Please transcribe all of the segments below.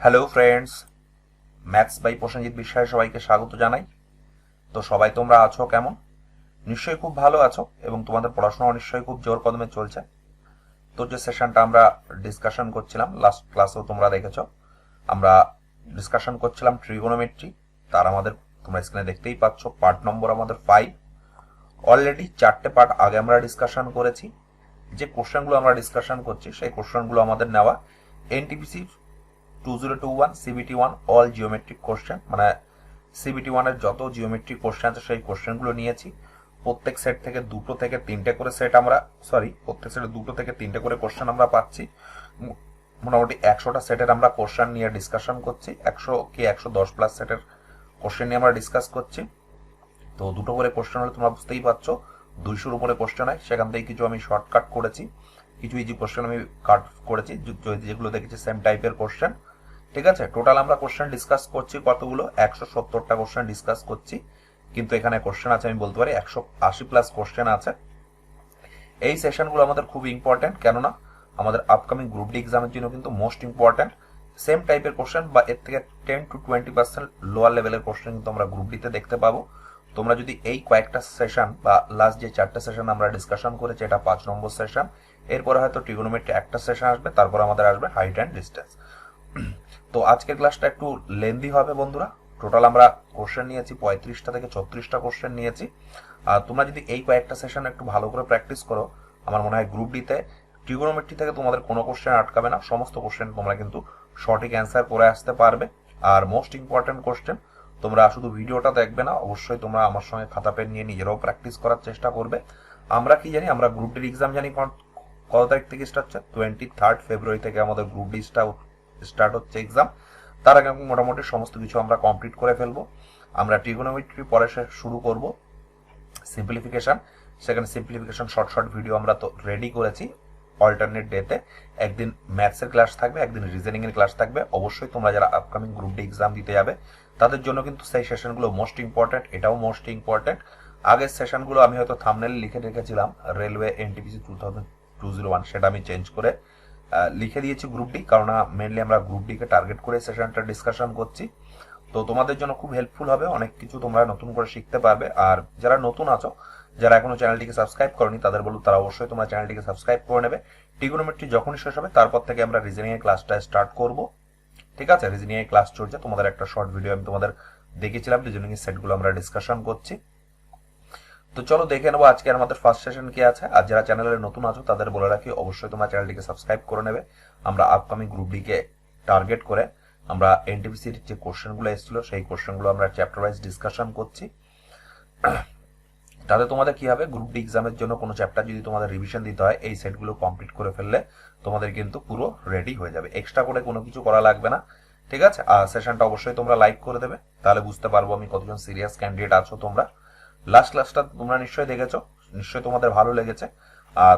Hello friends, maths by Prosenjit বিশ্বাসে সবাইকে স্বাগত জানাই। তো সবাই তোমরা আছো কেমন? নিশ্চয়ই খুব ভালো আছো এবং তোমাদের পড়াশোনা নিশ্চয়ই খুব জোর কদমে চলছে। তো যে সেশনটা আমরা ডিসকাশন করছিলাম লাস্ট ক্লাসেও তোমরা দেখেছো, আমরা ডিসকাশন করছিলাম ট্রিগোনোমেট্রি। তার আমাদের তোমরা স্ক্রিনে দেখতেই পাচ্ছ পার্ট নম্বর আমাদের 5। অলরেডি 4টে পার্ট আগে আমরা ডিসকাশন করেছি। যে কোশ্চেনগুলো আমরা ডিসকাশন করছি সেই কোশ্চেনগুলো আমাদের নেওয়া NTPC 2021 CBT1 all geometric question, মানে CBT1 এর যত জিওমেট্রিক কোশ্চেন আছে সেই কোশ্চেনগুলো নিয়েছি। প্রত্যেক সেট থেকে দুটো থেকে তিনটে করে সেট আমরা প্রত্যেক সেটে দুটো থেকে তিনটে করে কোশ্চেন আমরা পাচ্ছি। মোটামুটি 100টা সেটের আমরা কোশ্চেন নিয়ে ডিসকাশন করছি। 110 প্লাস সেটের কোশ্চেন নিয়ে আমরা ডিসকাস করছি। তো দুটো করে কোশ্চেন হলে তোমরা বুঝতেই পারছো 200-র উপরে কোশ্চেন হয়। সেখান থেকে কিছু আমি শর্টকাট করেছি, কিছু ইজি কোশ্চেন আমি কাট করেছি যেগুলো দেখেছি সেম টাইপের কোশ্চেন। ঠিক আছে, টোটাল আমরা কোশ্চেন ডিসকাস করছি কতগুলো? 170টা কোশ্চেন ডিসকাস করছি, কিন্তু এখানে কোশ্চেন আছে আমি বলতে পারি 180 প্লাস কোশ্চেন আছে। এই সেশনগুলো আমাদের খুব ইম্পর্টেন্ট, কেননা আমাদের আপকামিং গ্রুপ ডি এক্সামের জন্য কিন্তু মোস্ট ইম্পর্টেন্ট। সেম টাইপের কোশ্চেন বা এর থেকে 10-20% লোয়ার লেভেলের কোশ্চেন কিন্তু আমরা গ্রুপ ডিতে দেখতে পাবো। তোমরা যদি এই কয়েকটা সেশন বা লাস্ট যে 4টা সেশন আমরা ডিসকাশন করেছি, এটা 5 নম্বর সেশন, এরপরে হয়তো ট্রিগোনোমেট্রি একটা সেশন আসবে, তারপর আমাদের আসবে হাইট অ্যান্ড ডিস্টেন্স। তো আজকের ক্লাসটা একটু লেন্দি হবে বন্ধুরা। টোটাল আমরা কোশ্চেন নিয়েছি 35টা থেকে 36টা কোশ্চেন নিয়েছি। আর তোমরা যদি এই কয়েকটা সেশন একটু ভালো করে প্র্যাকটিস করো, আমার মনে হয় গ্রুপ ডিতে ট্রিগোনোমেট্রি থেকে তোমাদের কোনো কোশ্চেন আটকাবে না। সমস্ত কোশ্চেন তোমরা কিন্তু সঠিক অ্যান্সার করে আসতে পারবে। আর মোস্ট ইম্পর্টেন্ট কোশ্চেন, তোমরা শুধু ভিডিওটা দেখবে না, অবশ্যই তোমরা আমার সঙ্গে খাতা পেন নিয়ে নিজেরাও প্র্যাকটিস করার চেষ্টা করবে। আমরা কি জানি, আমরা গ্রুপ ডির এক্সাম জানি কত তারিখ থেকে স্টার্ট হচ্ছে? 23 ফেব্রুয়ারি থেকে আমাদের গ্রুপ ডি স্টার্ট হচ্ছে এক্সাম। তার আগে মোটামুটি সমস্ত কিছু আমরা কমপ্লিট করে ফেলবো। আমরা ট্রিগোনোমেট্রি পরে শুরু করব সিম্পলিফিকেশন। সেখানে সিম্পলিফিকেশন শর্ট শর্ট ভিডিও আমরা তো রেডি করেছি। অল্টারনেট ডেতে একদিন ম্যাথসের ক্লাস থাকবে, একদিন রিজনিং এর ক্লাস থাকবে। অবশ্যই তোমরা যারা আপকামিং গ্রুপ ডি এক্সাম দিতে যাবে তাদের জন্য কিন্তু সেই সেশনগুলো মোস্ট ইম্পর্টেন্ট, এটাও মোস্ট ইম্পর্টেন্ট। আগের সেশনগুলো আমি হয়তো থাম্বনেল লিখে রেখেছিলাম রেলওয়ে এনটিপিসি 2001, সেটা আমি চেঞ্জ করে লিখে দিয়েছি গ্রুপ ডি, কারণ মেনলি আমরা গ্রুপ ডি কে টার্গেট করে সেশনটা ডিসকাশন করছি। তো তোমাদের জন্য খুব হেল্পফুল হবে, অনেক কিছু তোমরা নতুন করে শিখতে পারবে। আর যারা নতুন আছো, যারা এখনো চ্যানেলটিকে সাবস্ক্রাইব করনি, তাদের বলবো তারা অবশ্যই তোমরা চ্যানেলটিকে সাবস্ক্রাইব করে নেবে। ট্রিগোনোমেট্রি যখনই শেষ হবে তারপর থেকে আমরা রিজনিং এর ক্লাসটা স্টার্ট করব। ঠিক আছে, রিজনিং এর ক্লাস চলছে, তোমাদের একটা শর্ট ভিডিও আমি তোমাদের দেখিয়েছিলাম, রিজনিং এর সেটগুলো আমরা ডিসকাশন করছি। তো চলো দেখে নেবো আজকে আমাদের ফার্স্ট সেশন কি আছে। আর যারা চ্যানেলে নতুন আছো তাদের বলে রাখি, অবশ্যই তোমরা চ্যানেলটিকে সাবস্ক্রাইব করে নেবে। আমরা আপকামিং গ্রুপ ডি কে টার্গেট করে আমরা এনটিপিসির যে কোশ্চেনগুলো এসেছিল সেই কোশ্চেনগুলো আমরা চ্যাপ্টার ওয়াইজ ডিসকাশন করছি। তাতে তোমাদের কি হবে, গ্রুপ ডি এক্সামের জন্য কোনো চ্যাপ্টার যদি তোমাদের রিভিশন দিতে হয়, এই সেটগুলো কমপ্লিট করে ফেললে তোমাদের কিন্তু পুরো রেডি হয়ে যাবে, এক্সট্রা করে কোনো কিছু করা লাগবে না। ঠিক আছে, আর সেশনটা অবশ্যই তোমরা লাইক করে দেবে, তাহলে বুঝতে পারবো আমি কতজন সিরিয়াস ক্যান্ডিডেট আছো তোমরা। লাস্ট ক্লাসটা তোমরা নিশ্চয়ই দেখেছো, নিশ্চয়ই তোমাদের ভালো লেগেছে।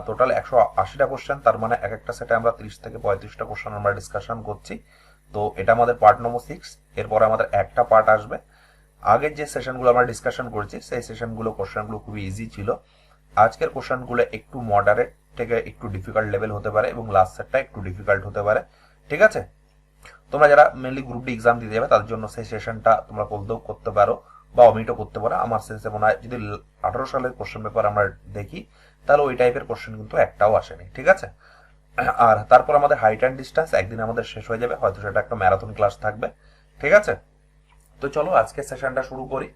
টোটাল 180টা কোশ্চেন, তার মানে এক একটা সেটে আমরা 30 থেকে 35টা কোশ্চেন আমরা ডিসকাশন করছি। তো এটা আমাদের পার্ট নম্বর 6। এরপরে আমাদের একটা পার্ট আসবে। আগের যে সেশনগুলো আমরা ডিসকাশন করেছি সেই সেশনগুলো কোশ্চেনগুলো খুবই ইজি ছিল। আজকের কোশ্চেনগুলো একটু মডারেট থেকে একটু ডিফিকাল্ট লেভেল হতে পারে এবং লাস্ট সেটটা একটু ডিফিকাল্ট হতে পারে। ঠিক আছে, তোমরা যারা মেনলি গ্রুপ ডি এক্সাম দিতে যাবে তাদের জন্য সেই সেশনটা তোমরা বলতেও করতে পারো বা অমিটও করতে পারো। আমার সেন্সে মনে হয় যদি 18 সালের কোশ্চেন পেপার আমরা দেখি তাহলে ওই টাইপের কোশ্চেন কিন্তু একটাও আসেনি। ঠিক আছে, আর তারপর আমাদের হাইট অ্যান্ড ডিস্টেন্স একদিন আমাদের শেষ হয়ে যাবে, হয়তো সেটা একটা ম্যারাথন ক্লাস থাকবে। ঠিক আছে, তো চলো আজকে সেশনটা শুরু করি।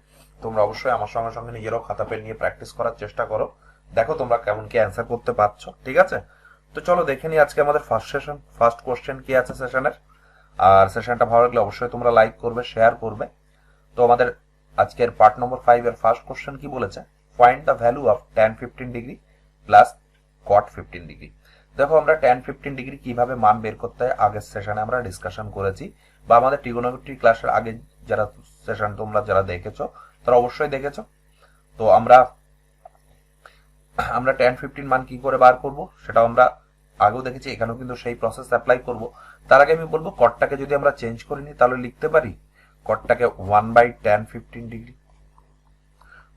তোমরা অবশ্যই আমার সঙ্গে সঙ্গে নিজেরাও খাতা পেন নিয়ে প্র্যাকটিস করার চেষ্টা করো, দেখো তোমরা কেমন কি অ্যান্সার করতে পারছো। ঠিক আছে, তো চলো দেখে নিই আজকে আমাদের ফার্স্ট কোশ্চেন কি আছে সেশনের। আর সেশনটা ভালো লাগলে অবশ্যই তোমরা লাইক করবে, শেয়ার করবে। তো আমাদের আজকের পার্ট নম্বর 5 এর ফার্স্ট কোশ্চেন কি বলেছে, find the value of tan 15 degree plus cot 15 degree. দেখো আমরা tan 15 ডিগ্রি কিভাবে মান বের করতে হয় আগের সেশনে আমরা ডিসকাশন করেছি, বা আমাদের ট্রিগোনোমেট্রি ক্লাসের আগে যারা সেশন তোমরা যারা দেখেছো তারা অবশ্যই দেখেছো। তো আমরা tan 15 মান কি করে বার করব সেটা আমরা আগেও দেখেছি, এখানেও কিন্তু সেই প্রসেস অ্যাপ্লাই করব। তার আগে আমি বলবো কটটাকে যদি আমরা চেঞ্জ করে নিই তাহলে লিখতে পারি কটটাকে 1/tan 15 ডিগ্রি।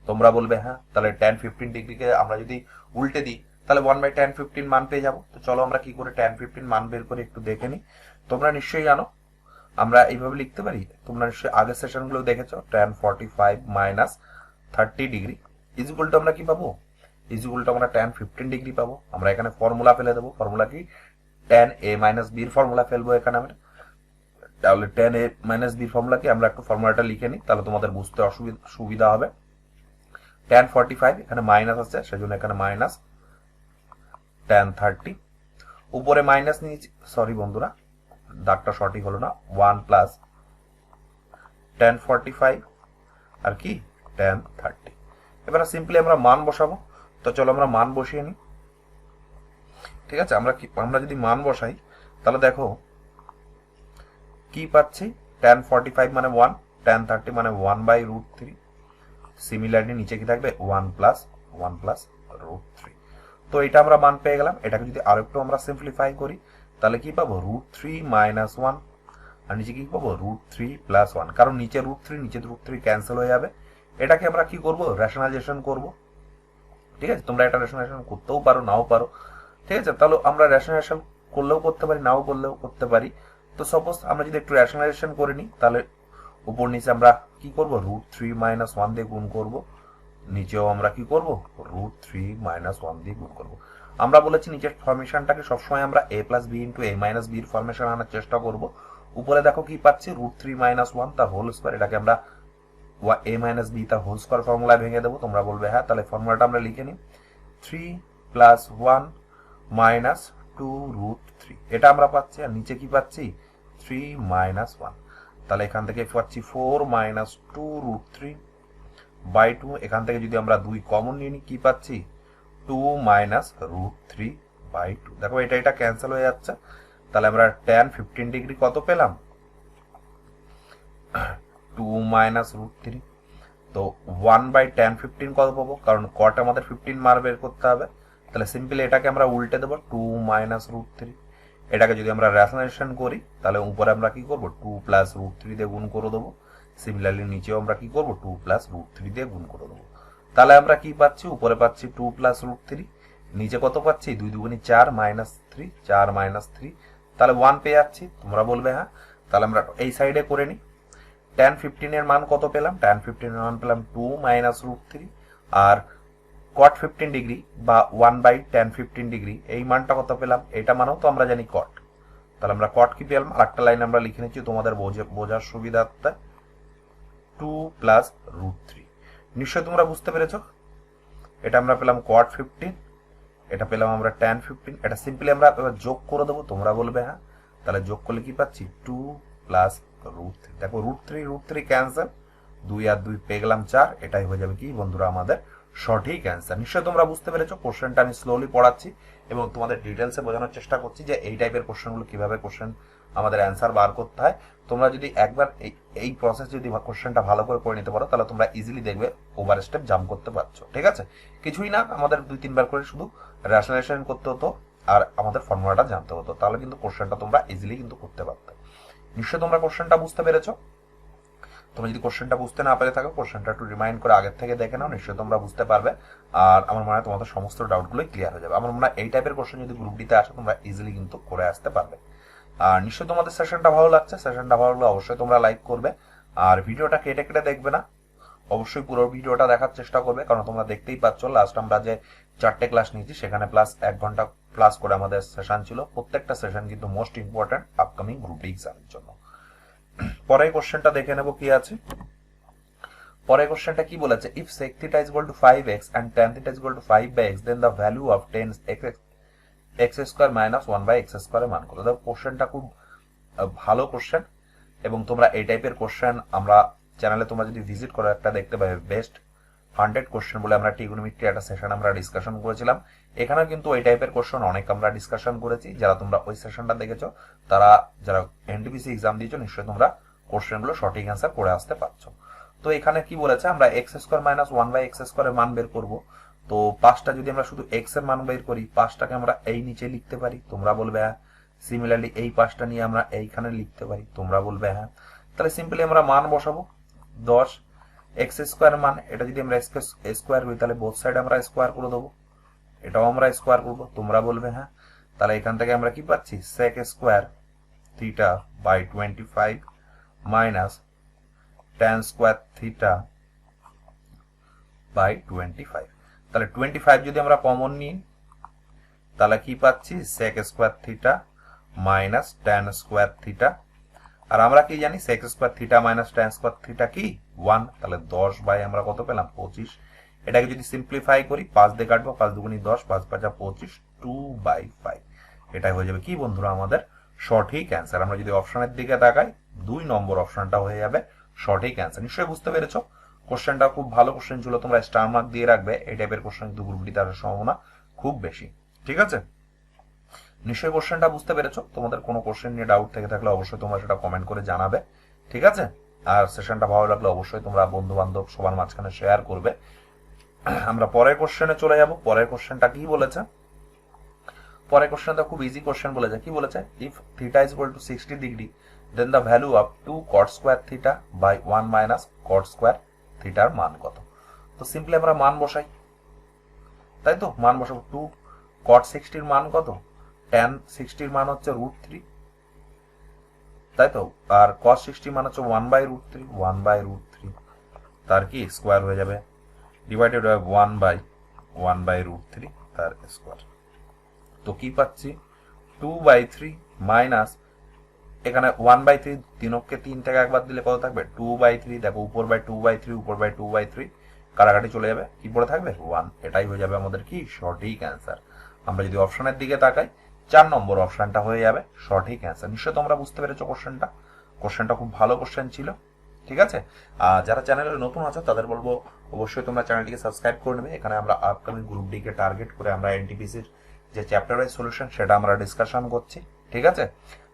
তোমরা বলবে হ্যাঁ, তাহলে tan 15 ডিগ্রিকে আমরা যদি উল্টে দিই তাহলে 1/tan 15 মান পেয়ে যাবো। তো চলো আমরা কি করে tan 15 মান বের করে একটু দেখে নিই। তোমরা নিশ্চয়ই জানো আমরা এইভাবে লিখতে পারি। তোমরা নিশ্চয়ই আগের সেশনগুলো দেখেছো, tan 45 minus 30 degree is equal two আমরা কি পাবো, ইজ ইকুয়াল টু আমরা tan 15 ডিগ্রি পাবো। আমরা এখানে ফর্মুলা ফেলে দেবো, ফর্মুলা কি tan a মাইনাস b এর ফর্মুলা ফেলবো এখানে আমরা। তাহলে tan a minus b formula কি, আমরা একটু ফর্মুলাটা লিখে নিই, তাহলে তোমাদের বুঝতে সুবিধা হবে। tan 45 এখানে মাইনাস আছে, সেজন্য এখানে মাইনাস tan 30, উপরে মাইনাস নিয়েছি, সরি বন্ধুরা দাগটা সঠিক হলো না, 1 প্লাস tan 45 আর কি tan 30। এবারে সিম্পলি আমরা মান বসাবো। তো চলো আমরা মান বসিয়ে নিই। ঠিক আছে, আমরা যদি মান বসাই তাহলে দেখো কি পাচ্ছি, tan 45 মানে 1, tan 30 মানে 1/√3। সিমিলারলি নিচে কি থাকবে 1 প্লাস √3। তো এটা আমরা মান পেয়ে গেলাম। এটাকে যদি আরেকটু আমরা সিম্পলিফাই করি তাহলে কি পাবো, √3 মাইনাস 1, আর নিচে কি পাবো √3 প্লাস 1, কারণ নিচে √3 ক্যান্সেল হয়ে যাবে। এটাকে আমরা কি করব, রেশনালাইজেশন করব। ঠিক আছে, তোমরা এটা রেশনালাইজেশন করতেও পারো নাও পারো। ঠিক আছে, তাহলে আমরা রেশনালাইজেশন করলেও করতে পারি, নাও করলেও করতে পারি। তো সাপোজ আমরা যদি একটু রেশনালাইজেশন করে নিই তাহলে উপর নিচে আমরা কি করব, √3 মাইনাস 1 দিয়ে গুণ করব, নিচেও আমরা কি করব, √3 মাইনাস 1 দিয়ে গুণ করব। আমরা বলেছি নিচের ফরমেশনটাকে সবসময় আমরা a plus b into a minus b এর ফরমেশন আনার চেষ্টা করব। উপরে দেখো কি পাচ্ছি, √3 মাইনাস 1 তার হোল স্কয়ার, এটাকে আমরা a মাইনাস b তার হোল স্কয়ার ফর্মুলায় ভেঙে দেবো। তোমরা বলবে হ্যাঁ, তাহলে ফর্মুলাটা আমরা লিখে নিই, 3 প্লাস 1 মাইনাস 2√3, এটা আমরা পাচ্ছি। আর নিচে কি পাচ্ছি, 3 মাইনাস 1, তাহলে এখান থেকে পাচ্ছি 4 মাইনাস 2√3/2। এখান থেকে যদি আমরা 2 কমন নিয়ে নিই কি পাচ্ছি, 2 মাইনাস √3/2। দেখো এটা ক্যান্সেল হয়ে যাচ্ছে, তাহলে আমরা tan 15 ডিগ্রি কত পেলাম, 2 মাইনাস √3। তো 1/tan 15 কত পাবো, কারণ cot আমাদের 15 মান বের করতে হবে। তাহলে সিম্পলি এটাকে আমরা উল্টে দেবো, 2 মাইনাস √3। এটাকে যদি আমরা রেশনালাইজেশন করি তাহলে উপরে আমরা কি করব, 2 প্লাস √3 দিয়ে গুণ করে দেবো। সিমিলারলি নিচেও আমরা কি করব, 2 প্লাস √3 দিয়ে গুণ করে দেবো। তাহলে আমরা কি পাচ্ছি, উপরে পাচ্ছি 2 প্লাস √3, নিচে কত পাচ্ছি, 2 দুগুণী 4 মাইনাস 3, 4 মাইনাস 3, তাহলে 1 পেয়ে যাচ্ছি। তোমরা বলবে হ্যাঁ, তাহলে আমরা এই সাইডে করে নিই। tan 15 এর মান কত পেলাম, tan 15 এর মান পেলাম 2 মাইনাস √3, আর cot 15 ডিগ্রি বা 1/tan 15 ডিগ্রি এই মানটা কত পেলাম, এটা মানেও তো আমরা জানি cot। তাহলে আমরা cot কি পেলাম, আরেকটা লাইন আমরা লিখে নিচ্ছি তোমাদের বোঝার সুবিধার্থে, 2 প্লাস √3। নিশ্চয় তোমরা বুঝতে পেরেছো, এটা আমরা পেলাম cot 15, এটা পেলাম আমরা tan 15। এটা সিম্পলি আমরা যোগ করে দেবো। তোমরা বলবে হ্যাঁ, তাহলে যোগ করলে কি পাচ্ছি, 2 প্লাস √3। দেখো √3 ক্যান্সেল, 2 আর 2 পেয়ে গেলাম 4। এটাই হয়ে যাবে কি বন্ধুরা আমাদের সঠিক অ্যান্সার। নিশ্চয়ই তোমরা বুঝতে পেরেছো। কোশ্চেনটা আমি স্লোলি পড়াচ্ছি এবং তোমাদের ডিটেলসে বোঝানোর চেষ্টা করছি যে এই টাইপের কোশ্চেনগুলো কিভাবে আমাদের অ্যান্সার বার করতে হয়। তোমরা যদি একবার এই প্রসেস যদি কোশ্চেনটা ভালো করে নিতে পারো তাহলে তোমরা ইজিলি দেখবে ওভার স্টেপ জাম্প করতে পারছো। ঠিক আছে, কিছুই না, আমাদের 2-3 বার করে শুধু রেশনালাইজেশন করতে হতো আর আমাদের ফর্মুলাটা জানতে হতো, তাহলে কিন্তু কোশ্চেনটা তোমরা ইজিলি কিন্তু করতে পারতে। নিশ্চয়ই তোমরা কোশ্চেনটা বুঝতে পেরেছো। তোমরা যদি কোশ্চেনটা বুঝতে না পেরে থাকো, কোশ্চেনটা একটু রিমাইন্ড করে আগের থেকে দেখে নাও, নিশ্চয়ই তোমরা বুঝতে পারবে। আর আমার মনে হয় তোমাদের সমস্ত ডাউটগুলোই ক্লিয়ার হয়ে যাবে। আমার মনে হয় এই টাইপের কোশ্চেন যদি গ্রুপ ডিতে আসে তোমরা ইজিলি কিন্তু করে আসতে পারবে। আর নিশ্চয়ই তোমাদের সেশনটা ভালো লাগছে। সেশনটা ভালো লাগলে অবশ্যই তোমরা লাইক করবে, আর ভিডিওটা কেটে কেটে দেখবে না, অবশ্যই পুরো ভিডিওটা দেখার চেষ্টা করবে। কারণ তোমরা দেখতেই পাচ্ছ লাস্ট আমরা যে 4টে ক্লাস নিয়েছি সেখানে প্লাস 1 ঘন্টা প্লাস করে আমাদের সেশন ছিল। প্রত্যেকটা সেশন কিন্তু most important upcoming group D এক্সামের জন্য। পরের কোশ্চেনটা দেখে নেব কি আছে। পরের কোশ্চেনটা কি বলেছে, if sec theta is equal to 5x and tan theta is equal to 5/x then the value of tan x square minus 1/x square এর মান কত। দেখো কোশ্চেনটা খুব ভালো কোশ্চেন এবং তোমরা এই টাইপের কোশ্চেন আমরা চ্যানেলে তোমরা যদি ভিজিট করো একটা দেখতে পাবে বেস্ট 100 কোশ্চেন বলে আমরা ট্রিগোনোমেট্রি একটা সেশন আমরা ডিসকাশন করেছিলাম। এখানে কিন্তু এই টাইপের কোশ্চেন অনেক আমরা ডিসকাশন করেছি। যারা তোমরা ওই সেশনটা দেখেছো তারা যারা এনটিপিসি এক্সাম দিয়েছো নিশ্চয়ই তোমরা কোশ্চেনগুলো সঠিক অ্যান্সার করে আসতে পারছো। তো এখানে কি বলেছে, আমরা x square minus 1/x square এর মান বের করব। তো 5টা যদি আমরা শুধু x এর মান বের করি, 5টাকে আমরা এই নিচে লিখতে পারি। তোমরা বলবে হ্যাঁ। সিমিলারলি এই 5টা নিয়ে আমরা এইখানে লিখতে পারি। তোমরা বলবে হ্যাঁ। তাহলে সিম্পলি আমরা মান বসাবো 10 x স্কয়ার মান, এটা যদি আমরা স্কয়ার করি তাহলে বোথ সাইড আমরা স্কয়ার করে দেবো, এটাও আমরা স্কয়ার করব। তোমরা বলবে হ্যাঁ। তাহলে এখান থেকে আমরা কি পাচ্ছি, sec square theta by 25 minus tan square theta by 25। তাহলে 25 যদি আমরা কমন নিই তাহলে কি পাচ্ছি sec square theta minus tan square theta. আর আমরা কি জানি sec square theta minus tan square theta কি 1, তাহলে 10 বাই আমরা কত পেলাম 25। এটাকে যদি সিম্পলিফাই করি 5 দিয়ে কাটবো, 5 দুগুণী 10, 5 5 25, 2/5। এটাই হয়ে যাবে কি বন্ধুরা আমাদের সঠিক অ্যান্সার। আমরা যদি অপশনের দিকে তাকাই 2 নম্বর অপশনটা হয়ে যাবে সঠিক অ্যান্সার। নিশ্চয়ই বুঝতে পেরেছো কোশ্চেনটা খুব ভালো কোশ্চেন ছিল, তোমরা স্টার মার্ক দিয়ে রাখবে। এই টাইপের কোশ্চেন কিন্তু গ্রুপ ডিতে আসার সম্ভাবনা খুব বেশি। ঠিক আছে, নিশ্চয়ই কোশ্চেনটা বুঝতে পেরেছো। তোমাদের কোনো কোশ্চেন নিয়ে ডাউট থেকে থাকলে অবশ্যই তোমরা সেটা কমেন্ট করে জানাবে। ঠিক আছে, আর সেশনটা ভালো লাগলে অবশ্যই তোমরা বন্ধু বান্ধব সবার মাঝখানে শেয়ার করবে। আমরা পরের কোশ্চেনে চলে যাব। পরের কোশ্চেনটা কি বলেছে? পরের কোশ্চেনটা খুব ইজি কোশ্চেন বলেছে। কি বলেছে? If theta is equal to 60 degree then the value of 2 cot square theta by 1 minus cot square থিটার মান কত? তো সিম্পলি আমরা মান বসাই, তাই তো মান বসাবো। 2 cot 60 এর মান কত? tan 60 এর মান হচ্ছে √3, তাই তো। আর cos 60 মান হচ্ছে 1/√3, 1/√3 তার কি স্কয়ার হয়ে যাবে, ডিভাইডেড বাই 1/1/√3 তার স্কয়ার। তো কি পাচ্ছি 2/3 মাইনাস এখানে 1/3, 3 3 থেকে একবার দিলে কত থাকবে 2/3। দেখো উপর বাই 2/3, উপর বাই 2/3 কাটাকাটি চলে যাবে, কি পড়ে থাকবে 1। এটাই হয়ে যাবে আমাদের কি সঠিক অ্যান্সার। আমরা যদি অপশনের দিকে তাকাই 4 নম্বর অপশনটা হয়ে যাবে সঠিক অ্যান্সার। নিশ্চয়ই তোমরা বুঝতে পেরেছো কোশ্চেনটা খুব ভালো কোশ্চেন ছিল। ঠিক আছে, যারা চ্যানেলে নতুন আছো তাদের বলবো অবশ্যই তোমরা চ্যানেলটিকে সাবস্ক্রাইব করে নেবে। এখানে আমরা আপকামিং গ্রুপ ডিকে টার্গেট করে আমরা এনটিপিসির যে চ্যাপ্টার ওয়াইজ সলিউশন সেটা আমরা ডিসকাশন করছি। ঠিক আছে,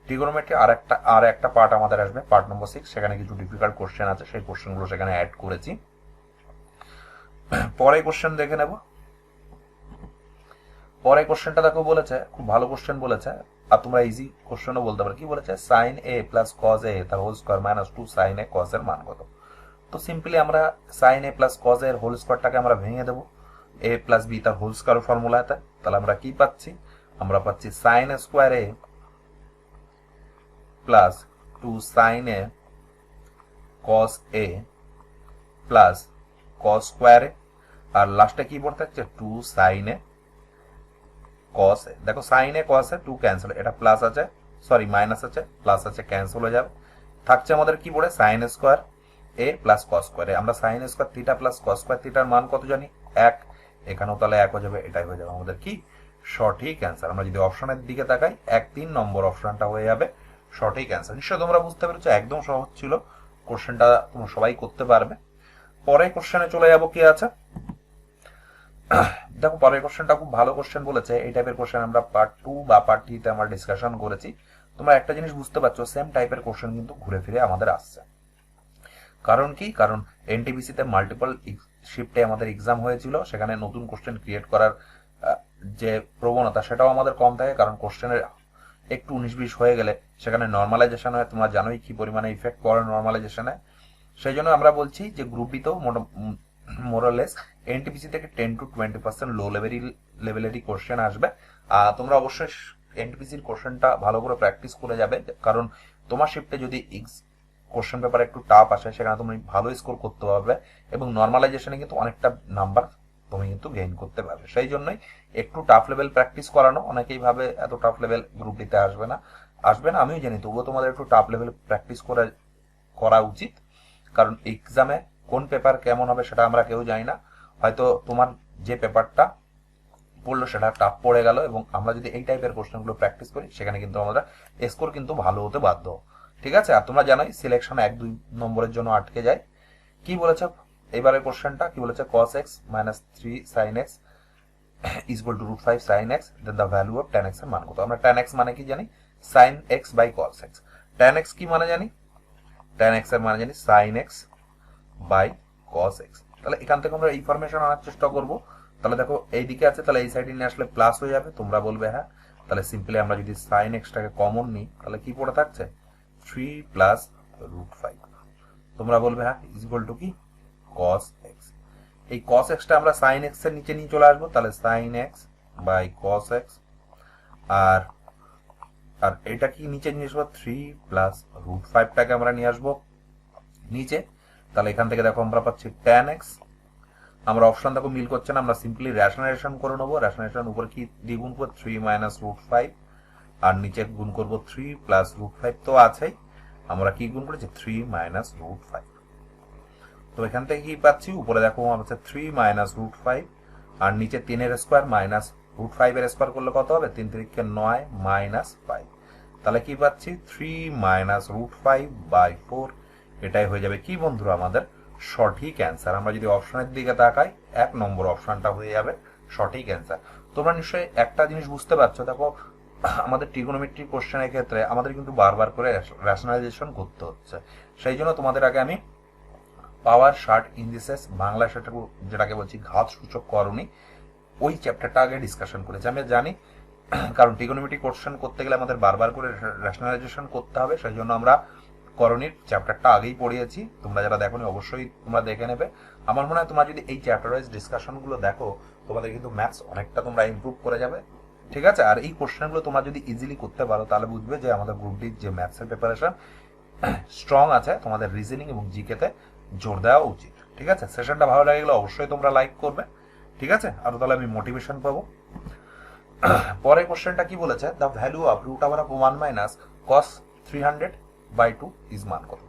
ট্রিগোনোমেট্রি আর একটা পার্ট আমাদের আসবে, পার্ট নম্বর 6। সেখানে কিছু ডিফিকাল্ট কোশ্চেন আছে, সেই কোশ্চেনগুলো সেখানে অ্যাড করেছি। পরে কোশ্চেন দেখে নেব। পরে কোশ্চেনটা দেখো বলেছে, খুব ভালো কোশ্চেন বলেছে, আর তোমরা ইজি কোশ্চেনও বলতে পারো। কি বলেছে? sin a plus cos a তার whole square minus 2 sin a cos এর মান কত? তো সিম্পলি আমরা sin a plus cos a এর হোল স্কয়ারটাকে আমরা ভেঙে দেব a প্লাস b তার হোল স্কয়ার ফর্মুলাতে। তাহলে আমরা কি পাচ্ছি? আমরা পাচ্ছি sin a square a plus 2 sin a cos a plus cos square a, আর লাস্টে কি পড়ে থাকছে 2 sin a cos a। দেখো sin a cos a 2 cancel, এটা প্লাস আছে, সরি মাইনাস আছে, প্লাস আছে, ক্যান্সেল হয়ে যাবে। থাকছে আমাদের কি পড়ে sin square a plus cos square a। আমরা sin square theta plus cos square থিটার মান কত জানি? 1। এখানেও তাহলে 1 হয়ে যাবে। এটাই হয়ে যাবে আমাদের কি সঠিক অ্যান্সার। আমরা যদি অপশনের দিকে তাকাই 1-3 নম্বর অপশনটা হয়ে যাবে সঠিক অ্যান্সার। নিশ্চয়ই তোমরা বুঝতে পেরেছো, একদম সহজ ছিল কোশ্চেনটা, তোমরা সবাই করতে পারবে। পরে কোশ্চেনে চলে যাব। কি আছে দেখো, পরের কোশ্চেনটা খুব ভালো কোশ্চেন বলেছে। এই টাইপের কোশ্চেন আমরা পার্ট 2 বা পার্ট 3 তে আমরা ডিসকাশন করেছি। তোমরা একটা জিনিস বুঝতে পারছো, সেম টাইপের কোশ্চেন কিন্তু ঘুরে ফিরে আমাদের আসছে। কারণ কি? কারণ এনটিপিসি তে মাল্টিপল শিফটে আমাদের এক্সাম হয়েছিল, সেখানে নতুন কোশ্চেন ক্রিয়েট করার যে প্রবণতা সেটাও আমাদের কম থাকে। কারণ কোশ্চেনের একটু 19-20 হয়ে গেলে সেখানে নর্মালাইজেশন হয়, তোমরা জানোই কি পরিমাণে ইফেক্ট পড়ে নর্মালাইজেশনে। সেই জন্য আমরা বলছি যে গ্রুপ বি তেও মোরলেস এনটিপিসি থেকে 10 to 20% লো লেভেলেরই কোশ্চেন আসবে। তোমরা অবশ্যই এনটিপিসির কোশ্চেনটা ভালো করে প্র্যাকটিস করে যাবে, কারণ তোমার শিফটে যদি কোশ্চেন পেপার একটু টাফ আসে সেখানে তুমি ভালো স্কোর করতে পারবে, এবং নর্মালাইজেশনে কিন্তু অনেকটা নাম্বার তুমি কিন্তু গেইন করতে পারবে। সেই জন্যই একটু টাফ লেভেল প্র্যাকটিস করানো। অনেকেই ভাবে এত টাফ লেভেল গ্রুপ ডিতে আসবে না, আমিও জানি, তবুও তোমাদের একটু টাফ লেভেল প্র্যাকটিস করা উচিত। কারণ এক্সামে কোন পেপার কেমন হবে সেটা আমরা কেউ জানি না। হয়তো তোমার যে পেপারটা পড়লো সেটা টাফ পড়ে গেল, এবং আমরা যদি এই টাইপের কোশ্চেনগুলো প্র্যাকটিস করি সেখানে কিন্তু আমরা স্কোর কিন্তু ভালো হতে বাধ্য। ঠিক আছে, আর তোমরা জানোই সিলেকশন 1-2 নম্বরের জন্য আটকে যায়। কি বলেছে এবারের কোশ্চেনটা? কি বলেছে? cos x minus 3 sin x is equal to √5 sin x, then the value of tan x এর মান কত? আমরা tan x মানে কি জানি? sin x by cos x। tan x কি মানে জানি? tan x এর মানে জানি sin x by cos x। তাহলে এখান থেকে আমরা ইনফরমেশন আনার চেষ্টা করব। তাহলে দেখো এই দিকে আছে, তাহলে এই সাইডে নিয়ে আসলে প্লাস হয়ে যাবে, তোমরা বলবে হ্যাঁ। তাহলে সিম্পলি আমরা যদি sin x টাকে কমন নিই তাহলে কি পড়ে থাকছে 3 প্লাস √5। তোমরা বলবে হ্যাঁ ইজ ইকুয়াল টু কি cos x। এই cos x টা আমরা sin x এর নিচে নিয়ে চলে আসবো, তাহলে sin x by cos x। আর আর এটা কি নিচে নিয়ে আসবো 3 প্লাস √5টাকে আমরা নিয়ে আসবো নিচে। তাহলে এখান থেকে দেখো আমরা পাচ্ছি tan x। আমরা অপশন দেখো মিল করছে না, আমরা সিম্পলি রেশনালাইজেশন করে নেবো। রেশনালাইজেশন উপর কি দিয়ে গুণ করবো 3 মাইনাস √5 আর নিচে গুণ করবো 3 প্লাস √5 তো আছেই, আমরা কি গুণ করেছি 3 মাইনাস √5। তো এখান থেকে কি পাচ্ছি উপরে দেখো হচ্ছে 3 মাইনাস √5 আর নিচে 3 এর স্কোয়ার মাইনাস √5 এর স্কোয়ার করলে কত হবে 3 3 9 মাইনাস 5। তাহলে কি পাচ্ছি 3 মাইনাস √5/4। এটাই হয়ে যাবে কি বন্ধুরা আমাদের সঠিক অ্যান্সার। আমরা যদি অপশনের দিকে তাকাই 1 নম্বর অপশনটা হয়ে যাবে সঠিক অ্যান্সার। তোমরা নিশ্চয়ই একটা জিনিস বুঝতে পারছো, দেখো আমাদের ট্রিগোনোমেট্রি কোশ্চেনের ক্ষেত্রে আমাদের কিন্তু বারবার করে রেশনালাইজেশন করতে হচ্ছে। সেই জন্য তোমাদের আগে আমি পাওয়ার শার্ট ইন্ডিসেস বাংলা যেটাকে বলছি ঘাত সূচক করণী, ওই চ্যাপ্টারটা আগে ডিসকাশন করেছি। আমি জানি কারণ ট্রিগোনোমেট্রি কোশ্চেন করতে গেলে আমাদের বারবার করে রেশনালাইজেশন করতে হবে, সেই জন্য আমরা করণীর চ্যাপ্টারটা আগেই পড়িয়েছি। তোমরা যারা দেখোনি অবশ্যই তোমরা দেখে নেবে। আমার মনে হয় তোমরা যদি এই চ্যাপ্টার ওয়াইজ ডিসকাশনগুলো দেখো তোমাদের কিন্তু ম্যাথস অনেকটা তোমরা ইমপ্রুভ করে যাবে, ঠিক আছে। আর এই কোশ্চেনগুলো তোমরা যদি ইজিলি করতে পারো তাহলে বুঝবে যে আমাদের গ্রুপ ডির যে ম্যাথসের প্রিপারেশন স্ট্রং আছে, তোমাদের রিজনিং এবং জিকেতে জোর দেওয়া উচিত, ঠিক আছে। সেশনটা ভালো লাগে গেলে অবশ্যই তোমরা লাইক করবে, ঠিক আছে। আর তাহলে আমি মোটিভেশন পাবো। পরের কোশ্চেনটা কি বলেছে, the value of √1 minus cos 300/2 is মান কত।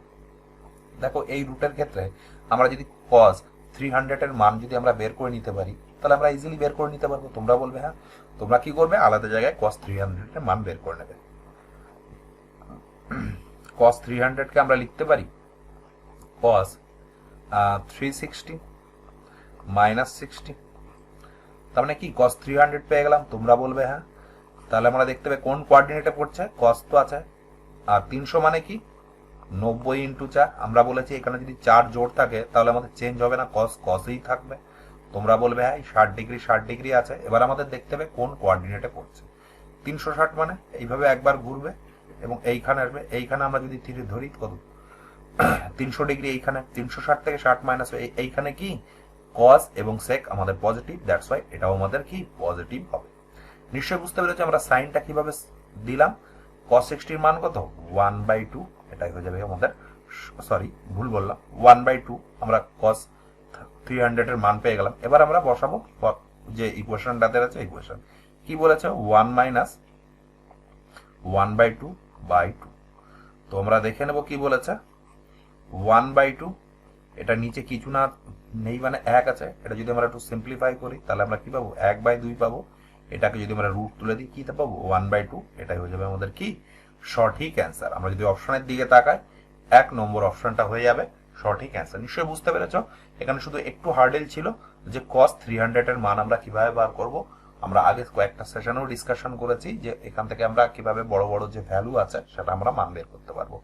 দেখো এই রুটের ক্ষেত্রে আমরা যদি cos 300 এর মান যদি আমরা বের করে নিতে পারি তাহলে আমরা ইজিলি বের করে নিতে পারবো। তোমরা বলবে হ্যাঁ, তোমরা কি করবে আলাদা জায়গায় cos 300 এর মান বের করে নেবে। cos 300 কে আমরা লিখতে পারি cos 360 মাইনাস 60। তার মানে কি cos 300 পেয়ে গেলাম। তোমরা বলবে হ্যাঁ, তাহলে আমরা দেখতে পাই কোন কোঅর্ডিনেটে পড়ছে, cos তো আছে আর 300 মানে কি 90 ইন্টু 4। আমরা বলেছি এখানে যদি 4 জোড় থাকে তাহলে আমাদের চেঞ্জ হবে না, cos cosই থাকবে। তোমরা বলবে হ্যাঁ 60 ডিগ্রি 60 ডিগ্রি আছে। এবার আমাদের দেখতে হবে কোন কোঅর্ডিনেটে পড়ছে। 360 মানে এইভাবে একবার ঘুরবে এবং এইখানে আসবে। এইখানে আমরা যদি ধরি কত 300 ডিগ্রি, এইখানে 360 থেকে 60 মাইনাস এইখানে কি cos এবং sec আমাদের পজিটিভ, দ্যাটস ওয়াই এটাও আমাদের কি পজিটিভ হবে। নিশ্চয়ই বুঝতে পেরেছি আমরা সাইনটা কিভাবে দিলাম। cos 60 এর মান কত 1/2, এটাই হয়ে যাবে আমাদের, সরি ভুল বললাম 1/2। আমরা cos 300 এর মান পেয়ে গেলাম। এবার আমরা বসাবো যে ইকুয়েশনটাতে আছে, ইকুয়েশন কি বলেছে 1 মাইনাস 1/2/2। তো আমরা দেখে নেব কি বলেছে 1/2, এটা নিচে কিছু না নেই মানে 1 আছে। এটা যদি আমরা একটু সিম্পলিফাই করি তাহলে আমরা কি পাবো 1/2 পাবো। এটাকে যদি আমরা রুট তুলে দিই কি পাবো 1/2। এটাই হয়ে যাবে আমাদের কি সঠিক অ্যান্সার। আমরা যদি অপশনের দিকে তাকাই 1 নম্বর অপশনটা হয়ে যাবে সঠিক অ্যান্সার। নিশ্চয়ই বুঝতে পেরেছো, এখানে শুধু একটু হার্ডেল ছিল যে cos 300 এর মান আমরা কিভাবে বার করব। আমরা আগে কয়েকটা সেশনেও ডিসকাশন করেছি যে এখান থেকে আমরা কিভাবে বড় বড় যে ভ্যালু আছে সেটা আমরা মান বের করতে পারবো।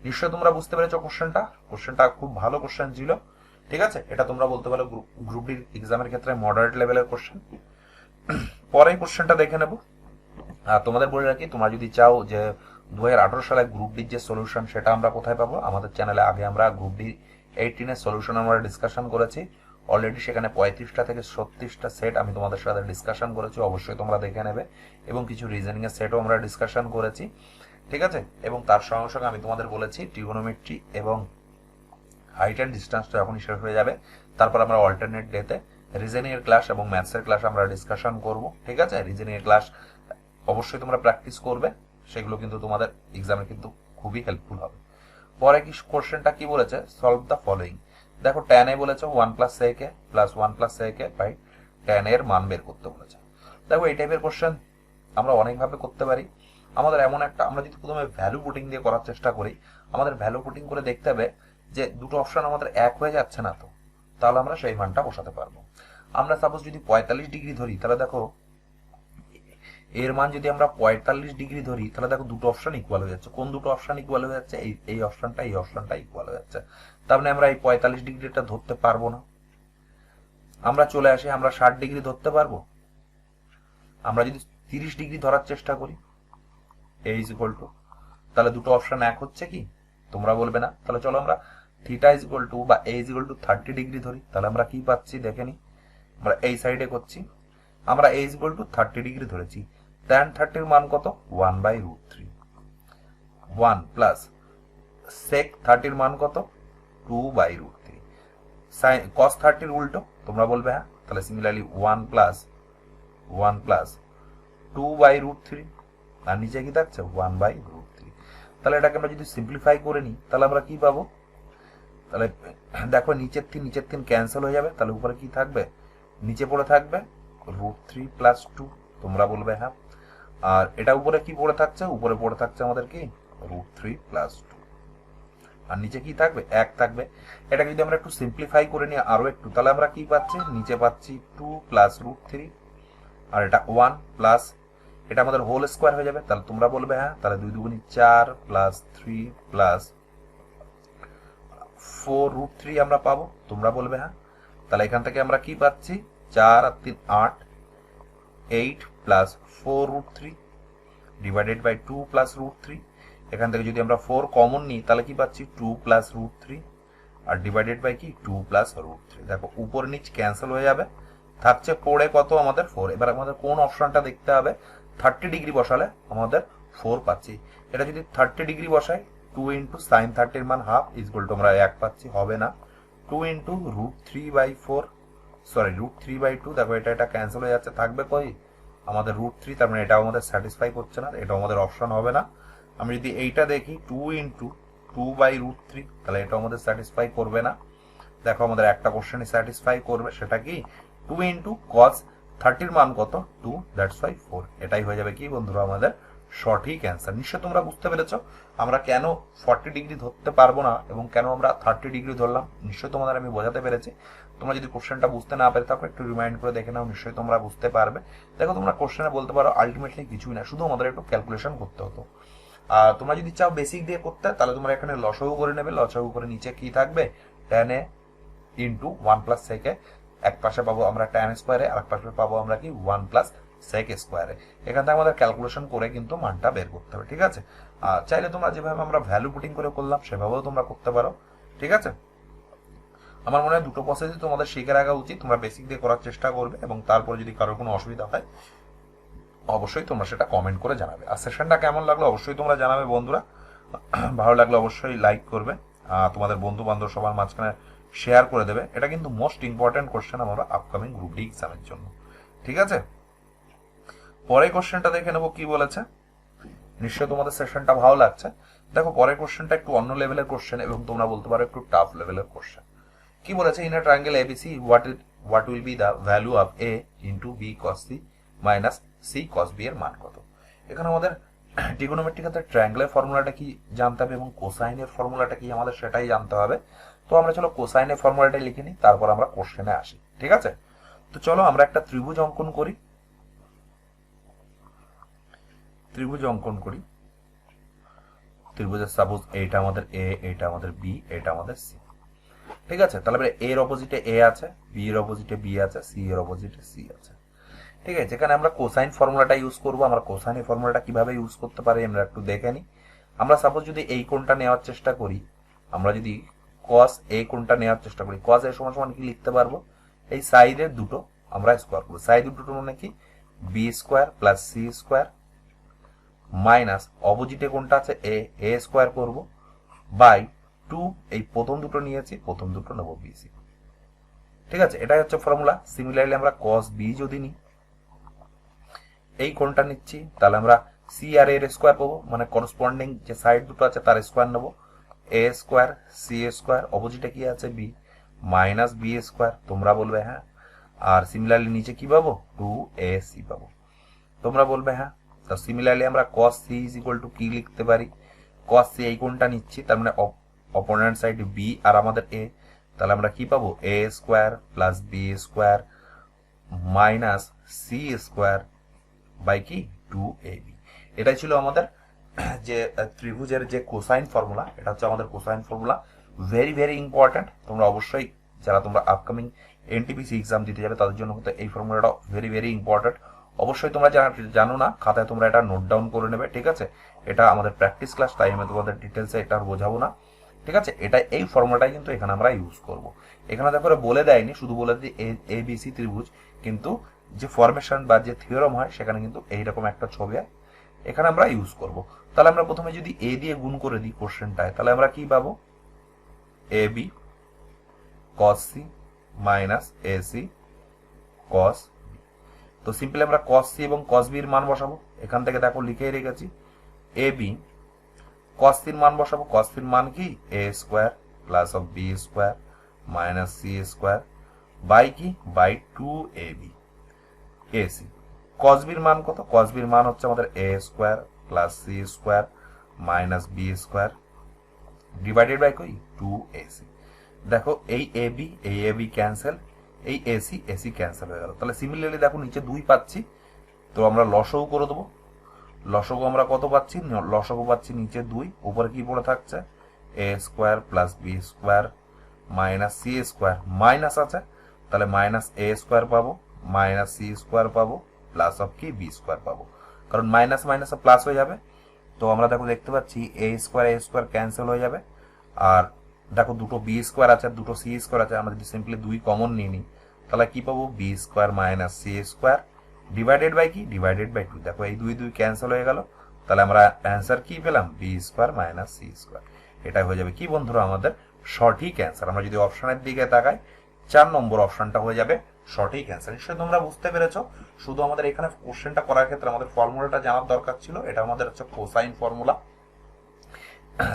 নিশ্চয়ই তোমরা বুঝতে পেরেছো কোশ্চেনটা খুব ভালো কোশ্চেন ছিল, ঠিক আছে। এটা তোমরা বলতে পারো গ্রুপ ডি এক্সামের ক্ষেত্রে মডারেট লেভেলের কোশ্চেন। পরে কোশ্চেনটা দেখে নেব। তোমাদের বলে রাখি তোমরা যদি চাও যে 2018 সালে গ্রুপ ডির যে সলিউশন সেটা আমরা কোথায় পাবো, আমাদের চ্যানেলে আগে আমরা গ্রুপ ডি 18 এর সলিউশন আমরা ডিসকাশন করেছি অলরেডি। সেখানে 35টা থেকে 36টা সেট আমি তোমাদের সাথে ডিসকাশন করেছি, অবশ্যই তোমরা দেখে নেবে। এবং কিছু রিজনিং এর সেটও আমরা ডিসকাশন করেছি, ঠিক আছে। এবং তার সঙ্গে সঙ্গে আমি তোমাদের বলেছি ট্রিগোনোমেট্রি এবং হাইট অ্যান্ড ডিস্টেন্সটা যখনই শেষ হয়ে যাবে তারপর আমরা অল্টারনেট ডেতে রিজনিং এর ক্লাস এবং ম্যাথসের ক্লাস আমরা ডিসকাশন করব, ঠিক আছে। রিজনিং এর ক্লাস অবশ্যই তোমরা প্র্যাকটিস করবে, সেগুলো কিন্তু তোমাদের এক্সামে কিন্তু খুবই হেল্পফুল হবে। পরে কি কোশ্চেনটা কি বলেছে, সলভ দ্য ফলোইং। দেখো tan এ বলেছে 1 + sec a + 1 + sec a by tan এর মান বের করতে বলেছে। দেখো এই টাইপের কোশ্চেন আমরা অনেকভাবে করতে পারি। আমাদের এমন একটা, আমরা যদি প্রথমে ভ্যালু পুটিং দিয়ে করার চেষ্টা করি, আমাদের ভ্যালু পুটিং করে দেখতে হবে যে দুটো অপশন আমাদের এক হয়ে যাচ্ছে না তো, তাহলে আমরা সেই মানটা বসাতে পারবো। আমরা সাপোজ যদি 45 ডিগ্রি ধরি তাহলে দেখো এর মান যদি আমরা 45 ডিগ্রি ধরি তাহলে দেখো দুটো অপশন ইকুয়াল হয়ে যাচ্ছে। কোন দুটো অপশন ইকুয়াল হয়ে যাচ্ছে, এই অপশনটা এই অপশনটা ইকুয়াল হয়ে যাচ্ছে। তার মানে আমরা এই 45 ডিগ্রিটা ধরতে পারবো না। আমরা চলে আসি, আমরা 60 ডিগ্রি ধরতে পারবো। আমরা যদি 30 ডিগ্রি ধরার চেষ্টা করি a = তাহলে দুটো অপশন এক হচ্ছে কি, তোমরা বলবে না। তাহলে চলো আমরা থিটা = বা a = 30 ডিগ্রি ধরি, তাহলে আমরা কি পাচ্ছি দেখে নি। আমরা এই সাইডে করছি, আমরা a = 30 ডিগ্রি ধরেছি। tan 30 এর মান কত 1/√3, 1 প্লাস sec 30 এর মান কত 2/√3, cos 30 এর উল্টো তোমরা বলবে হ্যাঁ, তাহলে সিমিলারলি 1 প্লাস 2/√3 আর নিচে কি থাকছে 1/√3। তাহলে এটাকে আমরা যদি সিম্পলিফাই করে নিই তাহলে আমরা কি পাবো, তাহলে দেখো নিচের তিন ক্যান্সেল হয়ে যাবে, তাহলে উপরে কি থাকবে, নিচে পড়ে থাকবে √3 + 2, তোমরা বলবে হ্যাঁ। আর এটা উপরে কি পড়ে থাকছে, উপরে পড়ে থাকছে আমাদের কি √3 + 2, আর নিচে কি থাকবে 1 থাকবে। এটাকে যদি আমরা একটু সিম্পলিফাই করে নিই আরো একটু, তাহলে আমরা কি পাচ্ছি, নিচে পাচ্ছি 2 + √3 আর এটা 1 প্লাস এটা আমাদের হোল স্কয়ার হয়ে যাবে, তাহলে তোমরা বলবে হ্যাঁ। তাহলে 2 দুগুণী 4 + 3 + 4√3 আমরা পাবো, তোমরা বলবে হ্যাঁ। তাহলে এখান থেকে আমরা কি পাচ্ছি 4 আর 3 8, 8 + 4√3 ডিভাইডেড বাই 2 + √3। এখান থেকে যদি আমরা 4 কমন নিই তাহলে কি পাচ্ছি 2 + √3 আর ডিভাইডেড বাই কি 2 + √3। দেখো উপর নিচ ক্যান্সেল হয়ে যাবে, থাকছে পড়ে কত আমাদের 4। এবার আমাদের কোন অপশনটা দেখতে হবে, 30 ডিগ্রি বসালে আমাদের 4 পাচ্ছি। এটা যদি 30 ডিগ্রি বসাই 2 * sin 30 এর মান হাফ ইকুয়াল টু আমরা 1 পাচ্ছি, হবে না। 2 * √3/4 সরি √3/2, দেখো এটা ক্যান্সেল হয়ে যাচ্ছে, থাকবে কই আমাদের √3, তার মানে এটাও আমাদের স্যাটিসফাই করছে না, এটাও আমাদের অপশন হবে না। আমি যদি এইটা দেখি 2 * 2/√3, তাহলে এটাও আমাদের স্যাটিসফাই করবে না। দেখো আমাদের একটা কোশ্চেনই স্যাটিসফাই করবে, সেটা কি 2 * cos 30 এর মান কত 2, দ্যাটস ওয়াই 4। এটাই হয়ে যাবে কি বন্ধুরা আমাদের সঠিক অ্যান্সার। নিশ্চয়ই তোমরা বুঝতে পেরেছো আমরা কেন 40 ডিগ্রি ধরতে পারবো না এবং কেন আমরা 30 ডিগ্রি ধরলাম, নিশ্চয়ই তোমাদের আমি বোঝাতে পেরেছি। তোমরা যদি কোশ্চেনটা বুঝতে না পারে তারপর একটু রিমাইন্ড করে দেখে নাও, নিশ্চয়ই তোমরা বুঝতে পারবে। দেখো তোমরা কোশ্চেনে বলতে পারো আলটিমেটলি কিছুই না, শুধু আমাদের একটু ক্যালকুলেশন করতে হতো। আর তোমরা যদি চাও বেসিক দিয়ে করতে তাহলে তোমরা এখানে লসাগু করে নেবে, লসাগু করে নিচে কি থাকবে tan a * 1 + sec a, এক পাশে পাবো আমরা tan স্কয়ারে আর এক পাশে পাবো আমরা কি 1 + sec স্কয়ারে। এখান থেকে আমাদের ক্যালকুলেশন করে কিন্তু মানটা বের করতে হবে, ঠিক আছে। চাইলে তোমরা যেভাবে আমরা ভ্যালু পুটিং করে করলাম সেভাবেও তোমরা করতে পারো, ঠিক আছে। আমার মনে হয় দুটো প্রসেসই তোমাদের শিখে রাখা উচিত, তোমরা বেসিক দিয়ে করার চেষ্টা করবে এবং তারপরে যদি কারোর কোনো অসুবিধা হয় অবশ্যই তোমরা সেটা কমেন্ট করে জানাবে। আর সেশনটা কেমন লাগলো অবশ্যই তোমরা জানাবে বন্ধুরা, ভালো লাগলে অবশ্যই লাইক করবে, তোমাদের বন্ধু বান্ধব সবার মাঝখানে শেয়ার করে দেবে। এটা কিন্তু মোস্ট ইম্পর্টেন্ট কোশ্চেন আমরা আপকামিং গ্রুপ ডি এক্সামের জন্য, ঠিক আছে। পরের কোশ্চেনটা দেখে নেবো কি বলেছে, নিশ্চয়ই তোমাদের সেশনটা ভালো লাগছে। দেখো পরের কোশ্চেনটা একটু অন্য লেভেলের কোশ্চেন এবং তোমরা বলতে পারো একটু টাফ লেভেলের কোশ্চেন। কি বলেছে, in a triangle ABC what will be the value of a * b cos c minus c cos b এর মান কত। এখানে আমাদের ট্রিগোনোমেট্রিক ক্ষেত্রে ট্রায়াঙ্গেলের ফর্মুলাটা কি জানতে হবে এবং কোসাইনের ফর্মুলাটা কি আমাদের সেটাই জানতে হবে। তো আমরা চলো কোসাইনের ফর্মুলাটা লিখে নিই, তারপর আমরা কোশ্চেনে আসি, ঠিক আছে। তো চলো আমরা একটা ত্রিভুজ অঙ্কন করি, ত্রিভুজের সাপোজ এইটা আমাদের a, এইটা আমাদের b, এইটা আমাদের c, ঠিক আছে। তাহলে এ এর অপোজিটে a আছে, b এর অপোজিটে b আছে, c এর অপোজিটে c আছে, ঠিক আছে। এখানে আমরা কোসাইন ফর্মুলাটা ইউজ করব। আমরা কোসাইনের ফর্মুলাটা কিভাবে ইউজ করতে পারি আমরা একটু দেখে নিই। আমরা সাপোজ যদি এই কোণটা নেওয়ার চেষ্টা করি, আমরা যদি cos a কোণটা নেওয়ার চেষ্টা করি, cos a সমান সমান কি লিখতে পারবো, এই সাইডের দুটো আমরা স্কয়ার করব। সাইডের দুটো মানে কি b square plus c square minus অপোজিটে কোণটা আছে a স্কয়ার করব বাই 2, এই প্রথম দুটো নিয়েছি, প্রথম দুটো নেব bc, ঠিক আছে। এটাই হচ্ছে ফর্মুলা। সিমিলারলি আমরা cos b যদি নিই, এই কোণটা নিচ্ছি, তাহলে আমরা c আর a এর স্কয়ার পাবো, মানে করসপন্ডিং যে সাইড দুটো আছে তার স্কয়ার নেব, a স্কয়ার c স্কয়ার, অপোজিটে কি আছে b মাইনাস b স্কয়ার, তোমরা বলবে হ্যাঁ। আর সিমিলারলি নিচে কি পাবো 2ac পাবো, তোমরা বলবে হ্যাঁ। তো সিমিলারলি আমরা cos c = কি লিখতে পারি, cos c এই কোণটা নিচ্ছি, তার মানে অপোনেন্ট সাইড b আর আমাদের a, তাহলে আমরা কি পাবো a square plus b square minus c square by কি 2ab। এটাই ছিল আমাদের যে ত্রিভুজের যে কোসাইন ফর্মুলা, এটা হচ্ছে আমাদের cosine formula, very very important. তোমরা অবশ্যই যারা তোমরা আপকামিং এনটিপিসি এক্সাম দিতে যাবে তাদের জন্য কিন্তু এই ফর্মুলাটা ভেরি ভেরি ইম্পর্টেন্ট। অবশ্যই তোমরা যারা জানো না খাতায় তোমরা এটা নোট ডাউন করে নেবে, ঠিক আছে। এটা আমাদের প্র্যাকটিস ক্লাস, তাই আমি তোমাদের ডিটেলসে এটা আর বোঝাবো না, ঠিক আছে। এটা এই ফর্মুলাটাই কিন্তু এখানে আমরা ইউজ করব। এখানে দেখো বলে দেয়নি, শুধু বলে দিই এবিসি ত্রিভুজ, কিন্তু যে ফরমেশন বা যে থিওরাম হয় সেখানে কিন্তু এইরকম একটা ছবি হয়, এখানে আমরা ইউজ করব। তাহলে আমরা প্রথমে যদি এ দিয়ে গুণ করে দিই কোশ্চেনটায়, তাহলে আমরা কি পাবো, A B cos C minus A C cos. তো সিম্পলি আমরা কস সি এবং কস বির মান বসাবো। এখান থেকে দেখো লিখেই রেখেছি, এ বি কস সির মান বসাবো। কস সির মান কি, A square plus of B square minus C square by কি, বাই 2ab এসি। কস বির মান কত, কস বির মান হচ্ছে আমাদের A square plus C square minus B square divided by কই, 2ac। দেখো এই এ বি ক্যান্সেল, এই এসি এসি ক্যান্সেল হয়ে গেল। তাহলে সিমিলারলি দেখো নিচে 2 পাচ্ছি, তো আমরা লসগু করে দেবো। লসগু আমরা কত পাচ্ছি, লসগু পাচ্ছি নিচে 2, উপরে কি পড়ে থাকছে, A square plus B square minus C square, minus আছে তাহলে মাইনাস এ স্কোয়ার পাবো মাইনাস সি স্কোয়ার পাবো প্লাস অফ কি বি স্কোয়ার পাবো, কারণ মাইনাস মাইনাস প্লাস হয়ে যাবে। তো আমরা দেখো দেখতে পাচ্ছি এ স্কোয়ার ক্যান্সেল হয়ে যাবে, আর দেখো দুটো বি স্কোয়ার আছে দুটো সি স্কোয়ার আছে, আমরা যদি সিম্পলি 2 কমন নিয়ে নিই তাহলে কি পাবো, B square minus C square divided by কি, ডিভাইডেড বাই 2। দেখো এই 2 ক্যান্সেল হয়ে গেল, তাহলে আমরা অ্যান্সার কি পেলাম, B square minus C square. এটা হয়ে যাবে কি বন্ধুরা আমাদের সঠিক অ্যান্সার। আমরা যদি অপশনের দিকে তাকাই, 4 নম্বর অপশনটা হয়ে যাবে সঠিক অ্যান্সার। নিশ্চয়ই তোমরা বুঝতে পেরেছো। শুধু আমাদের এখানে কোশ্চেনটা করার ক্ষেত্রে আমাদের ফর্মুলাটা জানার দরকার ছিল। এটা আমাদের হচ্ছে কোসাইন ফর্মুলা।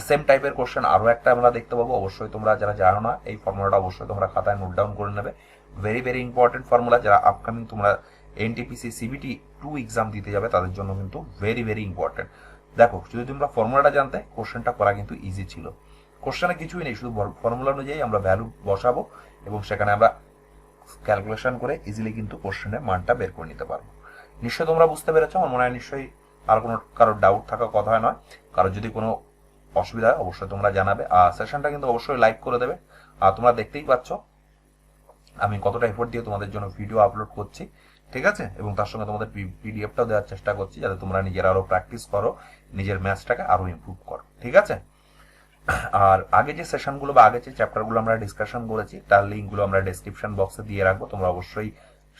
সেম টাইপের কোশ্চেন আরো একটা আমরা দেখতে পাবো, অবশ্যই তোমরা যারা জানো না এই ফর্মুলাটা অবশ্যই তোমরা খাতায় নোট ডাউন করে নেবে। ভেরি ভেরি ইম্পর্টেন্ট ফর্মুলা, যারা আপকামিং তোমরা এনটিপিসি সিবিটি 2 এক্সাম দিতে যাবে তাদের জন্য কিন্তু ভেরি ভেরি ইম্পর্টেন্ট। দেখো যদি তোমরা ফর্মুলাটা জানতে, কোশ্চেনটা করা কিন্তু ইজি ছিল। কোশ্চেনে কিছুই নেই, শুধু ফর্মুলা অনুযায়ী আমরা ভ্যালু বসাবো এবং সেখানে আমরা ক্যালকুলেশন করে ইজিলি কিন্তু কোশ্চেনের মানটা বের করে নিতে পারবো। নিশ্চয়ই তোমরা বুঝতে পেরেছো, আমার মনে হয় নিশ্চয়ই আর কোনো কারো ডাউট থাকার কথা নয়। কারো যদি কোনো অসুবিধা হয় অবশ্যই তোমরা জানাবে, আর সেশনটা কিন্তু অবশ্যই লাইক করে দেবে। আর তোমরা দেখতেই পাচ্ছ আমি কতটা এফোর্ট দিয়ে তোমাদের জন্য ভিডিও আপলোড করছি, ঠিক আছে, এবং তার সঙ্গে তোমাদের পিডিএফটাও দেওয়ার চেষ্টা করছি যাতে তোমরা নিজেরা আরো প্র্যাকটিস করো, নিজের ম্যাথসটাকে আরো ইমপ্রুভ করো, ঠিক আছে। আর আগে যে সেশনগুলো বা আগে যে চ্যাপ্টারগুলো আমরা ডিসকাশন করেছি তার লিঙ্কগুলো আমরা ডেসক্রিপশন বক্সে দিয়ে রাখবো, তোমরা অবশ্যই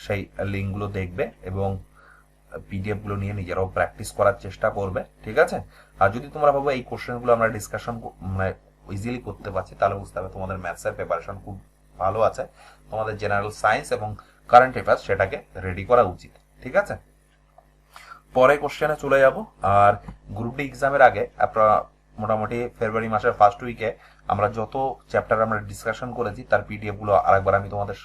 সেই লিঙ্কগুলো দেখবে এবং পিডিএফ গুলো নিয়ে নিজেরাও প্র্যাকটিস করার চেষ্টা করবে, ঠিক আছে। আর যদি তোমরা ভাবো এই কোশ্চেনগুলো আমরা ডিসকাশন মানে ইজিলি করতে পারছি, তাহলে বুঝতে হবে তোমাদের ম্যাথসের প্রিপারেশন খুব ভালো আছে, তোমাদের জেনারেল সায়েন্স এবং কারেন্ট অ্যাফেয়ার্স সেটাকে রেডি করা উচিত, ঠিক আছে। পরে কোশ্চেনে চলে যাব। আর গ্রুপ ডি এক্সামের আগে আপনারা মোটামুটি ফেব্রুয়ারি মাসের ফার্স্ট উইকে আমরা যত চ্যাপ্টার আমরা ডিসকাশন করেছি তার পিডিএফ গুলো আরেকবার আমি তোমাদের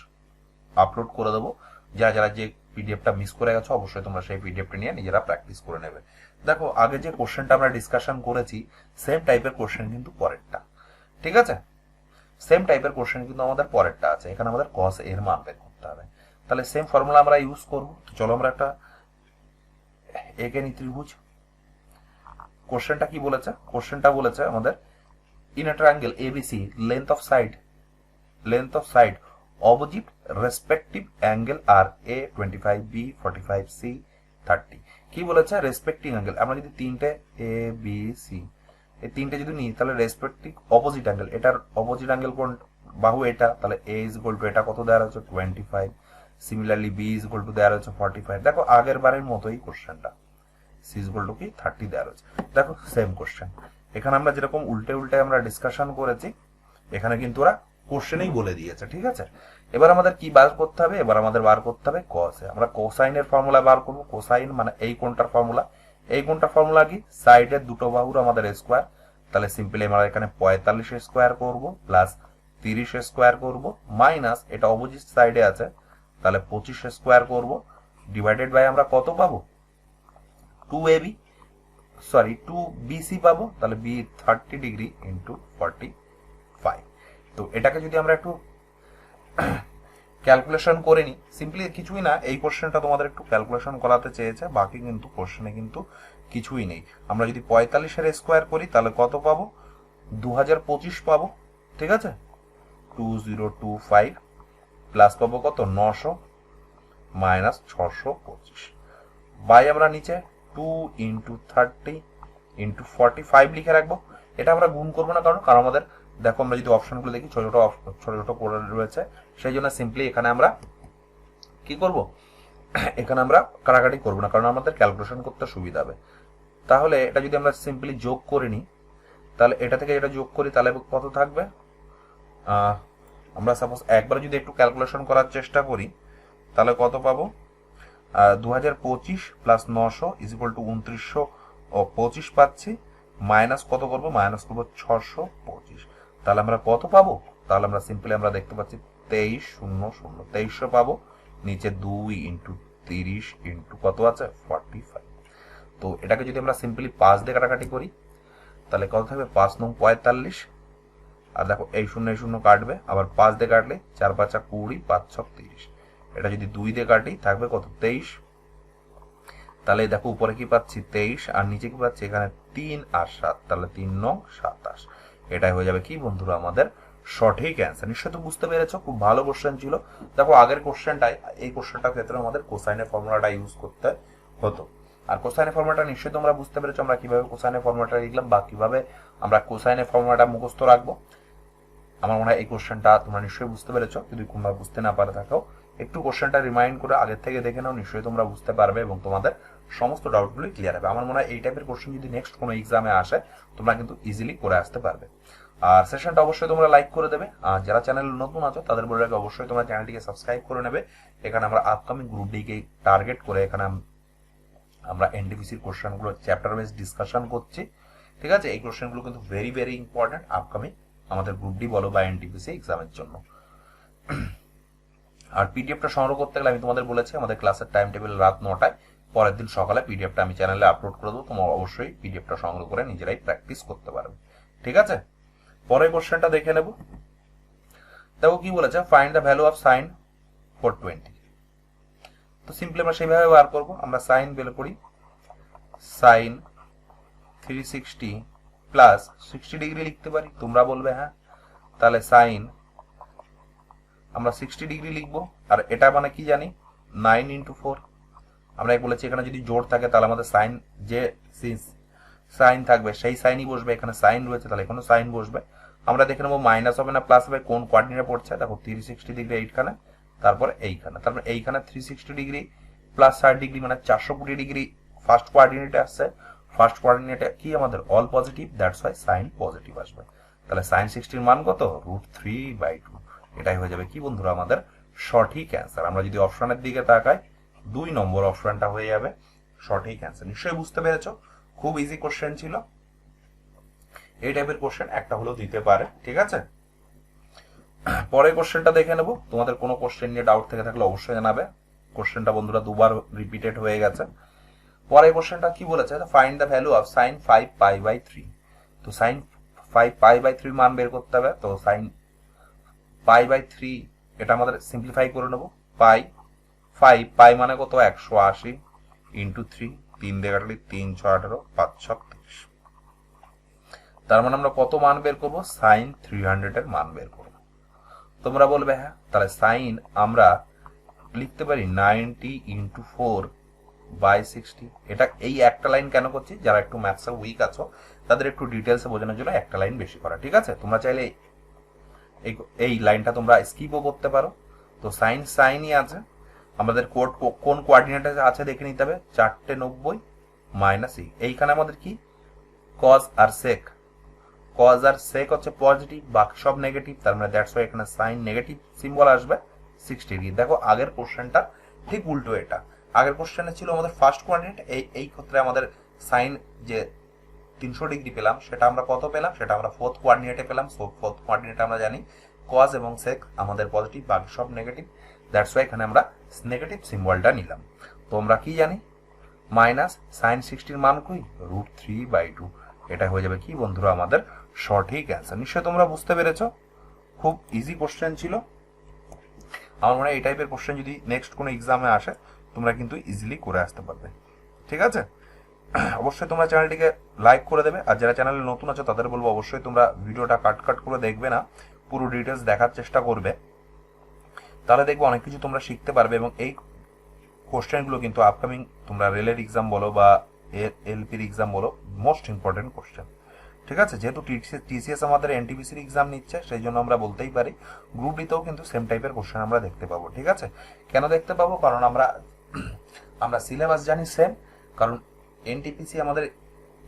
আপলোড করে দেবো। যারা যারা যে পিডিএফটা মিস করে গেছো অবশ্যই তোমরা সেই পিডিএফটা নিয়ে নিজেরা প্র্যাকটিস করে নেবে। দেখো আগে যে কোশ্চেনটা আমরা ডিসকাশন করেছি সেম টাইপের কোশ্চেন কিন্তু পরেরটা, ঠিক আছে। সেম টাইপের কোশ্চেন কিন্তু আমাদের পরেরটা আছে, এখানে আমাদের কস এর মান বের করতে হবে। তাহলে সেম ফর্মুলা আমরা ইউজ করব। চলো আমরা একটা একেনি ত্রিভুজ, কোশ্চেনটা কি বলেছে, কোশ্চেনটা বলেছে আমাদের in a triangle ABC length of side opposite respective angle are a 25b 45c 30। কি বলেছে, রেসপেক্টিভ অ্যাঙ্গেল। আমরা যদি তিনটে এ বি সি এই তিনটে যদি নিই তাহলে রেসপেক্টিভ অপোজিট অ্যাঙ্গেল, এটার অপোজিট অ্যাঙ্গেল কোন বাহু এটা, তাহলে এ ইজ ইকুয়াল টু এটা কত দেওয়া হচ্ছে 25, similarly B is equal to দেওয়া হচ্ছে 45। দেখো আগের বারের মতোই কোশ্চেনটা, সি ইজ ইকুয়াল টু কি 30 দেওয়া হচ্ছে। দেখো সেম কোশ্চেন, এখানে আমরা যেরকম উল্টে উল্টে আমরা ডিসকাশন করেছি এখানে কিন্তু ওরা কোশ্চেনেই বলে দিয়েছে, ঠিক আছে। এবার আমাদের কি বার করতে হবে, এবার আমাদের বার করতে হবে কস। আমরা কোসাইনের ফর্মুলা বার করব। কোসাইন মানে এই কোণটার ফর্মুলা, এই কোণটার ফর্মুলা কি, সাইডের দুটো বাহুর আমাদের স্কোয়ার। তাহলে সিম্পলি আমরা এখানে 45 স্কোয়ার করব প্লাস 30 স্কোয়ার করব মাইনাস এটা অপোজিট সাইডে আছে তাহলে 25 স্কোয়ার করব ডিভাইডেড বাই আমরা কত পাবো, 2ab সরি 2bc পাবো, তাহলে b 30 ডিগ্রি ইন্টু 45। তো এটাকে যদি আমরা একটু ক্যালকুলেশন করে নিই, সিম্পলি কিছুই না, এই কোশ্চেনটা তোমাদের একটু ক্যালকুলেশন করাতে চেয়েছে, বাকি কিন্তু কোশ্চেনে কিন্তু কিছুই নেই। আমরা যদি 45 স্কোয়ার করি তাহলে কত পাবো, 2025 পাবো, ঠিক আছে, 2025 প্লাস পাবো কত 900 মাইনাস 625 বাই আমরা নিচে 2 ইন্টু 30 ইন্টু 45 লিখে রাখবো। এটা আমরা গুণ করবো না, কারণ আমাদের দেখো আমরা যদি অপশনগুলো দেখি ছোট ছোট করে রয়েছে, সেই জন্য সিম্পলি এখানে আমরা কি করব এখানে আমরা কাটাকাটি করবো না, কারণ আমাদের ক্যালকুলেশন করতে সুবিধা হবে। তাহলে এটা যদি আমরা সিম্পলি যোগ করে নিই, তাহলে এটা থেকে এটা যোগ করি, তাহলে কত থাকবে? আমরা সাপোজ একবারে যদি একটু ক্যালকুলেশন করার চেষ্টা করি, তাহলে কত পাবো? 2025 প্লাস 900 ইজ ইকুয়াল টু 2925 পাচ্ছি। মাইনাস কত করবো? মাইনাস করবো 625। তাহলে আমরা কত পাবো? তাহলে আমরা সিম্পলি আমরা দেখতে পাচ্ছি 2300 পাবো। নিচে 2 ইন্টু 30 ইন্টু কত আছে? 45। তো এটাকে যদি আমরা সিম্পলি 5 দিয়ে কাটাকাটি করি, তাহলে কত থাকবে? 5 নং 45। আর দেখো এই শূন্য কাটবে, আবার 5 দিয়ে কাটলে 4 5 20, 5 6 30। এটা যদি 2 দিয়ে কাটি থাকবে কত? 23। তাহলে দেখো উপরে কি পাচ্ছি? 23, আর নিচে কি পাচ্ছি? এখানে 3 আর 7, তাহলে 3 নং 27। এটাই হয়ে যাবে কি বন্ধুরা আমাদের সঠিক অ্যান্সার। নিশ্চয়ই তো বুঝতে পেরেছো, খুব ভালো কোশ্চেন ছিল। দেখো আগের কোশ্চেনটাই, এই কোশ্চেনটার ক্ষেত্রে আমাদের কোসাইনের ফর্মুলাটা ইউজ করতে হতো। আর কোসাইনের ফর্মুলাটা নিশ্চয়ই তোমরা বুঝতে পেরেছো আমরা কিভাবে কোসাইনের ফর্মুলাটা লিখলাম বা কিভাবে আমরা কোসাইনের ফর্মুলাটা মুখস্থ রাখবো। আমার মনে হয় এই কোশ্চেনটা তোমরা নিশ্চয়ই বুঝতে পেরেছো। যদি তোমরা বুঝতে না পারে থাকো, একটু কোশ্চেনটা রিমাইন্ড করে আগের থেকে দেখে নাও, নিশ্চয়ই তোমরা বুঝতে পারবে এবং তোমাদের সমস্ত ডাউটগুলো ক্লিয়ার হবে। আমার মনে হয় এই টাইপের কোশ্চেন যদি নেক্সট কোনো এক্সামে আসে, তোমরা কিন্তু ইজিলি করে আসতে পারবে। আর সেশনটা অবশ্যই তোমরা লাইক করে দেবে। আর যারা চ্যানেলে নতুন আছো তাদের বলে রাখি, অবশ্যই তোমরা চ্যানেলটিকে সাবস্ক্রাইব করে নেবে। এখানে আমরা আপকামিং গ্রুপ ডিকে টার্গেট করে এখানে আমরা এনটিপিসির কোশ্চেনগুলো চ্যাপ্টার ওয়াইজ ডিসকাশন করছি। ঠিক আছে, এই কোশ্চেনগুলো কিন্তু ভেরি ভেরি ইম্পর্টেন্ট আপকামিং আমাদের গ্রুপ ডি বলো বা এনটিপিসি এক্সামের জন্য। আর পিডিএফটা সংগ্রহ করতে গেলে আমি তোমাদের বলেছি আমাদের ক্লাসের টাইম টেবিল রাত 9টায়, পরের দিন সকালে পিডিএফটা আমি চ্যানেলে আপলোড করে দেবো। তোমরা অবশ্যই পিডিএফটা সংগ্রহ করে নিজেরাই প্র্যাকটিস করতে পারবে। ঠিক আছে, পরের কোশ্চেনটা দেখে নেব। দেখো কি বলেছে, find the value of sign 420। তো সিম্পলি আমরা সেইভাবে বার করবো। আমরা সাইন বের করি, সাইন 360 প্লাস 60 ডিগ্রি লিখতে পারি। তোমরা বলবে হ্যাঁ, তাহলে সাইন আমরা 60 ডিগ্রি লিখবো। আর এটা মানে কি জানি? 9 ইন্টু 4। আমরা বলেছি এখানে যদি জোড় থাকে তাহলে আমাদের সাইন, যে সাইন থাকবে সেই সাইনই বসবে। এখানে সাইন রয়েছে তাহলে এখানে সাইন বসবে। আমরা দেখে নেবো মাইনাস হবে না প্লাস হবে, কোন কোঅর্ডিনেটে পড়ছে। দেখো 360 ডিগ্রি এইখানে, তারপরে এইখানে, তারপরে এইখানে 360 ডিগ্রি প্লাস 60 ডিগ্রি মানে 420 ডিগ্রি ফার্স্ট কোঅর্ডিনেটে আসছে। ফার্স্ট কোঅর্ডিনেটে কি আমাদের all positive, that's why sine positive আসবে। তাহলে সাইন 60 মান কত? √3/2। এটাই হয়ে যাবে কি বন্ধুরা আমাদের সঠিক অ্যান্সার। আমরা যদি অপশনের দিকে তাকাই, 2 নম্বর অপশনটা হয়ে যাবে সঠিক অ্যান্সার। নিশ্চয়ই বুঝতে পেরেছো, খুব ইজি কোশ্চেন ছিল। এই টাইপের কোশ্চেন একটা হলেও দিতে পারে। ঠিক আছে, পরের কোশ্চেনটা দেখে নেব। তোমাদের কোনো কোশ্চেন নিয়ে ডাউট থেকে থাকলে অবশ্যই জানাবে। কোশ্চেনটা বন্ধুরা দুবার রিপিটেড হয়ে গেছে। পরের কোশ্চেনটা কি বলেছে, find the value of sine 5π/3। তো সাইন 5π/3 মান বের করতে হবে। তো সাইন π/3 এটা আমাদের সিম্পলিফাই করে নেব। পাই মানে কত? 180 ইন্টু 3, 3 দিয়ে কাটলে 3 6 18, 5 6 30। তার মানে আমরা কত মান বের করবো? সাইন 300 এর মান বের করবো। তোমরা বলবে হ্যাঁ, তাহলে সাইন আমরা লিখতে পারি 90 ইন্টু 4/60। এটা এই একটা লাইন কেন করছি, যারা একটু ম্যাথসে উইক আছো তাদের একটু ডিটেলসে বোঝানোর জন্য একটা লাইন বেশি করা। ঠিক আছে, তোমরা চাইলে এই লাইনটা তোমরা স্কিপও করতে পারো। তো সাইন সাইনই আছে, আমাদের কোন কোঅর্ডিনেটে আছে দেখে নিতে হবে। 490 মাইনাস এইখানে আমাদের কি কজ আর সেক। কজ আর সেক হচ্ছে পজিটিভ, বাকি সব নেগেটিভ। তার মানে দ্যাটস ওয়াই এখানে সাইন নেগেটিভ সিম্বল আসবে 60 ডিগ্রি। দেখো আগের কোশ্চেনটা ঠিক উল্টো। এটা আগের কোশ্চেনে ছিল আমাদের ফার্স্ট কোঅর্ডিনেট, এই ক্ষেত্রে আমাদের সাইন যে 300 ডিগ্রি পেলাম সেটা আমরা কত পেলাম? সেটা আমরা ফোর্থ কোঅর্ডিনেটে পেলাম। সো ফোর্থ কোঅর্ডিনেটে আমরা জানি কজ এবং সেক আমাদের পজিটিভ, বাকি সব নেগেটিভ। দ্যাটস ওয়াই এখানে আমরা নেগেটিভ সিম্বলটা নিলাম। তো আমরা কি জানি? মাইনাস সাইন 60 মান কই? √3/2। এটা হয়ে যাবে কি বন্ধুরা আমাদের সঠিক অ্যান্সার। নিশ্চয়ই তোমরা বুঝতে পেরেছো, খুব ইজি কোশ্চেন ছিল। আমার মনে হয় এই টাইপের কোশ্চেন যদি নেক্সট কোনো এক্সামে আসে তোমরা কিন্তু ইজিলি করে আসতে পারবে। ঠিক আছে, অবশ্যই তোমরা চ্যানেলটিকে লাইক করে দেবে। আর যারা চ্যানেলে নতুন আছো তাদের বলবো অবশ্যই তোমরা ভিডিওটা কাট করে দেখবে না, পুরো ডিটেলস দেখার চেষ্টা করবে। তাহলে দেখবে অনেক কিছু তোমরা শিখতে পারবে। এবং এই কোশ্চেনগুলো কিন্তু আপকামিং তোমরা রেলের এক্সাম বলো বা এলপির এক্সাম বলো, মোস্ট ইম্পর্টেন্ট কোশ্চেন। ঠিক আছে, যেহেতু টিসিএস আমাদের এনটিপিসির এক্সাম নিচ্ছে সেই জন্য আমরা বলতেই পারি গ্রুপ ডিতেও কিন্তু সেম টাইপের কোশ্চেন আমরা দেখতে পাবো। ঠিক আছে, কেন দেখতে পাবো? কারণ আমরা আমরা সিলেবাস জানি সেম, কারণ এনটিপিসি আমাদের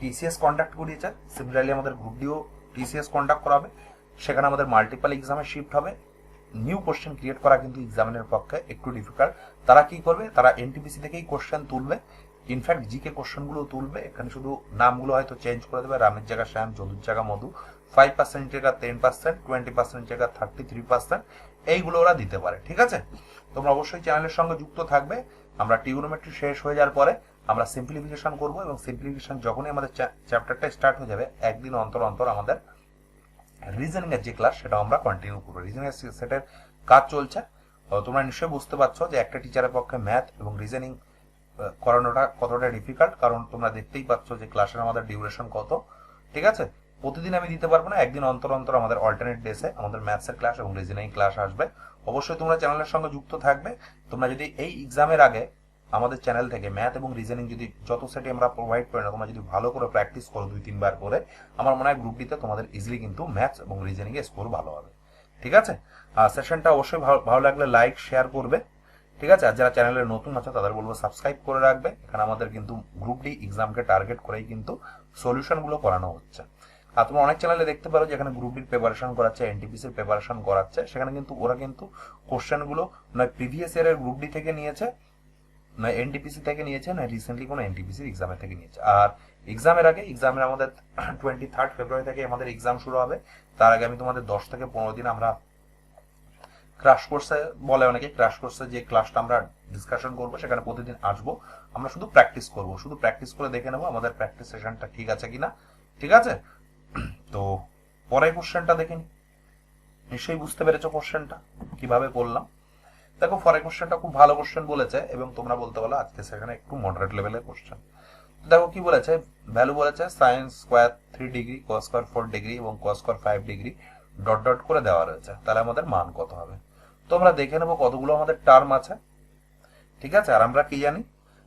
টিসিএস কন্ডাক্ট করিয়েছে, সিমিলারলি আমাদের গ্রুপ ডিও টিসিএস কন্ডাক্ট করাবে, সেখানে আমাদের মাল্টিপল এক্সামে শিফট হবে। নিউ কোশ্চেন ক্রিয়েট করা কিন্তু এক্সামিনের পক্ষে একটু ডিফিকাল্ট। তারা কি করবে, তারা এনটিপিসি থেকেই কোশ্চেন তুলবে, ইনফ্যাক্ট জিকে কোশ্চেনগুলো তুলবে, এখানে শুধু নামগুলো হয়তো চেঞ্জ করে দেবে, রামের জায়গা শ্যাম, যদুর জায়গা মধু, 5% জায়গা 10%, 20% জায়গা 33%, এইগুলো ওরা দিতে পারে। ঠিক আছে, তোমরা অবশ্যই চ্যানেলের সঙ্গে যুক্ত থাকবে। আমরা ট্রিগোনোমেট্রি শেষ হয়ে যাওয়ার পরে আমরা সিম্পলিফিকেশন করব, এবং সিম্পলিফিকেশন যখনই আমাদের চ্যাপ্টারটা স্টার্ট হয়ে যাবে, একদিন অন্তর অন্তর আমাদের রিজনিং এর যে ক্লাস সেটা আমরা কন্টিনিউ করবো। রিজনিং এর সেটের কাজ চলছে। তোমরা নিশ্চয়ই বুঝতে পারছো যে একটা টিচারের পক্ষে ম্যাথ এবং রিজনিং করানোটা কতটা ডিফিকাল্ট, কারণ তোমরা দেখতেই পাচ্ছ যে ক্লাসের আমাদের ডিউরেশন কত। ঠিক আছে, প্রতিদিন আমি দিতে পারবো না, একদিন অন্তর অন্তর আমাদের অল্টারনেট ডেসে আমাদের ম্যাথসের ক্লাস এবং রিজনিং ক্লাস আসবে। অবশ্যই তোমরা চ্যানেলের সঙ্গে যুক্ত থাকবে। তোমরা যদি এই এক্সামের আগে আমাদের চ্যানেল থেকে ম্যাথ এবং রিজনিং যদি যত সেটে আমরা প্রোভাইড করি না, তোমরা যদি ভালো করে প্র্যাকটিস করো 2-3 বার করে, আমার মনে হয় গ্রুপ ডিতে তোমাদের ইজিলি কিন্তু ম্যাথস এবং রিজনিং এর স্কোর ভালো হবে। ঠিক আছে, সেশনটা অবশ্যই ভালো লাগলে লাইক শেয়ার করবে। ঠিক আছে, আর যারা চ্যানেলে নতুন আছে তাদের বলবো সাবস্ক্রাইব করে রাখবে। এখানে আমাদের কিন্তু গ্রুপ ডি এক্সামকে টার্গেট করেই কিন্তু সলিউশনগুলো করানো হচ্ছে। আর তোমরা অনেক চ্যানেলে দেখতে পারো যেখানে গ্রুপ ডির প্রিপারেশন করাচ্ছে, এনটিপিসির প্রিপারেশন করাচ্ছে, সেখানে কিন্তু ওরা কিন্তু কোশ্চেনগুলো নয় প্রিভিয়াস ইয়ারের গ্রুপ ডি থেকে নিয়েছে, না এনটিপিসি থেকে নিয়েছে, না রিসেন্টলি কোনো এনটিপিসির এক্সামের থেকে নিয়েছে। আর এক্সামের আগে, এক্সামের আমাদের 23 ফেব্রুয়ারি থেকে আমাদের এক্সাম শুরু হবে। তার আগে আমি তোমাদের 10 থেকে 15 দিন আমরা ক্র্যাশ কোর্সে, বলে অনেকে ক্র্যাশ কোর্সে যে ক্লাসটা আমরা ডিসকাশন করবো, সেখানে প্রতিদিন আসবো, আমরা শুধু প্র্যাকটিস করব, শুধু প্র্যাকটিস করে দেখে নেবো আমাদের প্র্যাকটিস সেশনটা ঠিক আছে কিনা। ঠিক আছে, তো পরের কোশ্চেনটা দেখে নি। নিশ্চয়ই বুঝতে পেরেছো কোশ্চেনটা কিভাবে করলাম। দেখো পরের কোশ্চেনটা খুব ভালো কোশ্চেন বলেছে, এবং তোমরা বলতে পারো আজকে সেখানে একটু মডারেট লেভেলের কোশ্চেন। দেখো কি বলেছে, ভ্যালু বলেছে sin square 3 degree, cos square 4 degree এবং cos square 5 degree dot dot করে দেওয়া রয়েছে। তাহলে আমাদের মান কত হবে? তো আমরা দেখে নেবো কতগুলো আমাদের টার্ম আছে। ঠিক আছে, আর আমরা কি জানি,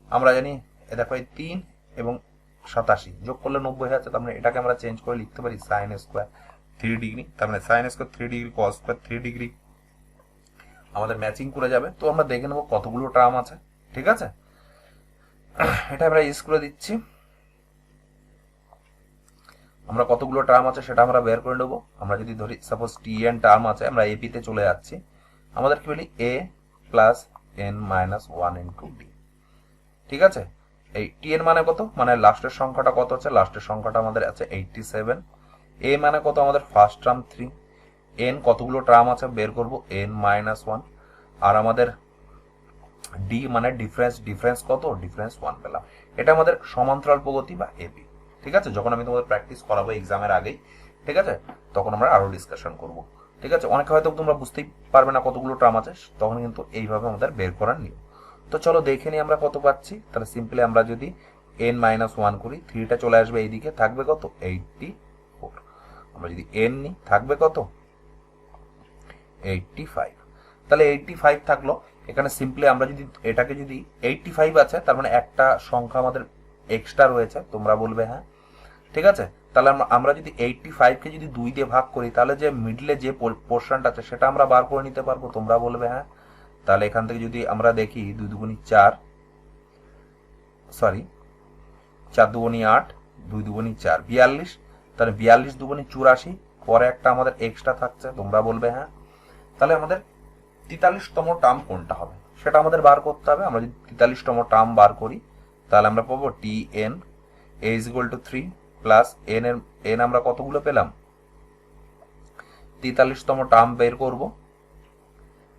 আমরা জানি দেখো এই 3 এবং 87 যোগ করলে 90 হয়ে যাচ্ছে। তার মানে এটাকে আমরা চেঞ্জ করে লিখতে পারি sin স্কোয়ার 3 ডিগ্রি, তার মানে sin square 3 degree, cos square 3 degree আমাদের ম্যাচিং করে যাবে। তো আমরা দেখে নেবো কতগুলো টার্ম আছে। ঠিক আছে, এটা আমরা ইউজ করে দিচ্ছি। আমরা কতগুলো টার্ম আছে সেটা আমরা বের করে নেবো। আমরা যদি ধরি সাপোজ tn টার্ম আছে, আমরা এপি তে চলে যাচ্ছি। আমাদের কি বলি a plus n minus 1 into d। ঠিক আছে, এই tn মানে কত, মানে লাস্টের সংখ্যাটা কত আছে, লাস্টের সংখ্যাটা আমাদের আছে 87। a মানে কত, আমাদের ফার্স্ট টার্ম 3। n কতগুলো টার্ম আছে বের করব, n মাইনাস 1। আর আমাদের d মানে ডিফারেন্স কত, ডিফারেন্স 1 পেলাম। এটা আমাদের সমান্তরাল প্রগতি বা এপি। ঠিক আছে, যখন আমি তোমাদের প্র্যাকটিস করাবো এক্সামের আগেই, ঠিক আছে, তখন আমরা আরো ডিসকাশন করব। ঠিক আছে, অনেকে হয়তো তোমরা বুঝতেই পারবে না কতগুলো টার্ম আছে, তখন কিন্তু এইভাবে আমাদের বের করার নিয়ম। তো চলো দেখে নিই আমরা কত পাচ্ছি। তাহলে সিম্পলি আমরা যদি n মাইনাস 1 করি, 3টা চলে আসবে এইদিকে, থাকবে কত 84। আমরা যদি n নিই থাকবে কত 85। তাহলে 85 থাকলো। এখানে সিম্পলি আমরা যদি এটাকে যদি 85 আছে, তার মানে একটা সংখ্যা আমাদের এক্সট্রা রয়েছে, তোমরা বলবে হ্যাঁ। ঠিক আছে, তাহলে আমরা যদি 85 কে যদি 2 দিয়ে ভাগ করি, তাহলে যে মিডলে যে পোর্শনটা আছে সেটা আমরা বার করে নিতে পারবো, তোমরা বলবে হ্যাঁ। তাহলে এখান থেকে যদি আমরা দেখি 2 দুগুণী 4, সরি 4 দুগুণী 8, 2 দুগুণী 4 42, তাহলে 42 দুগুণী 84, পরে একটা আমাদের এক্সট্রা থাকছে, তোমরা বলবে হ্যাঁ। তাহলে আমাদের 43তম টার্ম কোনটা হবে সেটা আমাদের বার করতে হবে। আমরা যদি 43তম টার্ম বার করি, তাহলে আমরা পাবো tn a is equal to 3 plus n আমরা কতগুলো পেলাম, 43তম টার্ম বের করব,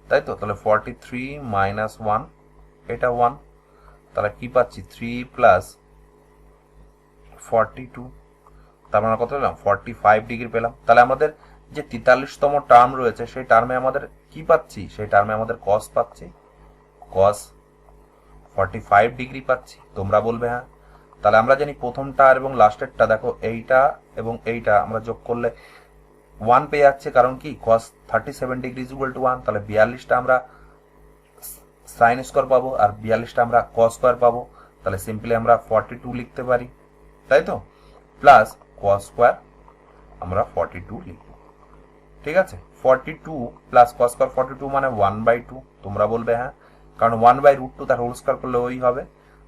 তাই তো। তাহলে 43 মাইনাস 1, এটা 1, তাহলে কি পাচ্ছি 3 প্লাস 42, তার মানে কত পেলাম 45 ডিগ্রি পেলাম। তাহলে আমাদের যে 43তম টার্ম রয়েছে সেই টার্মে আমাদের কি পাচ্ছি, সেই টার্মে আমাদের cos পাচ্ছি, cos 45 ডিগ্রি পাচ্ছি, তোমরা বলবে হ্যাঁ। তাহলে আমরা জানি প্রথমটা এবং লাস্টেরটা, দেখো এইটা এবং এইটা আমরা যোগ করলে 1 পেয়ে যাচ্ছে, কারণ কি cos 37 degree is equal two 1। তাহলে 42টা আমরা sin স্কয়ার পাবো, আর 42টা আমরা cos স্কয়ার পাবো। তাহলে সিম্পলি আমরা 42 লিখতে পারি, তাই তো, প্লাস cos স্কয়ার আমরা 42 লিখব। ঠিক আছে, 42 প্লাস cos স্কয়ার 42 মানে 1/2, তোমরা বলবে হ্যাঁ। কারণ 1/√2 তার হোল স্কয়ার করলে ওই হবে।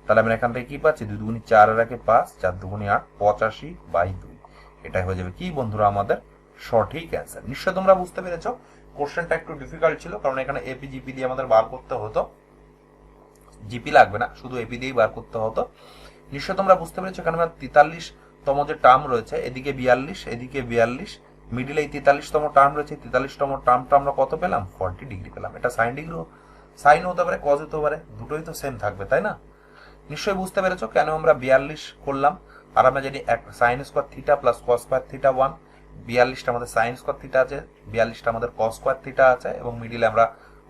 তাহলে আমরা এখান থেকে কি পাচ্ছি, 2 দুগুণি 4 আর 1 5, 4 দুগুণি 8, 85/2। এটাই হয়ে যাবে কি বন্ধুরা আমাদের সঠিক অ্যান্সার। নিশ্চয় তোমরা বুঝতে পেরেছো কোশ্চেনটা একটু ডিফিকাল্ট ছিল, কারণ এখানে এপি জিপি দিয়ে আমাদের বার করতে হতো, জিপি লাগবে না, শুধু এপি দিয়েই বার করতে হতো। নিশ্চয় তোমরা বুঝতে পেরেছো এখানে 43তম যে টার্ম রয়েছে, এদিকে 42, এদিকে 42, মিডিলে এই 43তম টার্ম রয়েছে, 43তম টার্মটা আমরা কত পেলাম, 40 ডিগ্রি পেলাম। এটা সাইন ডিগ্রি, সাইন হতে পারে, কজ হতে পারে, দুটোই তো সেম থাকবে, তাই না? নিশ্চয়ই বুঝতে পেরেছো কেন আমরা 42 করলাম। আর আমরা যদি sign square theta plus cos square theta 1, 42টা আমাদের সাইন স্কোয়ার থিটা আছে, 42টা আমাদের কস স্কোয়ার থিটা আছে, এবং মিডিলে আমরা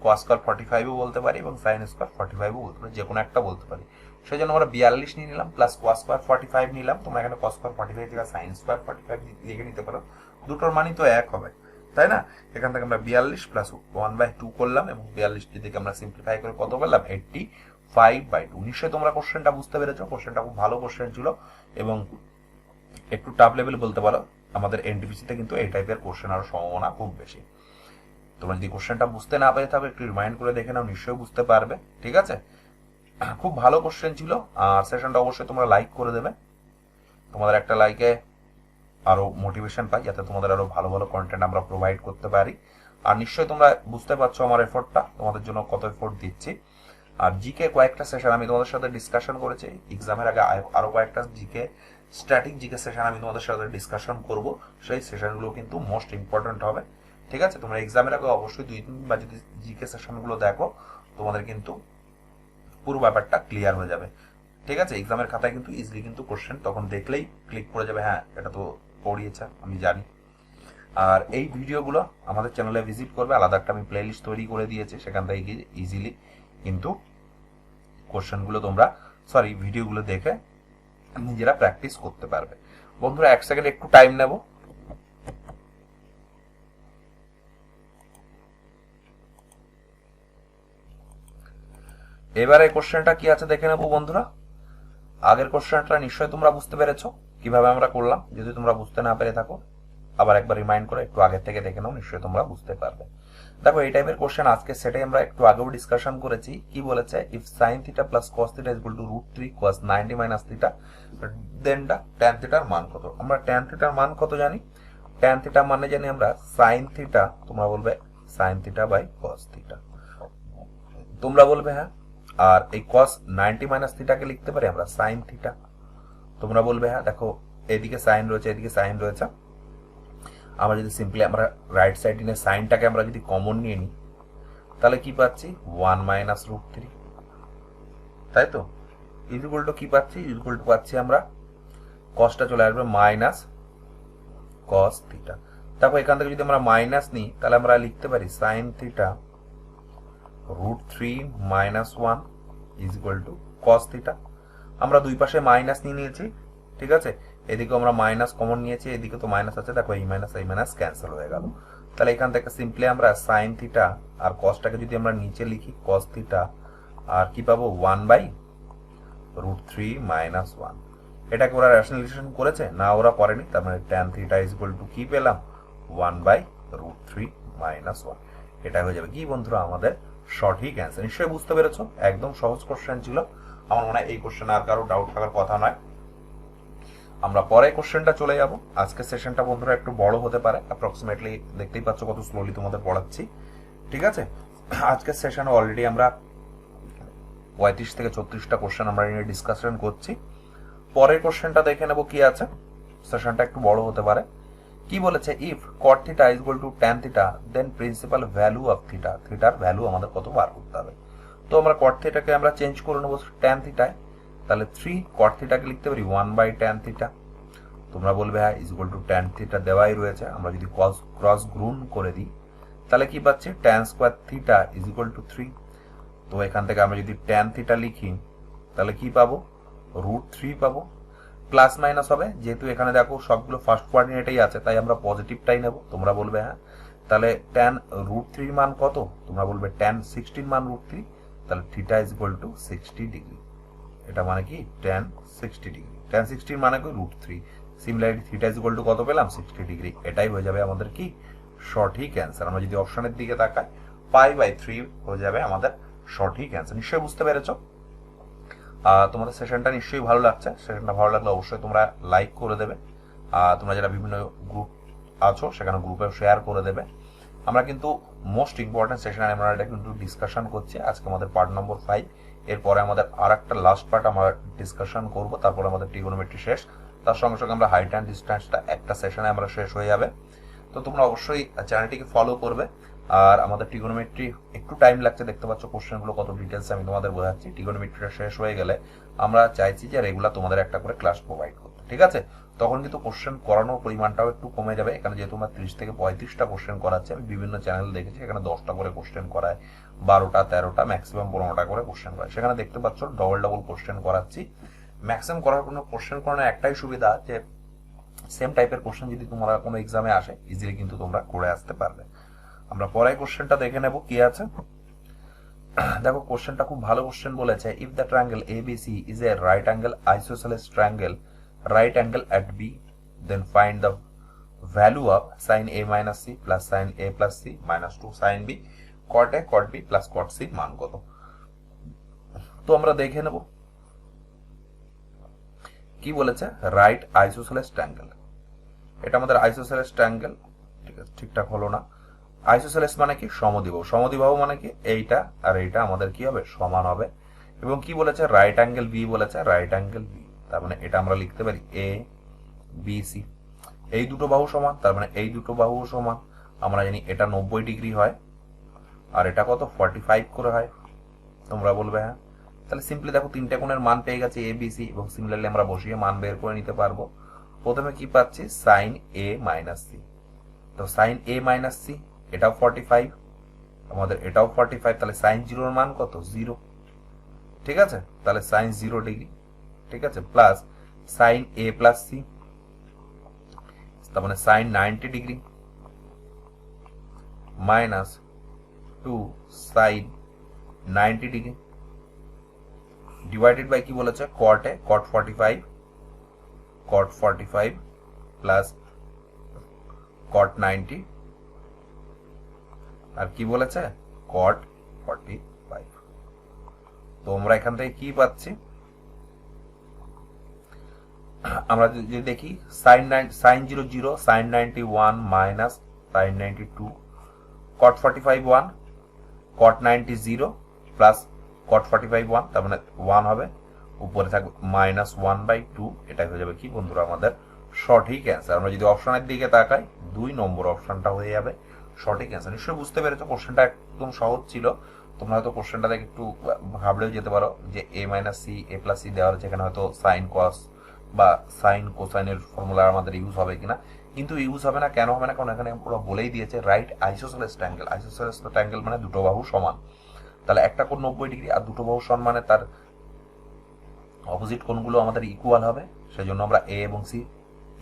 কস স্কোয়ার 45ও বলতে পারি এবং সাইন স্কোয়ার 45ও বলতে পারি, যে কোনো একটা বলতে পারি। সেই জন্য আমরা 42 নিয়ে নিলাম প্লাস কস স্কোয়ার 45 নিলাম। তোমরা এখানে কস স্কোয়ার 45 থেকে সাইন স্কোয়ার 45 লিখে নিতে পারো, দুটোর মানই তো এক হবে, তাই না? এখান থেকে আমরা 42 প্লাস 1/2 করলাম, এবং 42 থেকে আমরা সিম্পলিফাই করে কত পেলাম, 85/2। নিশ্চয়ই তোমরা কোশ্চেনটা বুঝতে পেরেছো। কোশ্চেনটা খুব ভালো কোশ্চেন ছিল এবং একটু টাফ লেভেল বলতে পারো। আমাদের এনটিপিসিতে কিন্তু এই টাইপের কোশ্চেন আরো সম্ভাবনা খুব বেশি। তোমরা যদি কোশ্চেনটা বুঝতে না পেরে থাকো একটু রিমাইন্ড করে দেখে নাও, নিশ্চয়ই বুঝতে পারবে। ঠিক আছে, খুব ভালো কোশ্চেন ছিল। আর সেশনটা অবশ্যই তোমরা লাইক করে দেবে। তোমাদের একটা লাইকে আরো মোটিভেশন পাই, যাতে তোমাদের আরো ভালো ভালো কন্টেন্ট আমরা প্রোভাইড করতে পারি। আর নিশ্চয়ই তোমরা বুঝতে পারছো আমার এফোর্টটা, তোমাদের জন্য কত এফোর্ট দিচ্ছি। আর জিকে কয়েকটা সেশন আমি তোমাদের সাথে ডিসকাশন করেছি, এক্সামের আগে আরো কয়েকটা জিকে স্ট্যাটিক জিকে সেশন আমি তোমাদের সাথে ডিসকাশন করব। সেই সেশনগুলো কিন্তু মোস্ট ইম্পর্টেন্ট হবে। ঠিক আছে, তোমরা এক্সামের আগে অবশ্যই 2-3 বা যদি জিকে সেশনগুলো দেখো, তোমাদের কিন্তু পুরো ব্যাপারটা ক্লিয়ার হয়ে যাবে। ঠিক আছে, এক্সামের খাতায় কিন্তু ইজিলি কিন্তু কোশ্চেন তখন দেখলেই ক্লিক করে যাবে, হ্যাঁ এটা তো পড়িয়েছে আমি জানি। আর এই ভিডিওগুলো আমাদের চ্যানেলে ভিজিট করবে, আলাদা একটা আমি প্লেলিস্ট তৈরি করে দিয়েছি, সেখান থেকে ইজিলি কিন্তু কোশ্চেনগুলো তোমরা ভিডিওগুলো দেখে নিজেরা প্র্যাকটিস করতে পারবে। বন্ধুরা 1 সেকেন্ড একটু টাইম নেব। এবারে কোশ্চেনটা কি আছে দেখে নেবো বন্ধুরা। আগের কোশ্চেনটা নিশ্চয়ই তোমরা বুঝতে পেরেছো কিভাবে আমরা করলাম। যদি তোমরা বুঝতে না পেরে থাকো আবার একবার রিমাইন্ড করে একটু আগে থেকে দেখে নাও, নিশ্চয়ই তোমরা বুঝতে পারবে। দেখো এই টাইপের কোশ্চেন আজকে সেটাই আমরা একটু আগেও ডিসকাশন করেছি। কি বলেছে, if sin theta plus cos theta is equal to √3 cos 90 minus theta, then tan থিটার মান কত? আমরা tan থিটার মান কত জানি? tan থিটা মানে জানি আমরা sin থিটা, তোমরা বলবে sin theta by cos theta, তোমরা বলবে হ্যাঁ। আর এই cos 90 মাইনাস থিটাকে লিখতে পারি আমরা sin থিটা, তোমরা বলবে হ্যাঁ। দেখো এদিকে sin রয়েছে, এদিকে sin রয়েছে, আমরা যদি সিম্পলি আমরা রাইট সাইড নিয়ে সাইনটাকে আমরা যদি কমন নিয়ে নিই, তাহলে কি পাচ্ছি 1 মাইনাস √3, তাই তো? ইকুয়াল টু কি পাচ্ছি, ইকুয়াল টু পাচ্ছি আমরা কসটা চলে আসবে মাইনাস cos থিটা। দেখো এখান থেকে যদি আমরা মাইনাস নিই, তাহলে আমরা লিখতে পারি sin theta √3 minus 1 is equal two cos theta. আমরা দুই পাশে মাইনাস নিয়ে নিয়েছি, ঠিক আছে? এদিকে আমরা মাইনাস কমন নিয়েছি, এদিকে তো মাইনাস আছে, দেখো এই মাইনাস ক্যান্সেল হয়ে গেল। তাহলে এখান থেকে সিম্পলি আমরা sin থিটা আর cosটাকে যদি আমরা নিচে লিখি cos থিটা, আর কি পাবো 1/√3 মাইনাস 1। এটাকে ওরা রেশনালাইজেশন করেছে না? ওরা করেনি। তার মানে tan theta is equal two কি পেলাম, 1/√3 মাইনাস 1। এটা হয়ে যাবে কি বন্ধুরা আমাদের সঠিক অ্যান্সার। নিশ্চয়ই বুঝতে পেরেছো, একদম সহজ কোশ্চেন ছিল। আমার মনে হয় এই কোশ্চেনে আর কারো ডাউট থাকার কথা নয়। আমরা পরে কোশ্চেনটা চলে যাব। আজকে সেশনটা বন্ধুরা একটু বড় হতে পারে, অ্যাপ্রক্সিমেটলি দেখতেই পাচ্ছ কত স্লোলি তোমাদের পড়াচ্ছি। ঠিক আছে, আজকের সেশনে অলরেডি আমরা 35 থেকে 36টা কোশ্চেন আমরা নিয়ে ডিসকাশন করছি। পরের কোশ্চেনটা দেখে নেব কি আছে, সেশনটা একটু বড় হতে পারে। কি বলেছে, if cot theta is equal to tan theta then principal value of theta, থিটার ভ্যালু আমাদের কত বার করতে হবে। তো আমরা cot থিটাকে আমরা চেঞ্জ করে নেব tan থিটায়, তাহলে 3 cot থিটাকে লিখতে পারি 1/tan থিটা। তোমরা বলবে হ্যাঁ is equal to tan theta দেওয়াই রয়েছে। আমরা যদি ক্রস গুণ করে দিই, তাহলে কি পাচ্ছি tan square theta is equal to 3। তো এখান থেকে আমরা যদি tan থিটা লিখি, তাহলে কি পাবো, √3 পাবো। প্লাস মাইনাস হবে, যেহেতু এখানে দেখো সবগুলো ফার্স্ট কোঅর্ডিনেটেই আছে, তাই আমরা পজিটিভটাই নেব। তোমরা বলবে হ্যাঁ। তাহলে tan √3 মান কত? তোমরা বলবে tan 16 মান √3, তাহলে theta is equal to 60 degree. এটা মানে কি tan 60 ডিগ্রি, tan 60 মানে কি √3। Similarly theta is equal to কত পেলাম, 60 ডিগ্রি। এটাই হয়ে যাবে আমাদের কি সঠিক অ্যান্সার। আমরা যদি অপশনের দিকে তাকাই, π/3 হয়ে যাবে আমাদের সঠিক অ্যান্সার। নিশ্চয়ই বুঝতে পেরেছো। তোমাদের সেশনটা নিশ্চয়ই ভালো লাগছে। সেশনটা ভালো লাগলে অবশ্যই তোমরা লাইক করে দেবে। তোমরা যারা বিভিন্ন গ্রুপ আছো সেখানে গ্রুপে শেয়ার করে দেবে। আমরা কিন্তু মোস্ট ইম্পর্টেন্ট সেশন আমরা এটা কিন্তু ডিসকাশন করছি। আজকে আমাদের পার্ট নম্বর 5। এরপরে আমাদের আর একটা লাস্ট পার্ট আমরা ডিসকাশন করব, তারপরে আমাদের ট্রিগোনোমেট্রি শেষ। তার সঙ্গে সঙ্গে আমরা হাইট অ্যান্ড ডিস্টেন্সটা একটা সেশনে আমরা শেষ হয়ে যাবে। তো তোমরা অবশ্যই চ্যানেলটিকে ফলো করবে। আর আমাদের ট্রিগোনোমেট্রি একটু টাইম লাগছে, দেখতে পাচ্ছ কোশ্চেনগুলো কত ডিটেলস আমি তোমাদের বোঝাচ্ছি। ট্রিগোনোমেট্রিটা শেষ হয়ে গেলে আমরা চাইছি যে রেগুলার তোমাদের একটা করে ক্লাস প্রোভাইড করতে, ঠিক আছে? তখন কিন্তু কোশ্চেন করানোর পরিমাণটাও একটু কমে যাবে। এখানে যেহেতু আমরা 30 থেকে 35টা কোশ্চেন করাচ্ছি, আমি বিভিন্ন চ্যানেল দেখেছি এখানে 10টা করে কোশ্চেন করায়, 12টা 13টা ম্যাক্সিমাম 15টা করে কোশ্চেন করায়। সেখানে দেখতে পাচ্ছ ডবল কোশ্চেন করাচ্ছি। ম্যাক্সিমাম করার কোনো কোশ্চেন করানোর একটাই সুবিধা যে সেম টাইপের কোশ্চেন যদি তোমরা কোনো এক্সামে আসে ইজিলি কিন্তু তোমরা করে আসতে পারবে। আমরা পরে কোশ্চেনটা দেখে নেব কি আছে। দেখো কোশ্চেনটা খুব ভালো কোশ্চেন বলেছে। If the triangle ABC is a right angle isosceles triangle right angle at B, then find the value of sin A minus C plus sin A plus C minus 2 sin B cot A cot B plus cot C মান কত। তো আমরা দেখে নেব কি বলেছে। Right আইসোসেলেস triangle, এটা আমাদের আইসোসেলেস ট্রায়াঙ্গেল, ঠিক আছে? ঠিকঠাক হলো না। আইসোসেলেস মানে কি? সমদ্বিবাহু। সমদ্বিবাহু মানে কি? এইটা আর এইটা আমাদের কি হবে? সমান হবে। এবং কি বলেছে? রাইট অ্যাঙ্গেল বি বলেছে, রাইট অ্যাঙ্গেল বি। তার মানে এটা আমরা লিখতে পারি এ বি সি। এই দুটো বাহু সমান, তার মানে এই দুটো বাহু সমান। আমরা জানি এটা 90 ডিগ্রি হয় আর এটা কত? 45 করে হয়। তোমরা বলবে হ্যাঁ। তাহলে সিম্পলি দেখো তিনটে কোণের মান পেয়ে গেছে এ বি সি, এবং সিমিলারলি আমরা বসিয়ে মান বের করে নিতে পারবো। প্রথমে কি পাচ্ছি? সাইন এ মাইনাস সি। তো সাইন এ মাইনাস সি এটাও 45, আমাদের এটাও 45, তাহলে সাইন জিরোর মান কত? 0, ঠিক আছে? তাহলে সাইন 0 ডিগ্রি, ঠিক আছে, plus sine A plus C, তার মানে sine 90 degree, minus 2 sine 90 degree, divided by কি বলেছে? কট এ কট 45 প্লাস কট 90, আর কি বলেছে? কট 45। তো আমরা এখান থেকে কি পাচ্ছি? আমরা যদি দেখি সাইন 0 সাইন 91 মাইনাস সাইন 92, কট 45 1, কট 90 0 প্লাস কট 45 1, তার মানে 1 হবে, উপরে থাকবে মাইনাস 1/2। এটাই হয়ে যাবে কি বন্ধুরা আমাদের সঠিক অ্যান্সার। আমরা যদি অপশনের দিকে তাকাই 2 নম্বর অপশনটা হয়ে যাবে সঠিক অ্যান্সার। নিশ্চয়ই বুঝতে পেরেছো কোশ্চেনটা একদম সহজ ছিল। তোমরা হয়তো কোশ্চেনটা দেখে একটু ভাবলেও যেতে পারো যে এ মাইনাস সি এ প্লাস সি দেওয়া হচ্ছে, এখানে হয়তো সাইন কস বা সাইন কোসাইনের ফর্মুলা আমাদের ইউজ হবে কিনা, কিন্তু ইউজ হবে না। কেন হবে না? কারণ এখানে পুরো বলেই দিয়েছে রাইট আইসোসেলেস ট্রায়াঙ্গেল। আইসোসেলেস ট্রায়াঙ্গেল মানে দুটো বাহু সমান, তাহলে একটা কোণ 90 ডিগ্রি আর দুটো বাহু সমান মানে তার অপোজিট কোণগুলো আমাদের ইকুয়াল হবে। সেজন্য আমরা এ এবং সি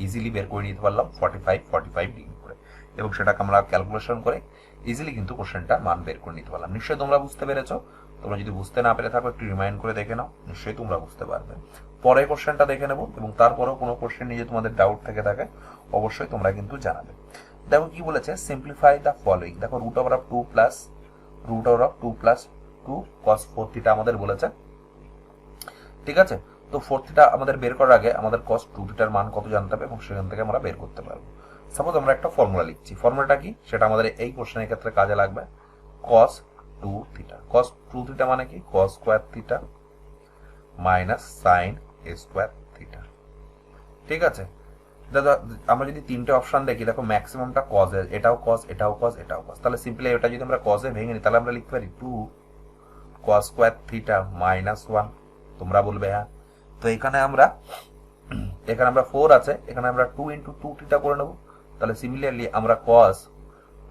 ইজিলি বের করে নিতে পারলাম 45 ডিগ্রি করে, এবং সেটাকে আমরা ক্যালকুলেশন করে ইজিলি কিন্তু কোশ্চেনটা মান বের করে নিতে পারলাম। নিশ্চয়ই তোমরা বুঝতে পেরেছো। তোমরা যদি বুঝতে না পেরে থাকো একটু রিমাইন্ড করে দেখে নাও, নিশ্চয়ই তোমরা বুঝতে পারবে। পরে কোশ্চেনটা দেখে নেবো, এবং তারপরেও কোনো কোশ্চেন নিয়ে তোমাদের ডাউট থেকে থাকে অবশ্যই তোমরা কিন্তু জানাবে। দেখো কি বলেছে, সিম্পলিফাই দ্য ফলোইং। দেখো root over of 2 plus 2 cos 4 theta আমাদের বলেছে, ঠিক আছে? তো 4 থিটা আমাদের বের করার আগে আমাদের cos 2 থিটার মান কত জানতে হবে, এবং সেখান থেকে আমরা বের করতে পারবো। সাপোজ আমরা একটা ফর্মুলা লিখছি, ফর্মুলাটা কি সেটা আমাদের এই কোশ্চেনের ক্ষেত্রে কাজে লাগবে। cos 2 থিটা, cos 2 থিটা মানে কি? cos square theta minus sin a square theta, ঠিক আছে? দাদা আমরা যদি তিনটে অপশন দেখি, দেখো ম্যাক্সিমামটা cos এর, এটাও cos এটাও cos এটাও cos, তাহলে সিম্পলি এটা যদি আমরা cos এ ভেঙে নিই তাহলে আমরা লিখতে পারি 2 cos স্কয়ার থিটা মাইনাস 1। তোমরা বলবে হ্যাঁ। তো এখানে আমরা 4 আছে, এখানে আমরা 2 ইন্টু 2 থিটা করে নেব। তাহলে সিমিলারলি আমরা cos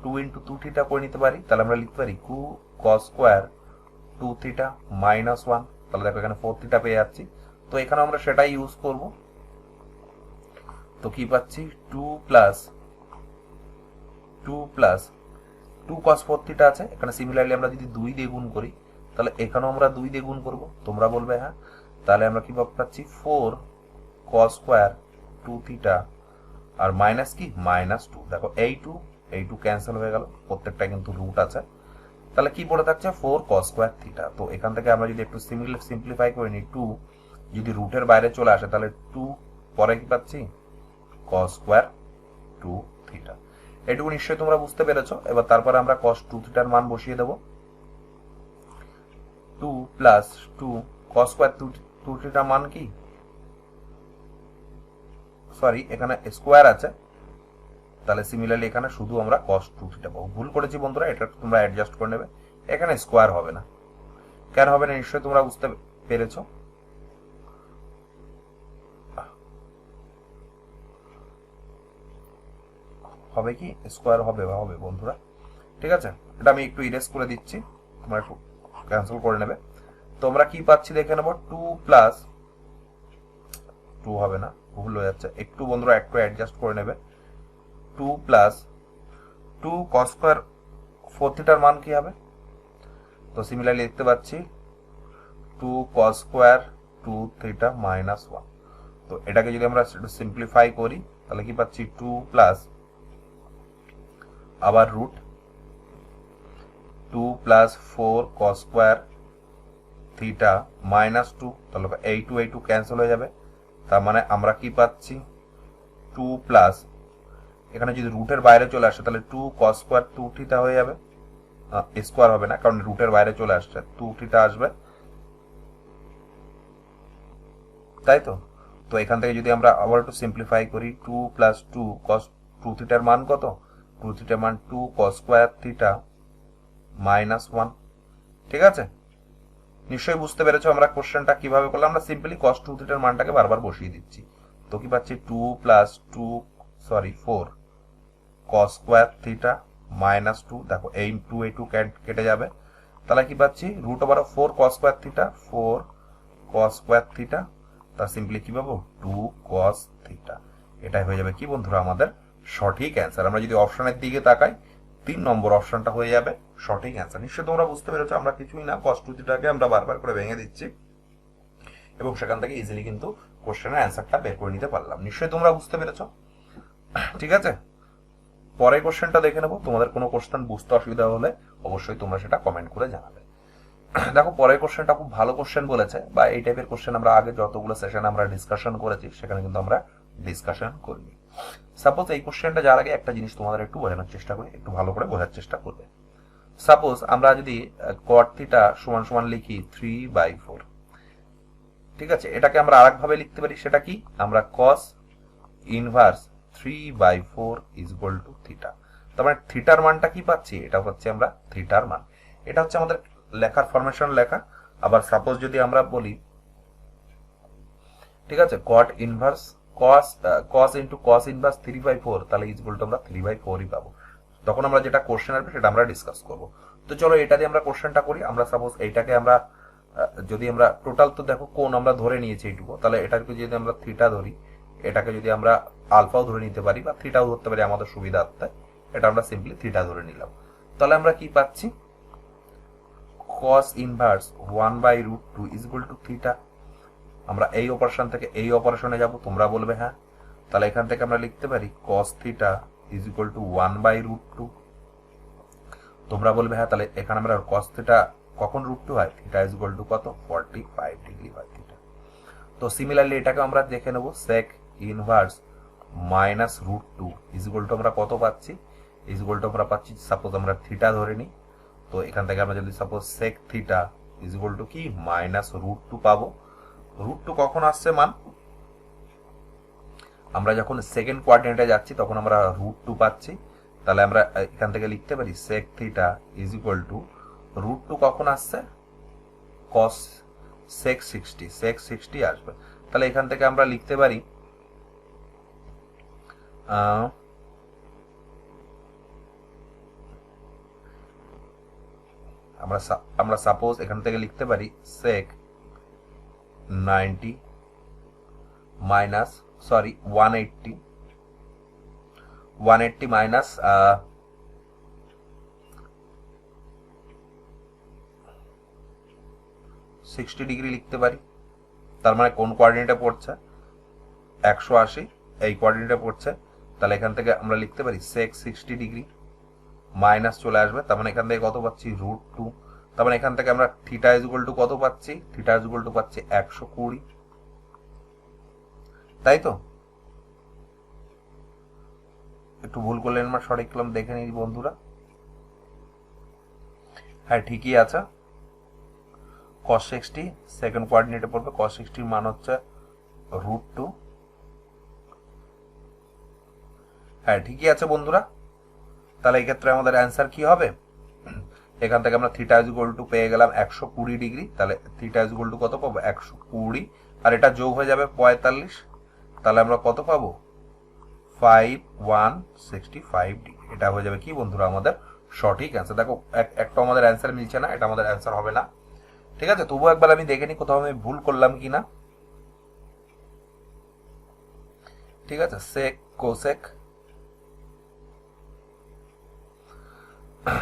2 ইন্টু 2 থিটা করে নিতে পারি। তাহলে আমরা লিখতে পারি 2 cos স্কয়ার 2 থিটা মাইনাস 1। তাহলে দেখো এখানে 4 থিটা পেয়ে যাচ্ছি। তো এখানে আমরা সেটাই ইউজ করব। তো কি পাচ্ছি? 2 cos 4 থিটা আছে, এখানে সিমিলারলি আমরা যদি 2 দিয়ে গুণ করি তাহলে এখানেও আমরা 2 দিয়ে গুণ করব। তোমরা বলবে হ্যাঁ। তাহলে আমরা কি পাচ্ছি? 4 cos স্কয়ার 2 থিটা আর মাইনাস কি? মাইনাস 2। দেখো এই 2 ক্যান্সেল হয়ে গেল, প্রত্যেকটা কিন্তু রুট আছে। তাহলে কি পড়ে থাকছে 4 cos স্কয়ার থিটা। তো এখান থেকে আমরা যদি একটু সিম্পলিফাই করে নিই, 2 যদি রুটের বাইরে চলে আসে তাহলে 2 পরে কি পাচ্ছি cos স্কয়ার 2 থিটা। এটুকু নিশ্চয়ই তোমরা বুঝতে পেরেছো। এবার তারপরে আমরা cos 2 থিটার মান বসিয়ে দেব। 2 প্লাস 2 cos স্কয়ার 2 থিটার মান কি, সরি এখানে স্কোয়ার আছে, তাহলে সিমিলারলি এখানে শুধু আমরা cos 2 থিটা পাবো। ভুল করেছি বন্ধুরা, এটা তোমরা অ্যাডজাস্ট করে নেবে। এখানে স্কোয়ার হবে না, কেন হবে না নিশ্চয়ই তোমরা বুঝতে পেরেছো। হবে কি স্কোয়ার হবে বন্ধুরা, ঠিক আছে। এটা আমি একটু ইরেজ করে দিচ্ছি, তোমরা একটু ক্যান্সেল করে নেবে। তোমরা কি পাচ্ছি দেখে নেবো, 2 প্লাস 2 হবে না, ভুল হয়ে যাচ্ছে, একটু বন্ধুরা একটু অ্যাডজাস্ট করে নেবে। 2 প্লাস 2 cos স্কয়ার 4 থিটার মান কি হবে, তো সিমিলারলি লিখতে পাচ্ছি 2 cos স্কয়ার 2 থিটা মাইনাস 1। তো এটাকে যদি আমরা সিম্পলিফাই করি তাহলে কি পাচ্ছি 2 প্লাস আবার root 2 plus 4 cos square theta minus 2, তাহলে এই টু ক্যান্সেল হয়ে যাবে। তার মানে আমরা কি পাচ্ছি 2 প্লাস, এখানে যদি রুটের বাইরে চলে আসে তাহলে 2 cos স্কয়ার 2 থিটা হয়ে যাবে, স্কোয়ার হবে না কারণ রুটের বাইরে চলে আসছে, 2 থিটা আসবে, তাই তো। তো এখান থেকে যদি আমরা আবার একটু সিম্পলিফাই করি, 2 প্লাস 2 cos 2 থিটার মান কত, 2 থিটার মান 2 cos স্কয়ার থিটা মাইনাস 1, ঠিক আছে। নিশ্চয়ই বুঝতে পেরেছো আমরা কোশ্চেনটা কিভাবে করলাম। আমরা সিম্পলি cos 2 থিটার মানটাকে বারবার বসিয়ে দিচ্ছি। তো কি পাচ্ছি 2 plus 4 cos square theta minus 2, দেখো এই 2 কেটে যাবে, তাহলে কি পাচ্ছি root over 4 cos square theta, 4 cos square theta, তার সিম্পলি কি পাবো 2 cos থিটা। এটাই হয়ে যাবে কি বন্ধুরা আমাদের সঠিক অ্যান্সার। আমরা যদি অপশনের দিকে তাকাই 3 নম্বর অপশনটা হয়ে যাবে সঠিক অ্যান্সার। নিশ্চয়ই তোমরা বুঝতে পেরেছো আমরা কিছুই না, cos 2 থিটাকে আমরা বারবার করে ভেঙে দিচ্ছি এবং সেখান থেকে ইজিলি কিন্তু কোশ্চেনের অ্যান্সারটা বের করে নিতে পারলাম। নিশ্চয়ই তোমরা বুঝতে পেরেছো, ঠিক আছে। পরের কোশ্চেনটা দেখে নেবো। তোমাদের কোনো কোশ্চেন বুঝতে অসুবিধা হলে অবশ্যই তোমরা সেটা কমেন্ট করে জানাবে। দেখো পরের কোশ্চেনটা খুব ভালো কোশ্চেন বলেছে, বা এই টাইপের কোশ্চেন আমরা আগে যতগুলো সেশনে আমরা ডিসকাশন করেছি সেখানে কিন্তু আমরা ডিসকাশন করিনি। সাপোজ এই কোশ্চেনটা যার আগে একটা জিনিস তোমাদের একটু বোঝানোর চেষ্টা করি, একটু ভালো করে বোঝার চেষ্টা করবে। সাপোজ আমরা যদি cot থিটা সমান সমান লিখি 3/4, ঠিক আছে, এটাকে আমরা আরেকভাবে লিখতে পারি, সেটা কি, আমরা cos inverse 3/4 is equal two theta. তার মানে থিটার মানটা কি পাচ্ছি, এটা হচ্ছে আমরা থিটার মান, এটা হচ্ছে আমাদের লেখার ফরমেশন লেখা। আবার সাপোজ যদি আমরা বলি, ঠিক আছে, cot inverse cos into cos inverse 3/4, তাহলে ইজ ইকুয়াল টু আমরা 3/4ই পাবো। তখন আমরা যেটা কোশ্চেন আসবে সেটা আমরা ডিসকাস করব। তো চলো এটা দিয়ে আমরা কোশ্চেনটা করি। আমরা সাপোজ এইটাকে আমরা যদি আমরা টোটাল, তো দেখো কোন আমরা ধরে নিয়েছি এইটুকু, তাহলে এটাকে যদি আমরা থিটা ধরি, এটাকে যদি আমরা আলফাও ধরে নিতে পারি বা থিটাও ধরতে পারি আমাদের সুবিধার্থে, এটা আমরা সিম্পলি থিটা ধরে নিলাম। তাহলে আমরা কি পাচ্ছি, cos inverse 1/√2 is equal two theta. আমরা এই অপারেশন থেকে এই অপারেশনে যাব, তোমরা বলবে হ্যাঁ, তাহলে এখান থেকে আমরা লিখতে পারি cos theta is equal two 1/√2। তোমরা বলবে হ্যাঁ, তাহলে এখানে আমরা cos থিটা কখন √2 হয়, থিটা ইজ ইকুয়াল টু কত 45 ডিগ্রি হয় থিটা। তো সিমিলারলি এটাকে আমরা দেখে নেব, sec inverse -√2 is equal two আমরা কত পাচ্ছি, ইজ ইকুয়াল টু আমরা পাচ্ছি, সাপোজ আমরা থিটা ধরে নিই, তো এখান থেকে আমরা যদি suppose sec theta is equal two কি -√2 পাবো। √2 কখন আসছে মান, আমরা যখন সেকেন্ড কোয়াড্রেন্টে যাচ্ছি তখন আমরা √2 পাচ্ছি। তাহলে আমরা এখান থেকে লিখতে পারি sec theta is equal two √2 কখন আসছে, cos sec 60 আসবে। তাহলে এখান থেকে আমরা লিখতে পারি আমরা সাপোজ এখান থেকে লিখতে পারি sec 90 মাইনাস 180 মাইনাস 60 ডিগ্রি লিখতে পারি। তার মানে কোন কোঅর্ডিনেটে পড়ছে, 180 এই কোঅর্ডিনেটে পড়ছে। তাহলে এখান থেকে আমরা লিখতে পারি sec 60 ডিগ্রি মাইনাস চলে আসবে, তার মানে এখান থেকে কত পাচ্ছি √2। তার মানে এখান থেকে আমরা থিটা ইজ ইকুয়াল টু কত পাচ্ছি, থিটা ইজ ইকুয়াল টু পাচ্ছি 120, তাই তো? একটু ভুল করলেন আমার সঠিক করলাম দেখে নিই বন্ধুরা। হ্যাঁ ঠিকই আছে, cos 60 সেকেন্ড কোঅর্ডিনেটে পড়বে, cos 60 এর মান হচ্ছে √2। হ্যাঁ ঠিকই আছে বন্ধুরা। তাহলে এই ক্ষেত্রে আমাদের অ্যান্সার কি হবে, এখান থেকে আমরা থিটা ইজ ইকুয়াল টু পেয়ে গেলাম 120 ডিগ্রি, তাহলে থিটা ইজ ইকুয়াল টু কত পাবো 120, আর এটা যোগ হয়ে যাবে 45, তাহলে আমরা কত পাবো 5165 ডিগ্রি। এটা হয়ে যাবে কি বন্ধুরা আমাদের সঠিক অ্যান্সার। দেখো একটা আমাদের অ্যান্সার মিলছে না, এটা আমাদের অ্যান্সার হবে না। ঠিক আছে, তবুও একবার আমি দেখে নিই কোথাও আমি ভুল করলাম কিনা। ঠিক আছে, সেক কোসেক,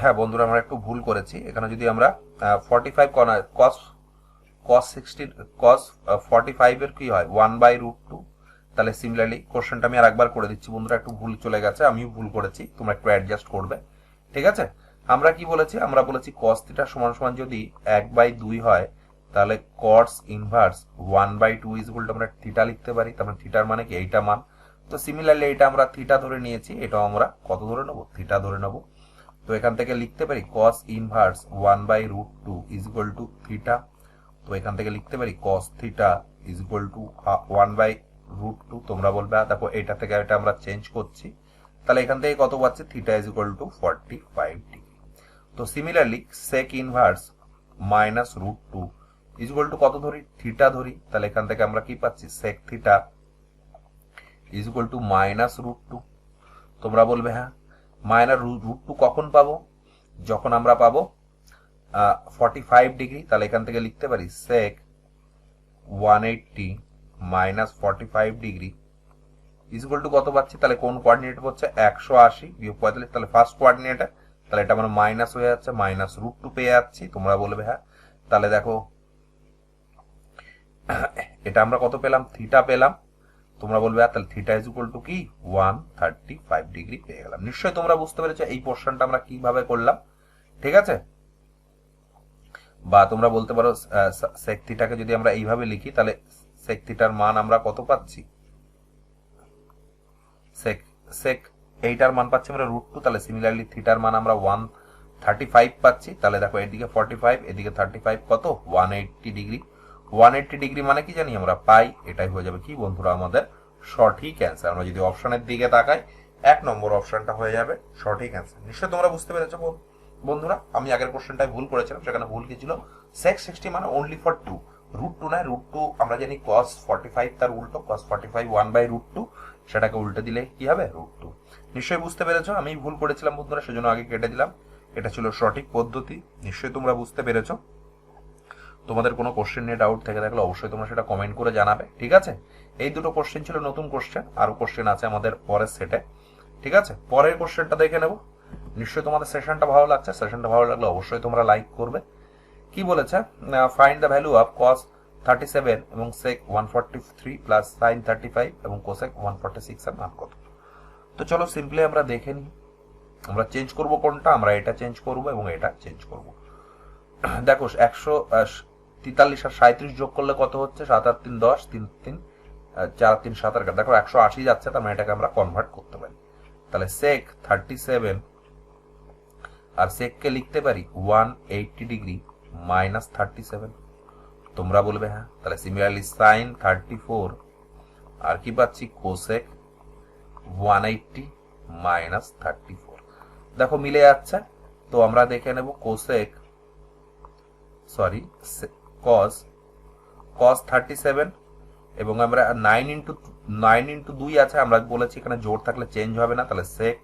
হ্যাঁ বন্ধুরা আমরা একটু ভুল করেছি। এখানে যদি আমরা 45 cos 60 cos 45 এর কি হয় 1/√2, তাহলে সিমিলারলি কোশ্চেনটা আমি আরেকবার করে দিচ্ছি বন্ধুরা, একটু ভুল চলে গেছে, আমিও ভুল করেছি, তোমরা একটু অ্যাডজাস্ট করবে। ঠিক আছে, আমরা কি বলেছি, আমরা বলেছি cos থিটা সমান সমান যদি 1/2 হয়, তাহলে cos inverse 1/2 is equal two আমরা থিটা লিখতে পারি, তার মানে থিটার মানে কি এইটা মান। তো সিমিলারলি এটা আমরা থিটা ধরে নিয়েছি, এটাও আমরা কত ধরে নেব, থিটা ধরে নেব। তো এখান থেকে লিখতে পারি cos inverse 1/√2 is equal two theta. তো এখান থেকে লিখতে পারি cos theta is equal two 1/√2। তোমরা বলবে দেখো এটা থেকে এটা আমরা চেঞ্জ করছি, তাহলে এখান থেকে কত পাচ্ছি theta is equal to 45 degree. তো similarly sec inverse -√2 is equal to কত ধরি, থিটা ধরি, তাহলে এখান থেকে আমরা কি পাচ্ছি sec theta is equal two -√2। তোমরা বলবে হ্যাঁ -√2 কখন পাবো, যখন আমরা পাবো 45 ডিগ্রি, তাহলে এখান থেকে লিখতে পারি sec 180 -45 degree is equal to কত পাচ্ছি, তাহলে কোন কোঅর্ডিনেট হচ্ছে 180 বিয়োগ 45, তাহলে ফার্স্ট কোঅর্ডিনেটে, তাহলে এটা আমার মাইনাস হয়ে যাচ্ছে, -√2 পেয়ে যাচ্ছি। তোমরা বলবে হ্যাঁ, তাহলে দেখো এটা আমরা কত পেলাম, থিটা পেলাম। তোমরা বলবে তাহলে থিটা ইজ ইকুয়াল টু কি 135 ডিগ্রি পেয়ে গেলাম। নিশ্চয়ই তোমরা বুঝতে পেরেছো এই পোর্শনটা আমরা কিভাবে করলাম। ঠিক আছে, বা তোমরা বলতে পারো sec থিটাকে যদি আমরা এইভাবে লিখি, তাহলে sec থিটার মান আমরা কত পাচ্ছি, sec এইটার মান পাচ্ছি আমরা √2, তাহলে সিমিলারলি থিটার মান আমরা 135 পাচ্ছি। তাহলে দেখো এদিকে 45 এদিকে 35 কত 180 ডিগ্রি। 180 ডিগ্রি মানে কি জানি আমরা পাই, এটাই হয়ে যাবে কি বন্ধুরা আমাদের সঠিক অ্যান্সার। আমরা যদি অপশনের দিকে তাকাই, 1 নম্বর অপশনটা হয়ে যাবে সঠিক অ্যান্সার। নিশ্চয়ই তোমরা বুঝতে পেরেছো বন্ধুরা। আমি আগের কোশ্চেনটাই ভুল করেছিলাম, সেখানে ভুল কি ছিল, sec 60 মানে অনলি ফর 2, √2 নয়, √2 আমরা জানি cos 45 তার উল্টো, cos 45 1/√2, সেটাকে উল্টে দিলে কি হবে √2। নিশ্চয়ই বুঝতে পেরেছো, আমি ভুল করেছিলাম বন্ধুরা, সেজন্য আগে কেটে দিলাম, এটা ছিল সঠিক পদ্ধতি। নিশ্চয়ই তোমরা বুঝতে পেরেছো। তোমাদের কোনো কোশ্চেন নিয়ে ডাউট থেকে থাকলে অবশ্যই তোমরা সেটা কমেন্ট করে জানাবে। ঠিক আছে, এই দুটো কোশ্চেন ছিল নতুন কোশ্চেন, আরো কোশ্চেন আছে আমাদের পরের সেটে। ঠিক আছে, পরের কোশ্চেনটা দেখে নেব। নিশ্চয়ই তোমাদের সেশনটা ভালো লাগছে, সেশনটা ভালো লাগলে অবশ্যই তোমরা লাইক করবে। কি বলেছে, find the value of cos 37 এবং sec 143 প্লাস sin 35 এবং cosec 146 এর মান কত। তো চলো সিম্পলি আমরা দেখে নিই, আমরা চেঞ্জ করব কোনটা, আমরা এটা চেঞ্জ করব এবং এটা চেঞ্জ করব। দেখো 143 আর 37 যোগ করলে কত হচ্ছে, 7 আর 3 10, 3 3 4 3 7 আর দেখো 180 যাচ্ছে, তার মানে এটাকে আমরা কনভার্ট করতে পারি। তাহলে sec 37 আর sec কে লিখতে পারি 180 ডিগ্রি -37। তোমরা বলবে হ্যাঁ, তাহলে সিমিলারলি sin 34 আর কি পাচ্ছি cosec 180 -34। দেখো মিলে যাচ্ছে। তো আমরা দেখে নেব cosec cos 37 এবং আমরা 9 × 2 আছে, আমরা বলেছি এখানে জোর থাকলে চেঞ্জ হবে না, তাহলে sec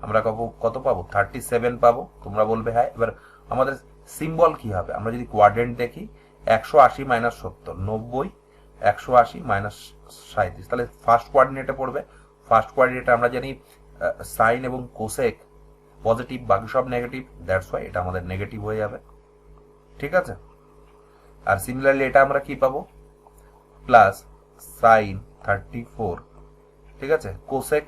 আমরা কত পাবো 37 পাবো। তোমরা বলবে হ্যাঁ, এবার আমাদের সিম্বল কি হবে, আমরা যদি কোয়াড্রেন্ট দেখি 180 - 70 90, 180 - 37, তাহলে ফার্স্ট কোয়ার্ডিনেটে পড়বে। ফার্স্ট কোয়ার্ডিনেটে আমরা জানি সাইন এবং কোসেক পজিটিভ, বাকি সব নেগেটিভ, দ্যাটস ওয়াই এটা আমাদের নেগেটিভ হয়ে যাবে। ঠিক আছে, আর সিমিলারলি এটা আমরা কি পাবো প্লাস সাইন 34। ঠিক আছে, কোসেক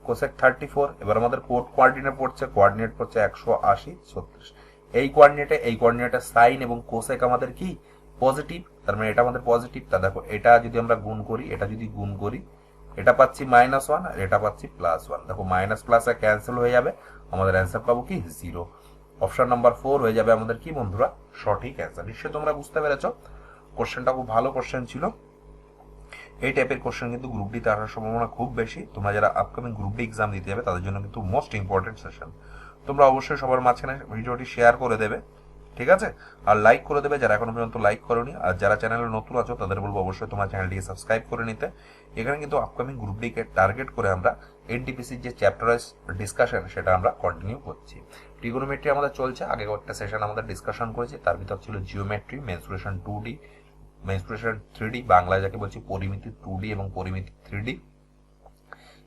কোসেক 34। এবার আমাদের কোঅর্ডিনেট পড়ছে 180 36। এই কোঅর্ডিনেটে সাইন এবং কোসেক আমাদের কি পজিটিভ, তার মানে এটা আমাদের পজিটিভ। তা দেখো এটা যদি আমরা গুণ করি, এটা পাচ্ছি -1 আর এটা পাচ্ছি +1। দেখো মাইনাস প্লাস ক্যান্সেল হয়ে যাবে, আমাদের অ্যান্সার পাবো কি 0। অপশন নাম্বার 4 হয়ে যাবে আমাদের কি বন্ধুরা সঠিক অ্যান্সার। নিশ্চয়ই তোমরা বুঝতে পেরেছো, কোশ্চেনটা খুব ভালো কোশ্চেন ছিল। এই টাইপের কোশ্চেন কিন্তু গ্রুপ ডিতে আসার সম্ভাবনা খুব বেশি। তোমরা যারা আপকামিং গ্রুপ ডি এক্সাম দিতে যাবে তাদের জন্য কিন্তু মোস্ট ইম্পর্টেন্ট সেশন। তোমরা অবশ্যই সবার মাঝখানে ভিডিওটি শেয়ার করে দেবে, ঠিক আছে, আর লাইক করে দেবে যারা এখনো পর্যন্ত লাইক করোনি। আর যারা চ্যানেলে নতুন আছো তাদের বলবো অবশ্যই তোমার চ্যানেলটিকে সাবস্ক্রাইব করে নিতে। এখানে কিন্তু আপকামিং গ্রুপ ডিকে টার্গেট করে আমরা এনটিপিসির যে চ্যাপ্টার ওয়াইজ ডিসকাশন সেটা আমরা কন্টিনিউ করছি। ট্রিগোনোমেট্রি আমাদের চলছে, আগে একটা সেশন আমাদের ডিসকাশন করেছি, তার ভিতর ছিল geometry, mensuration 2D, mensuration 3D, বাংলায় যাকে বলছি পরিমিতি 2D এবং পরিমিতি 3D,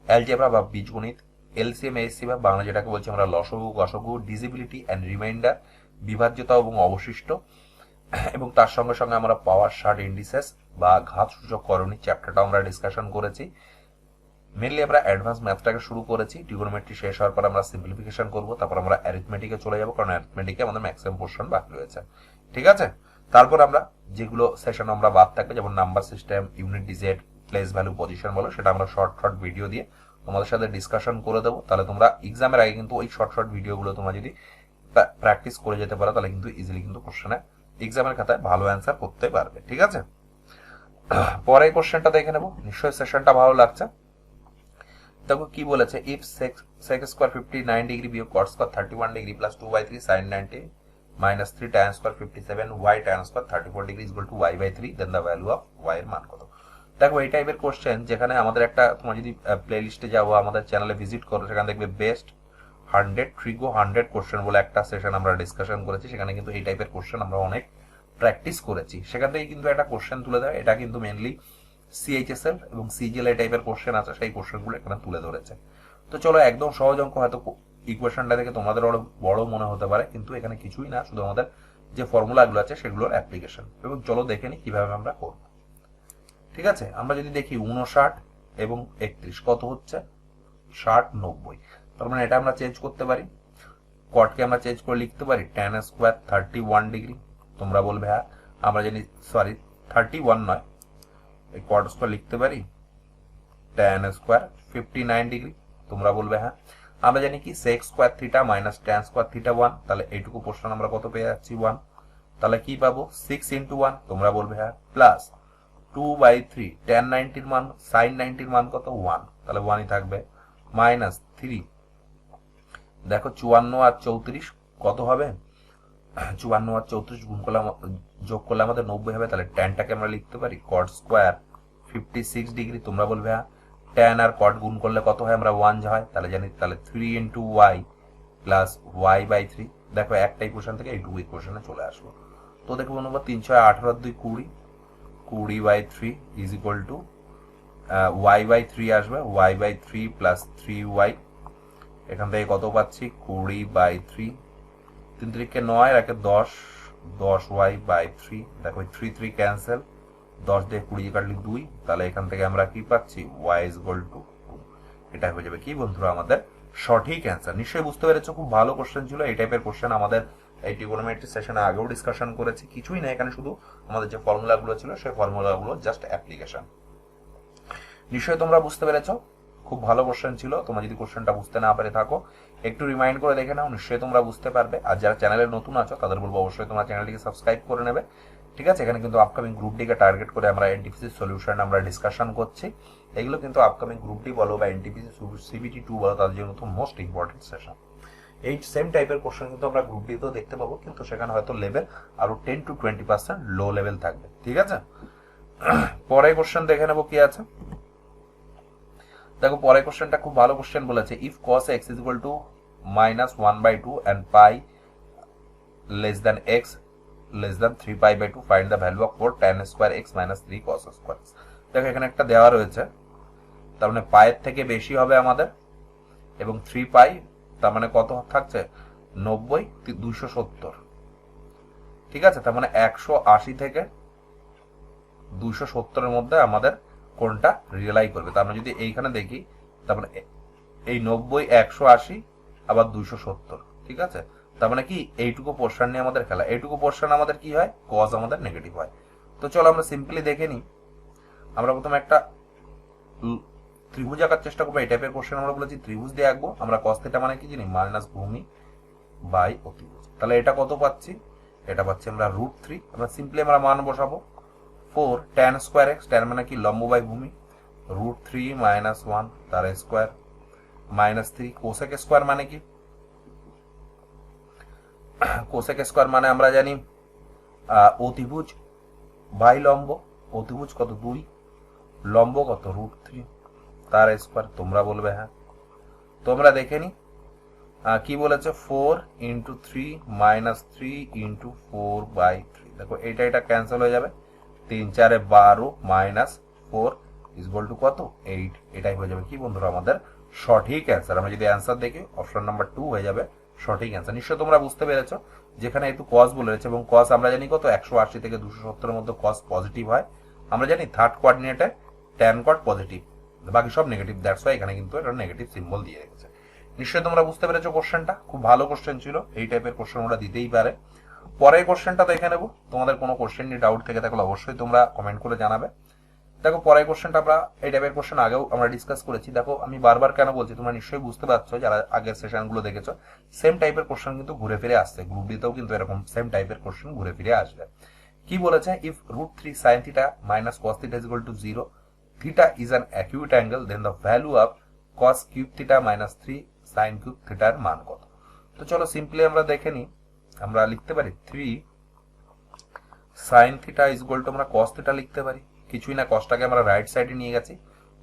অ্যালজেব্রা বা বীজগণিত, এলসিএম এসসি বা বাংলা যেটাকে বলছি আমরা লসগু গসগু, ডিজিবিলিটি অ্যান্ড রিমাইন্ডার, বিভাজ্যতা এবং অবশিষ্ট, এবং তার সঙ্গে সঙ্গে আমরা পাওয়ার শার্ট ইন্ডিসেস বা ঘাত সূচক করণী চ্যাপ্টারটা আমরা ডিসকাশন করেছি। মেনলি আমরা অ্যাডভান্স ম্যাথটাকে শুরু করেছি, ট্রিগোনোমেট্রি শেষ হওয়ার পর আমরা সিম্পলিফিকেশন করব, তারপর আমরা অ্যারিথমেটিকে চলে যাব, কারণ অ্যারিথমেটিকে আমাদের ম্যাক্সিমাম পোর্শন বাকি রয়েছে, ঠিক আছে। তারপর আমরা যেগুলো সেশন আমরা বাদ থাকবে, যেমন number system, unit digit, place value, position বলো, সেটা আমরা শর্ট ভিডিও দিয়ে তোমাদের সাথে ডিসকাশন করে দেবো। তাহলে তোমরা এক্সামের আগে কিন্তু ওই শর্ট ভিডিওগুলো তোমরা যদি প্র্যাকটিস করে যেতে পারো তাহলে কিন্তু ইজিলি কিন্তু কোশ্চেনে এক্সামের খাতায় ভালো অ্যান্সার করতে পারবে, ঠিক আছে। পরে কোশ্চেনটা দেখে নেবো, নিশ্চয়ই সেশনটা ভালো লাগছে। দেখো কি বলেছে, ইফ sec স্কয়ার 59 ডিগ্রি বিয়োগ cot square 31 degree plus 2/3 sin 90 minus 3 tan square 57 y tan square 34 degree equal to y/3, then the value of y এর মান কত। দেখো এই টাইপের কোশ্চেন, যেখানে আমাদের একটা, তোমরা যদি প্লে লিস্টে যাও, আমাদের চ্যানেলে ভিজিট করো, সেখানে দেখবে বেস্ট 100 ট্রিগো 100 কোশ্চেন বলে একটা সেশন আমরা ডিসকাশন করেছি। সেখানে কিন্তু এই টাইপের কোশ্চেন আমরা অনেক প্র্যাকটিস করেছি, সেখান থেকে কিন্তু একটা কোশ্চেন তুলে দেয়। এটা কিন্তু মেনলি সিএইচএসএল এবং সিজিএল টাইপের কোশ্চেন আছে, সেই কোশ্চেনগুলো এখানে তুলে ধরেছে। তো চলো, একদম সহজ অঙ্ক, হয়তো ইকুয়েশনটা দেখে তোমাদের বড় মনে হতে পারে, কিন্তু এখানে কিছুই না, শুধু আমাদের যে ফর্মুলাগুলো আছে সেগুলোর অ্যাপ্লিকেশন। এবং চলো দেখে নিই কিভাবে আমরা করব, ঠিক আছে। আমরা যদি দেখি 59 এবং 31 কত হচ্ছে 60 90, তার মানে এটা আমরা চেঞ্জ করতে পারি। কটকে আমরা চেঞ্জ করে লিখতে পারি tan স্কয়ার 31 ডিগ্রি, তোমরা বলবে হ্যাঁ আমরা জানি, সরি 31 নয়, এই কট স্কয়ার লিখতে পারি tan স্কয়ার 59 ডিগ্রি, তোমরা বলবে হ্যাঁ। আমরা জানি কি sec square theta minus tan square theta 1, তাহলে এইটুকু পোর্শন আমরা কত পেয়ে যাচ্ছি 1, তাহলে কি পাবো 6 × 1, তোমরা বলবে হ্যাঁ, প্লাস 2/3 tan 90 এর মান sin 90 এর মান কত 1, তাহলে 1ই থাকবে, মাইনাস 3, দেখো 54 আর 34 কত হবে, 54 আর 34 গুণ করলে যোগ করলে আমাদের 90 হবে। তাহলে ট্যানটাকে আমরা লিখতে পারি cot স্কয়ার 56 ডিগ্রি, তোমরা বলবে হ্যাঁ। ট্যান আর cot গুণ করলে কত হয়, আমরা 1 হয়, তাহলে জানি, তাহলে 3 × y প্লাস y/3। দেখো একটা ইকুয়েশন থেকে এই 2 ইকুয়েশনে চলে আসবো। তো দেখো বন্ধুরা 3 6 18 2 20, 20/3 ইজ ইকুয়াল টু y/3 আসবে, y/3 প্লাস 3y, এখান থেকে কত পাচ্ছি 20/3, 3 3 9 আর 10, 10y/3, দেখো 3 3 ক্যান্সেল, 10 দিয়ে 20 কাটলে 2, তাহলে এখান থেকে আমরা কি পাচ্ছি y = 2। এটা হয়ে যাবে কি বন্ধুরা আমাদের সঠিক অ্যান্সার। নিশ্চয়ই বুঝতে পেরেছো, খুব ভালো কোশ্চেন ছিল। এই টাইপের কোশ্চেন আমাদের এই ট্রিগোনোমেট্রি সেশনে আগেও ডিসকাশন করেছি, কিছুই না, এখানে শুধু আমাদের যে ফর্মুলাগুলো ছিল সেই ফর্মুলাগুলো জাস্ট অ্যাপ্লিকেশন। নিশ্চয়ই তোমরা বুঝতে পেরেছো, খুব ভালো কোশ্চেন ছিল। তোমরা যদি কোশ্চেনটা বুঝতে না পারে থাকো, একটু রিমাইন্ড করে দেখে নাও, নিশ্চয়ই তোমরা বুঝতে পারবে। আর যারা চ্যানেলে নতুন আছো তাদের বলবো অবশ্যই তোমরা চ্যানেলটিকে সাবস্ক্রাইব করে নেবে, ঠিক আছে। এখানে কিন্তু আপকামিং গ্রুপ ডিকে টার্গেট করে আমরা এনটিপিসি সলিউশন আমরা ডিসকাশন করছি। এগুলো কিন্তু আপকামিং গ্রুপ ডি বলো বা এনটিপিসি সিবিটি 2 বলো, তাদের জন্য তো মোস্ট ইম্পর্টেন্ট সেশন। এই সেম টাইপের কোশ্চেন কিন্তু আমরা গ্রুপ ডিতেও দেখতে পাবো, কিন্তু সেখানে হয়তো লেভেল আরো 10 to 20% লো লেভেল থাকবে, ঠিক আছে। পরে কোশ্চেন দেখে নেবো কি আছে। দেখো পরের কোশ্চেনটা খুব ভালো কোশ্চেন বলেছে, if cos x is equal to -1/2 and pi less than x less than 3pi/2, find the value of 4 tan square x minus 3 cos square x। দেখো এখানে একটা দেওয়া রয়েছে, তার মানে পায়ের থেকে বেশি হবে আমাদের, এবং 3pi, তার মানে কত থাকছে 90 270, ঠিক আছে। তার মানে 180 থেকে 270 এর মধ্যে আমাদের কোনটা রিয়েলাই করবে। তার মানে যদি এইখানে দেখি, তার মানে এই 90, 180 আবার 270, ঠিক আছে। তার মানে কি এইটুকু পোর্শন নিয়ে আমাদের খেলা, এইটুকু পোর্শন আমাদের কি হয়, কজ আমাদের নেগেটিভ হয়। তো চলো আমরা সিম্পলি দেখে নিই। আমরা প্রথমে একটা ত্রিভুজ আঁকার চেষ্টা করবো। এই টাইপের কোশ্চেন আমরা বলেছি ত্রিভুজ দিয়ে আঁকবো। আমরা কস থিটা মানে কি জানি, মাইনাস ভূমি বাই অতিভুজ। তাহলে এটা কত পাচ্ছি, এটা পাচ্ছি আমরা √3। আমরা সিম্পলি আমরা মান বসাবো 4 tan স্কোয়ার এক্স, tan মানে কি লম্ব বাই ভূমি, √3 - 1 তার স্কোয়ার -3 কোসেক স্কোয়ার মানে কি, কোসেক স্কোয়ার মানে আমরা জানি অতিভুজ বাই লম্ব। অতিভুজ কত 2, লম্ব কত √3 তার স্কোয়ার। তোমরা বলবে হ্যাঁ। তোমরা দেখে নি কি বলেছে, 4 × 3 - 3 × 4/3। দেখো এটা ক্যান্সেল হয়ে যাবে, 3 4 12 -4 = কত 8। এটাই হয়ে যাবে কি বন্ধুরা আমাদের সঠিক অ্যান্সার। আমরা যদি অ্যান্সার দেখি অপশন নাম্বার 2 হয়ে যাবে সঠিক অ্যান্সার। নিশ্চয়ই তোমরা বুঝতে পেরেছো, যেখানে একটু কস বলে রয়েছে এবং কস আমরা জানি কত 180 থেকে 270 এর মধ্যে কস পজিটিভ হয়। আমরা জানি থার্ড কোঅর্ডিনেটে ট্যান কট পজিটিভ, বাকি সব নেগেটিভ, দ্যাটস ওয়াই এখানে কিন্তু এটা নেগেটিভ সিম্বল দিয়ে রেখেছে। নিশ্চয়ই তোমরা বুঝতে পেরেছো কোশ্চেনটা, খুব ভালো কোশ্চেন ছিল। এই টাইপের কোশ্চেন ওরা দিতেই পারে। পরের কোশ্চেনটা দেখে নেব। তোমাদের কোনো কোশ্চেন নিয়ে ডাউট থেকে থাকলে অবশ্যই তোমরা কমেন্ট করে জানাবে। দেখো পরের কোশ্চেনটা আমরা এই টাইপের কোশ্চেন আগেও আমরা ডিসকাস করেছি। দেখো আমি বারবার কেন বলছি, তোমরা নিশ্চয়ই বুঝতে পারছো যারা আগের সেশনগুলো দেখেছো, সেম টাইপের কোশ্চেন কিন্তু ঘুরে ফিরে আসছে। গ্রুপ ডিতেও কিন্তু এরকম সেম টাইপের কোশ্চেন ঘুরে ফিরে আসবে। কি বলেছে, if √3 sin θ - cos θ = 0, theta is an acute angle, then the value of cos cube θ - 3 sin cube θ এর মান কত। তো চলো সিম্পলি আমরা দেখে নিই। আমরা লিখতে পারি 3 sin θ = আমরা cos θ লিখতে পারি। কিছুই না, কসটাকে আমরা রাইট সাইডে নিয়ে গেছি,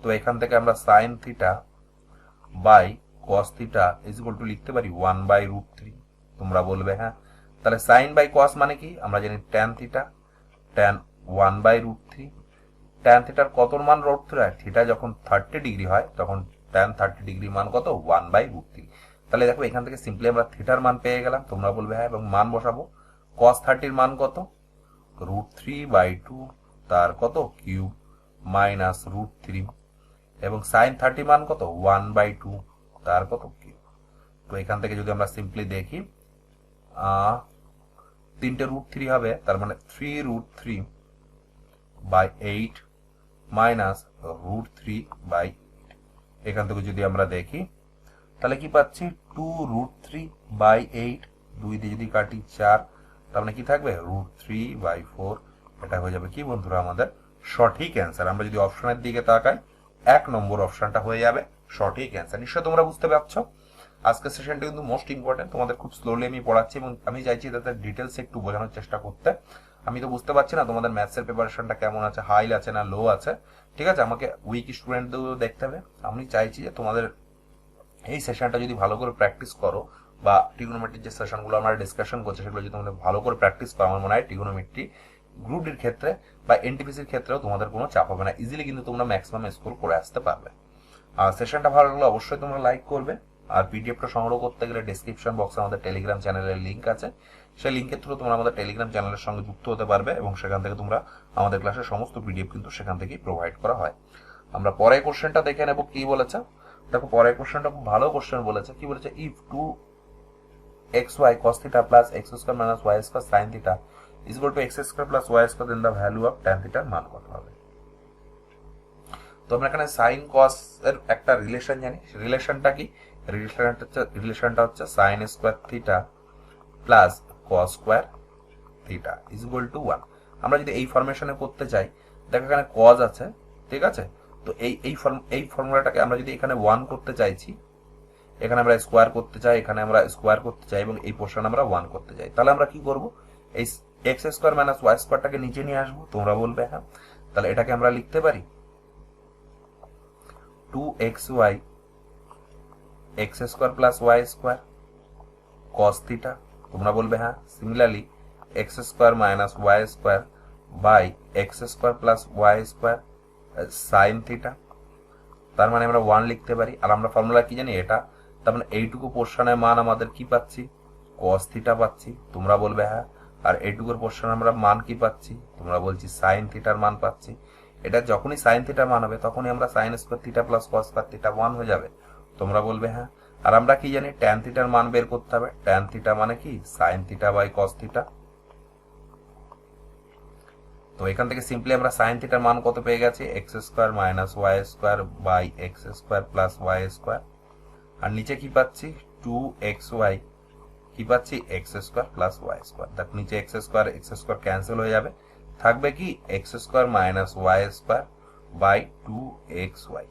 তো এখান থেকে আমরা sin θ বাই cos θ = লিখতে পারি 1/√3। তোমরা বলবে হ্যাঁ। তাহলে sin বাই cos মানে কি, আমরা জানি tan θ, tan 1/√3। tan θ এর কত মান √3 হয়, থিটা যখন 30 ডিগ্রি হয় তখন tan 30 ডিগ্রি মান কত 1/√3। তাহলে দেখো এখান থেকে সিম্পলি আমরা থিটার মান পেয়ে গেলাম। তোমরা বলবে হ্যাঁ, এবং মান বসাবো। cos 30 এর মান কত, √3/2 তার কত কিউব মাইনাস √3, এবং sin 30 মান কত 1/2 তার কত কিউব। তো এখান থেকে যদি আমরা সিম্পলি দেখি 3টে √3 হবে, তার মানে 3√3/8 মাইনাস √3/8। এখান থেকে যদি আমরা দেখি তাহলে কি পাচ্ছি, 2√3/8, 2 দিয়ে যদি কাটি 4, তার মানে কি থাকবে √3/4। এটা হয়ে যাবে কি বন্ধুরা আমাদের সঠিক অ্যান্সার। আমরা যদি অপশনের দিকে তাকাই, 1 নম্বর অপশনটা হয়ে যাবে সঠিক অ্যান্সার। নিশ্চয়ই তোমরা বুঝতে পারছো আজকের সেশনটা কিন্তু মোস্ট ইম্পর্টেন্ট। তোমাদের খুব স্লোলি আমি পড়াচ্ছি এবং আমি চাইছি তাদের ডিটেলস একটু বোঝানোর চেষ্টা করতে। আমি তো বুঝতে পারছি না তোমাদের ম্যাথসের প্রিপারেশনটা কেমন আছে, হাই আছে না লো আছে, ঠিক আছে। আমাকে উইক স্টুডেন্টদেরও দেখতে হবে। আমি চাইছি যে তোমাদের এই সেশনটা যদি ভালো করে প্র্যাকটিস করো, বা ট্রিগোনোমেট্রির যে সেশনগুলো আমরা ডিসকাশন করছি সেগুলো যদি তোমরা ভালো করে প্র্যাকটিস করো, আমার মনে হয় ট্রিগোনোমেট্রি গ্রুপ ডির ক্ষেত্রে বা এনটিপিসির ক্ষেত্রেও তোমাদের কোনো চাপ হবে না, ইজিলি কিন্তু তোমরা ম্যাক্সিমাম স্কোর করে আসতে পারবে। আর সেশনটা ভালো লাগলে অবশ্যই তোমরা লাইক করবে। আর পিডিএফটা সংগ্রহ করতে গেলে ডেসক্রিপশন বক্সে আমাদের টেলিগ্রাম চ্যানেলের লিঙ্ক আছে, সেই লিঙ্কের থ্রু তোমরা আমাদের টেলিগ্রাম চ্যানেলের সঙ্গে যুক্ত হতে পারবে এবং সেখান থেকে তোমরা আমাদের ক্লাসের সমস্ত পিডিএফ কিন্তু সেখান থেকেই প্রোভাইড করা হয়। আমরা পরের কোশ্চেনটা দেখে নেব কি বলেছে। দেখো পরের কোশ্চেনটা খুব ভালো কোশ্চেন বলেছে। কি বলেছে, if 2xy cos θ plus x² minus y² sin θ = x² plus y², then the value of tan θ এর মান কত হবে। তো আমরা এখানে sin cos এর একটা রিলেশন জানি। রিলেশনটা কি, রিলেশনটা হচ্ছে sin square θ plus cos square θ = 1। আমরা যদি এই ফরমেশনে করতে চাই, দেখো এখানে cos আছে, ঠিক আছে। তো এই ফর্মুলাটাকে আমরা যদি এখানে 1 করতে চাইছি, এখানে আমরা স্কোয়ার করতে চাই, এখানে আমরা স্কোয়ার করতে চাই এবং এই পোর্শন আমরা 1 করতে চাই, তাহলে আমরা কি করব, এই x² - y² নিচে নিয়ে আসবো। তোমরা বলবে হ্যাঁ। তাহলে এটাকে আমরা লিখতে পারি 2xy x² + y² cos θ। তোমরা বলবে হ্যাঁ। Similarly x² - y² by x² + y² sin θ, তার মানে আমরা 1 লিখতে পারি। আর আমরা ফর্মুলা কি জানি, এটা। তার মানে এইটুকু পোর্শনের মান আমাদের কি পাচ্ছি, cos θ পাচ্ছি। তোমরা বলবে হ্যাঁ। আর এইটুকুর পোর্শন আমরা মান কি পাচ্ছি, তোমরা বলছি sin θ এর মান পাচ্ছি। এটা যখনই sin θ মান হবে তখনই আমরা sin² θ প্লাস cos² θ 1 হয়ে যাবে। তোমরা বলবে হ্যাঁ। আর আমরা কি জানি, ট্যান থিটার মান বের করতে হবে। ট্যান থিটা মানে কি, sine theta by cos theta. তো এখান থেকে সিম্পলি আমরা সাইন থিটার মান কত পেয়ে গেছি, x square minus y square by x square plus y square. আর নিচে কি পাচ্ছি, 2xy, কি পাচ্ছি, x square plus y square. দেখো নিচে এক্স স্কোয়ার ক্যান্সেল হয়ে যাবে, থাকবে কি x square minus y square by 2xy।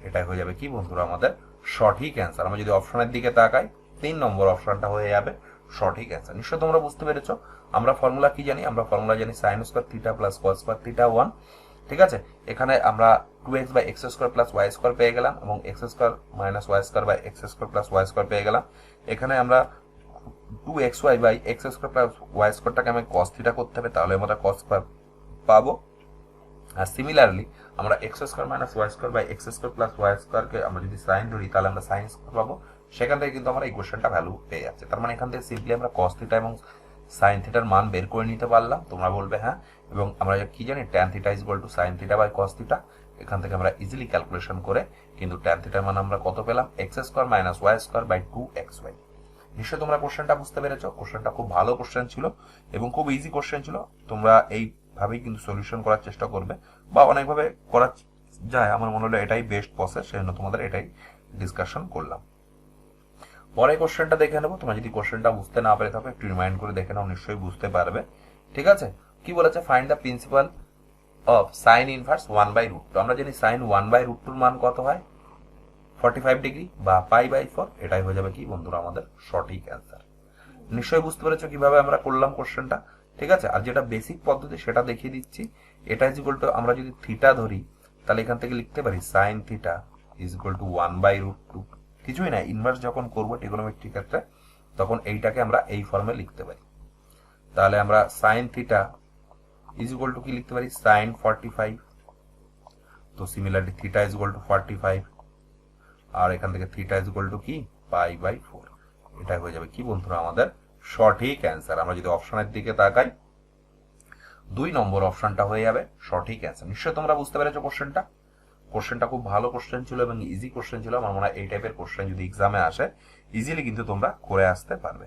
এটাই হয়ে যাবে কি বন্ধুরা আমাদের সঠিক অ্যান্সার। আমরা যদি অপশনের দিকে তাকাই, 3 নম্বর অপশনটা হয়ে যাবে সঠিক অ্যান্সার। নিশ্চয় তোমরা বুঝতে পেরেছো। আমরা ফর্মুলা কি জানি, আমরা ফর্মুলা জানি sine square theta plus cos square theta 1। ঠিক আছে, এখানে আমরা 2x by x square plus y square পেয়ে গেলাম এবং x square minus y square by x square plus y square পেয়ে গেলাম। এখানে আমরা 2xy by x square plus y স্কোয়ারটাকে আমি কস থিটা করতে হবে, তাহলে আমরা কস স্কোয়ার পাবো। আর সিমিলারলি আমরা x square minus y square by x square plus y স্কোয়ারকে আমরা যদি সাইন ধরি, তাহলে আমরা সাইন স্কোয়ার পাবো। সেখান থেকে কিন্তু আমরা ইকুয়েশনটা ভ্যালু পেয়ে যাচ্ছে। তার মানে এখান থেকে সিম্পলি আমরা কস থিটা এবং সাইন থিটার মান বের করে নিতে পারলাম। তোমরা বলবে হ্যাঁ। এবং আমরা কি জানি, tan theta is equal to sine theta by cos theta. এখান থেকে আমরা ইজিলি ক্যালকুলেশন করে কিন্তু ট্যান থিটার মান আমরা কত পেলাম, x square minus y square by 2xy। নিশ্চয়ই তোমরা কোশ্চেনটা বুঝতে পেরেছো। কোশ্চেনটা খুব ভালো কোশ্চেন ছিল এবং খুব ইজি কোশ্চেন ছিল। তোমরা এইভাবেই কিন্তু সলিউশন করার চেষ্টা করবে, বা অনেকভাবে করা যায়। আমার মনে হলো এটাই বেস্ট প্রসেস, সেজন্য তোমাদের এটাই ডিসকাশন করলাম। পরে কোশ্চেনটা দেখে নেবো। তোমরা যদি কোশ্চেনটা বুঝতে না পারে থাকো, একটু রিমাইন্ড করে দেখে নাও, নিশ্চয়ই বুঝতে পারবে। ঠিক আছে, কি বলেছে, find the principal of sign inverse 1/√2। আমরা জানি সাইন 1/√2 মান কত হয়, 45 ডিগ্রি বা π/4। এটাই হয়ে যাবে কি বন্ধুরা আমাদের সঠিক অ্যান্সার। নিশ্চয়ই বুঝতে পেরেছো কিভাবে আমরা করলাম কোশ্চেনটা। ঠিক আছে, আর যেটা বেসিক পদ্ধতি সেটা দেখিয়ে দিচ্ছি। এটা ইজ ইকুয়াল টু, আমরা যদি থিটা ধরি, তাহলে এখান থেকে লিখতে পারি sine theta is equal two 1/√2। কিছুই না, ইনভার্স যখন করবো ট্রিগোনোমেট্রিক ক্ষেত্রে, তখন এইটাকে আমরা এই ফর্মে লিখতে পারি। তাহলে আমরা sine theta is equal two কি লিখতে পারি, সাইন 45। তো similarly theta is equal to 45, আর এখান থেকে থিটা ইজ ইকুয়াল টু কি, π/4। এটাই হয়ে যাবে কি বন্ধুরা আমাদের সঠিক অ্যান্সার। আমরা যদি অপশনের দিকে তাকাই, 2 নম্বর অপশনটা হয়ে যাবে সঠিক অ্যান্সার। নিশ্চয়ই তোমরা বুঝতে পেরেছো কোশ্চেনটা। কোশ্চেনটা খুব ভালো কোশ্চেন ছিল এবং ইজি কোশ্চেন ছিল। আমার মনে হয় এই টাইপের কোশ্চেন যদি এক্সামে আসে, ইজিলি কিন্তু তোমরা করে আসতে পারবে।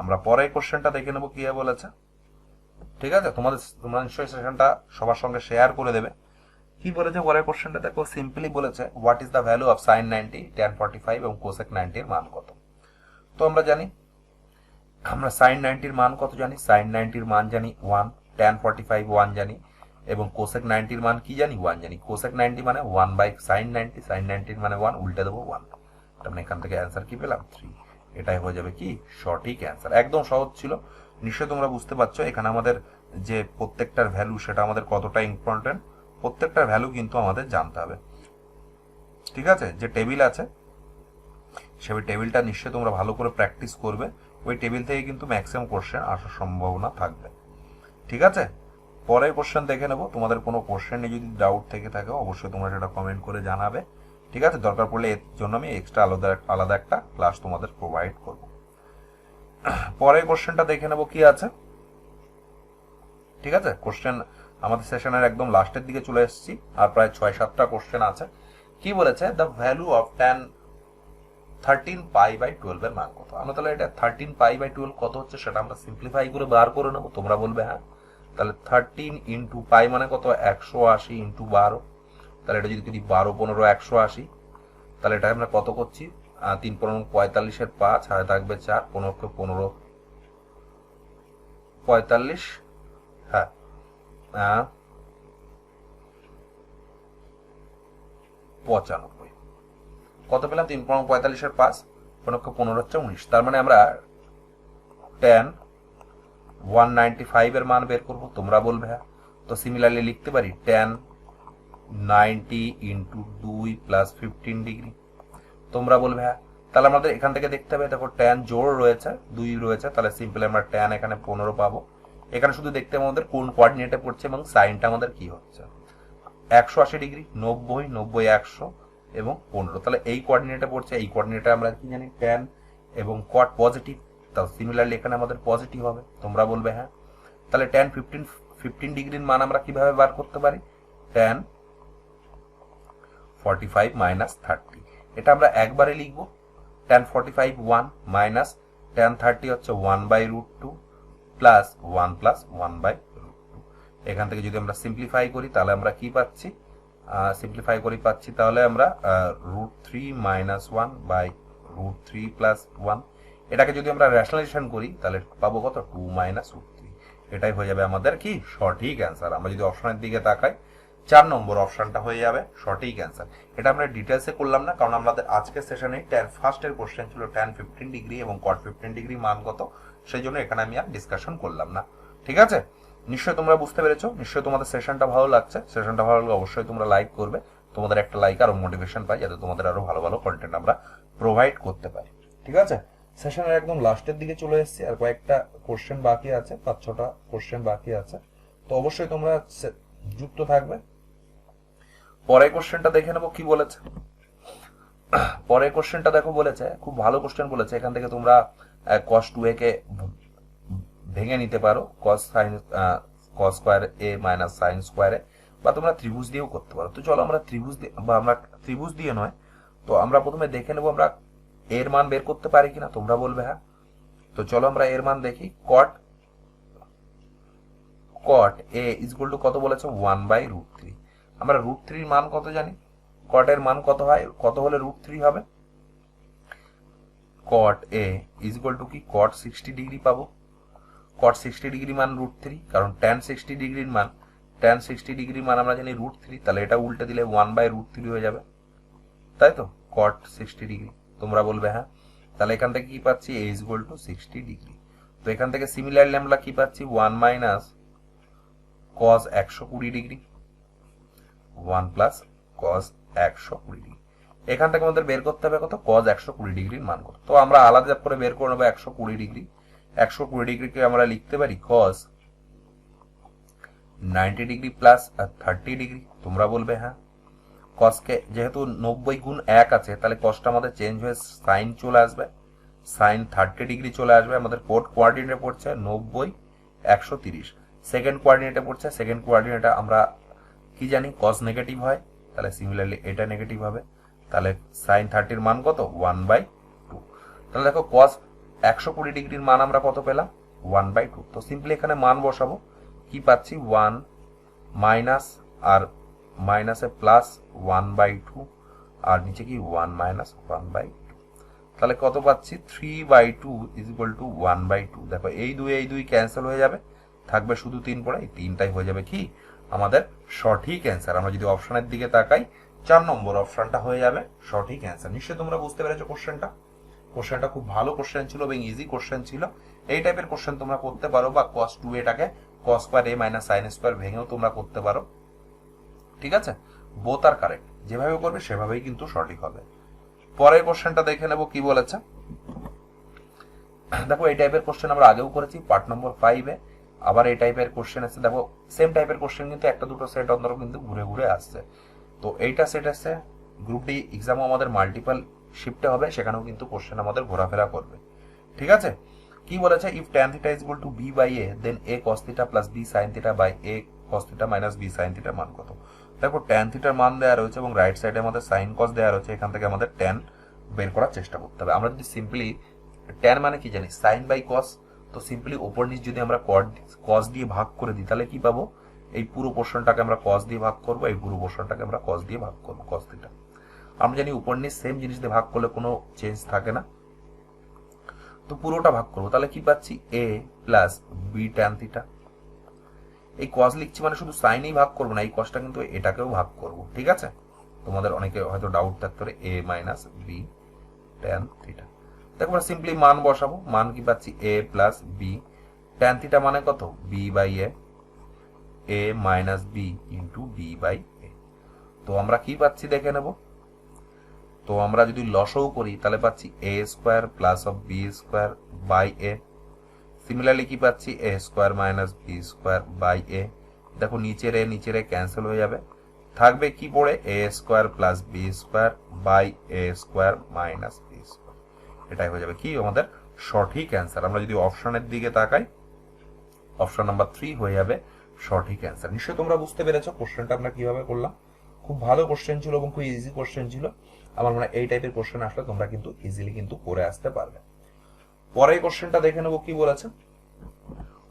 আমরা পরে কোশ্চেনটা দেখে নেবো কি বলেছে। ঠিক আছে, তোমরা নিশ্চয়ই সেশনটা সবার সঙ্গে শেয়ার করে দেবে। কি বলেছে পরের কোশ্চেনটা দেখো, সিম্পলি বলেছে what is the value of sign 90, tan 45 এবং কোসেক 90 এর মান কত। তো আমরা জানি, আমরা সাইন 90 এর মান কত জানি, সাইন 90 এর মান জানি 1, ট্যান 45 1 জানি, এবং কোসেক 90 এর মান কি জানি, 1 জানি। কোসেক 90 মানে 1 বাই সাইন 90, সাইন 90 মানে 1, উল্টে দেবো 1। তার মানে এখান থেকে অ্যান্সার কি পেলাম, 3। এটাই হয়ে যাবে কি সঠিক অ্যান্সার। একদম সহজ ছিল। নিশ্চয়ই তোমরা বুঝতে পারছো এখানে আমাদের যে প্রত্যেকটার ভ্যালু সেটা আমাদের কতটা ইম্পর্টেন্ট, প্রত্যেকটার ভ্যালু কিন্তু আমাদের জানতে হবে। ঠিক আছে, যে টেবিল আছে সেই টেবিলটা নিশ্চয়ই তোমরা ভালো করে প্র্যাকটিস করবে। ওই টেবিল থেকে কিন্তু ম্যাক্সিমাম কোশ্চেন আসার সম্ভাবনা থাকবে। ঠিক আছে, পরের কোশ্চেন দেখে নেবো। তোমাদের কোনো কোশ্চেনে যদি ডাউট থেকে থাকে, অবশ্যই তোমরা সেটা কমেন্ট করে জানাবে। ঠিক আছে, দরকার পড়লে এর জন্য আমি এক্সট্রা আলাদা একটা ক্লাস তোমাদের প্রোভাইড করব। পরের কোশ্চেনটা দেখে নেবো কি আছে। ঠিক আছে, কোশ্চেন আমাদের সেশনের একদম লাস্টের দিকে চলে এসেছি, আর প্রায় 6-7টা কোশ্চেন আছে। কি বলেছে, দ্য ভ্যালু অফ ট্যান 13π/12 এর মান কত। আমরা তাহলে এটা 13π/12 কত হচ্ছে সেটা আমরা সিম্পলিফাই করে বার করে নেবো। তোমরা বলবে হ্যাঁ। তাহলে 13 ইন্টু পাই মানে কত, 180 ইন্টু 12। তাহলে এটা যদি 12 15 180, তাহলে এটা আমরা কত করছি, 3 15 45 এর 5, হাতে থাকবে 4, 15 15 45, হ্যাঁ 95। কত পেলাম, 3 15 45 এর 5, 15 15 হচ্ছে 19। তার মানে আমরা tan 195 এর মান বের করবো। তোমরা বলবে হ্যাঁ। তো সিমিলারলি লিখতে পারি tan 90 ইন্টু 2 প্লাস 15 ডিগ্রি। তোমরা বলবে হ্যাঁ। তাহলে আমাদের এখান থেকে দেখতে হবে, দেখো tan জোড় রয়েছে, 2 রয়েছে, তাহলে সিম্পলি আমরা tan এখানে 15 পাবো। এখানে শুধু দেখতে হবে আমাদের কোন কোঅর্ডিনেটে পড়ছে এবং সাইনটা আমাদের কি হচ্ছে, 180 ডিগ্রি, 90 90 100 এবং 15। তাহলে এই কোঅর্ডিনেটে পড়ছে, এই কোঅর্ডিনেটে আমরা কি জানি tan এবং cot পজিটিভ, তাও সিমিলারলি এখানে আমাদের পজিটিভ হবে। তোমরা বলবে হ্যাঁ। তাহলে tan 15 ডিগ্রির মান আমরা কিভাবে বার করতে পারি, tan 45 মাইনাস 30। এটা আমরা একবারে লিখবো, tan 45 1 মাইনাস tan 30 হচ্ছে 1/√2 প্লাস 1 প্লাস 1/√2। এখান থেকে যদি আমরা সিম্পলিফাই করি তাহলে আমরা কি পাচ্ছি, সিম্পলিফাই করে পাচ্ছি তাহলে আমরা √3 মাইনাস 1/√3 প্লাস 1। এটাকে যদি আমরা রেশনালাইজেশন করি তাহলে পাবো কত, 2 মাইনাস √3। এটাই হয়ে যাবে আমাদের কি সঠিক অ্যান্সার। আমরা যদি অপশনের দিকে তাকাই 4 নম্বর অপশনটা হয়ে যাবে সঠিক অ্যান্সার। এটা আমরা ডিটেলসে করলাম না, কারণ আমাদের আজকের সেশনে ফার্স্টের কোশ্চেন ছিল tan 15 ডিগ্রি এবং cot 15 ডিগ্রি মান কত, সেই জন্য এখানে আমি আর ডিসকাশন করলাম না। ঠিক আছে, নিশ্চয়ই তোমরা বুঝতে পেরেছো, নিশ্চয়ই তোমাদের সেশনটা ভালো লাগছে। সেশনটা ভালো লাগলে অবশ্যই তোমরা লাইক করবে, তোমাদের একটা লাইক আরো মোটিভেশন পাই, যাতে তোমাদের আরো ভালো ভালো কন্টেন্ট আমরা প্রোভাইড করতে পারি। ঠিক আছে, সেশনের একদম লাস্টের দিকে চলে এসেছি, আর কয়েকটা কোশ্চেন বাকি আছে, 5-6টা কোশ্চেন বাকি আছে, তো অবশ্যই তোমরা যুক্ত থাকবে। পরের কোশ্চেনটা দেখে নেবো কি বলেছে। পরের কোশ্চেনটা দেখো, বলেছে খুব ভালো কোশ্চেন বলেছে। এখান থেকে তোমরা cos 2a কে ভেঙে নিতে পারো cos square a minus sin square a, বা তোমরা ত্রিভুজ দিয়েও করতে পারো। তো চলো আমরা ত্রিভুজ দিয়ে, বা আমরা ত্রিভুজ দিয়ে নয়, তো আমরা প্রথমে দেখে নেবো আমরা এর মান বের করতে পারি কিনা। তোমরা বলবে হ্যাঁ, তো চলো আমরা এর মান দেখি। cot a is equal to কত বলেছে, 1/√3। আমরা √3 এর মান কত জানি, cot এর মান কত হয়, কত হলে √3 হবে, cot a is equal two কি cot 60 ডিগ্রি পাবো। cot 60 ডিগ্রি মান √3, কারণ tan 60 ডিগ্রির মান, tan 60 ডিগ্রির মান আমরা জানি √3, তাহলে এটা উল্টে দিলে 1/√3 হয়ে যাবে, তাই তো, cot 60 ডিগ্রি। তোমরা বলবে হ্যাঁ, তাহলে এখান থেকে কি পাচ্ছি, a is equal to 60 degree. তো এখান থেকে সিমিলারলি আমরা কি পাচ্ছি, 1 minus cos 120 degree, 1 plus cos 120 degree. এখান থেকে আমাদের বের করতে হবে কত, cos 120 ডিগ্রির মান কত। তো আমরা আলাদা করে বের করে নেবো 120 ডিগ্রি। 120 ডিগ্রিকে আমরা লিখতে পারি cos 90 ডিগ্রি প্লাস 30 ডিগ্রি। তোমরা বলবে হ্যাঁ, cos কে যেহেতু 90 গুণ 1 আছে, তাহলে cosটা আমাদের চেঞ্জ হয়ে sin চলে আসবে, sin 30 ডিগ্রি চলে আসবে। আমাদের কোঅর্ডিনেটে পড়ছে 90 130, সেকেন্ড কোঅর্ডিনেটে পড়ছে, সেকেন্ড কোঅর্ডিনেটে আমরা কি জানি cos নেগেটিভ হয়, তাহলে সিমিলারলি এটা নেগেটিভ হবে, তাহলে sin 30 এর মান কত, 1/2। তাহলে দেখো cos 120 ডিগ্রির মান আমরা কত পেলাম, 1/2। তো সিম্পলি এখানে মান বসাবো, কি পাচ্ছি 1 মাইনাস আর মাইনাসে প্লাস 1/2, আর নিচে কি 1 মাইনাস 1/2, তাহলে কত পাচ্ছি 3/2 ইজ ইকুয়াল টু 1/2। দেখো এই দুই ক্যান্সেল হয়ে যাবে, থাকবে শুধু 3 পড়ে, এই 3টাই হয়ে যাবে কি আমাদের সঠিক অ্যান্সার। আমরা যদি অপশনের দিকে তাকাই 4 নম্বর অপশনটা হয়ে যাবে সঠিক অ্যান্সার। নিশ্চয়ই তোমরা বুঝতে পেরেছো কোশ্চেনটা খুব ভালো কোশ্চেন ছিল এবং ইজি কোশ্চেন ছিল। এই টাইপের কোশ্চেন তোমরা করতে পারো, বা cos 2a টাকে cos square a minus sin square ভেঙেও তোমরা করতে পারো। ঠিক আছে, বোথ আর কারেক্ট, যেভাবে করবে সেভাবেই কিন্তু সঠিক হবে। পরের কোশ্চেনটা দেখে নেব কি বলেছে। দেখো এই টাইপের কোশ্চেন আমরা আগেও করেছি পার্ট নম্বর 5-এ, আবার এই টাইপের কোশ্চেন আছে। দেখো সেম টাইপের কোশ্চেন কিন্তু একটা দুটো সেট অন্তর কিন্তু ঘুরে ঘুরে আসছে। তো এইটা সেট আছে, গ্রুপ ডি এক্সামও আমাদের মাল্টিপল শিফটে হবে, সেখানেও কিন্তু কোশ্চেন আমাদের ঘোরাফেরা করবে। ঠিক আছে, কি বলেছে, if tan theta is equal to b by a, then a cos theta plus b sin theta by a cos theta minus b sin থিটার মান কত। দেখো tan থিটার মান দেওয়া রয়েছে এবং রাইট সাইডে আমাদের sin cos দেওয়া রয়েছে, এখান থেকে আমাদের tan বের করার চেষ্টা করতে হবে। আমরা যদি সিম্পলি tan মানে কি জানি, sin বাই cos, তো সিম্পলি উপর নিচ যদি আমরা cos দিয়ে ভাগ করে দিই তাহলে কি পাবো, এই পুরো পোর্শনটাকে আমরা cos দিয়ে ভাগ করব, এই পুরো পোর্শনটাকে আমরা cos দিয়ে ভাগ করব, cos থিটা। আমরা জানি উপর নিচ সেম জিনিস দিয়ে ভাগ করলে কোনো চেঞ্জ থাকে না, তো পুরোটা ভাগ করবো, তাহলে কি পাচ্ছি a plus b tan theta. এই cos লিখছি মানে শুধু সাইনেই ভাগ করবো না, এই cosটা কিন্তু এটাকেও ভাগ করব। ঠিক আছে, তোমাদের অনেকে হয়তো ডাউট থাকতে পারে, a minus b tan theta. দেখো আমরা সিম্পলি মান বসাবো, মান কি পাচ্ছি a plus b tan theta মানে কত, b by a minus b into b by a। তো আমরা কি পাচ্ছি দেখে নেব, তো আমরা যদি লসও করি তাহলে পাচ্ছি a square plus of b square by a। Similarly কি পাচ্ছি a square minus b square by a। দেখো নিচের এ ক্যান্সেল হয়ে যাবে, থাকবে কি পড়ে a square plus b square by a square minus b square. এটাই হয়ে যাবে কি আমাদের সঠিক অ্যান্সার। আমরা যদি অপশনের দিকে তাকাই, অপশন নাম্বার 3 হয়ে যাবে সঠিক অ্যান্সার। নিশ্চয়ই তোমরা বুঝতে পেরেছো কোশ্চেনটা আমরা কিভাবে করলাম। খুব ভালো কোশ্চেন ছিল এবং খুব ইজি কোশ্চেন ছিল। আমার মনে হয় এই টাইপের কোশ্চেন আসলে তোমরা কিন্তু ইজিলি কিন্তু করে আসতে পারবে। পরের কোশ্চেনটা দেখে নেবো কি বলেছে।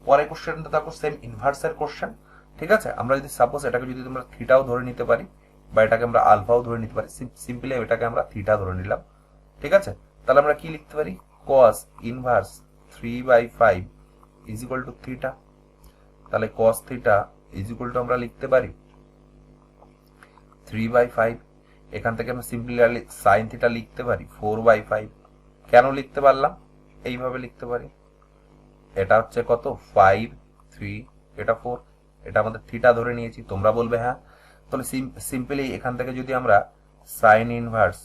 পরের কোশ্চেনটা দেখো সেম ইনভার্সের কোশ্চেন। ঠিক আছে, আমরা যদি সাপোজ এটাকে যদি তোমরা থিটাও ধরে নিতে পারি বা এটাকে আমরা আলফাও ধরে নিতে পারি, সিম্পলি এটাকে আমরা থিটা ধরে নিলাম। ঠিক আছে, তাহলে আমরা কি লিখতে পারি, cos inverse 3/5 is equal two theta. তাহলে cos theta is equal two আমরা লিখতে পারি 3/5। এখান থেকে আমরা সিম্পলি সাইন থিটা লিখতে পারি 4/5। কেন লিখতে পারলাম, এইভাবে লিখতে পারি, এটা হচ্ছে কত 5 3, এটা 4, এটা আমাদের থিটা ধরে নিয়েছি। তোমরা বলবে হ্যাঁ, তাহলে সিম্পলি এখান থেকে যদি আমরা সাইন ইনভার্স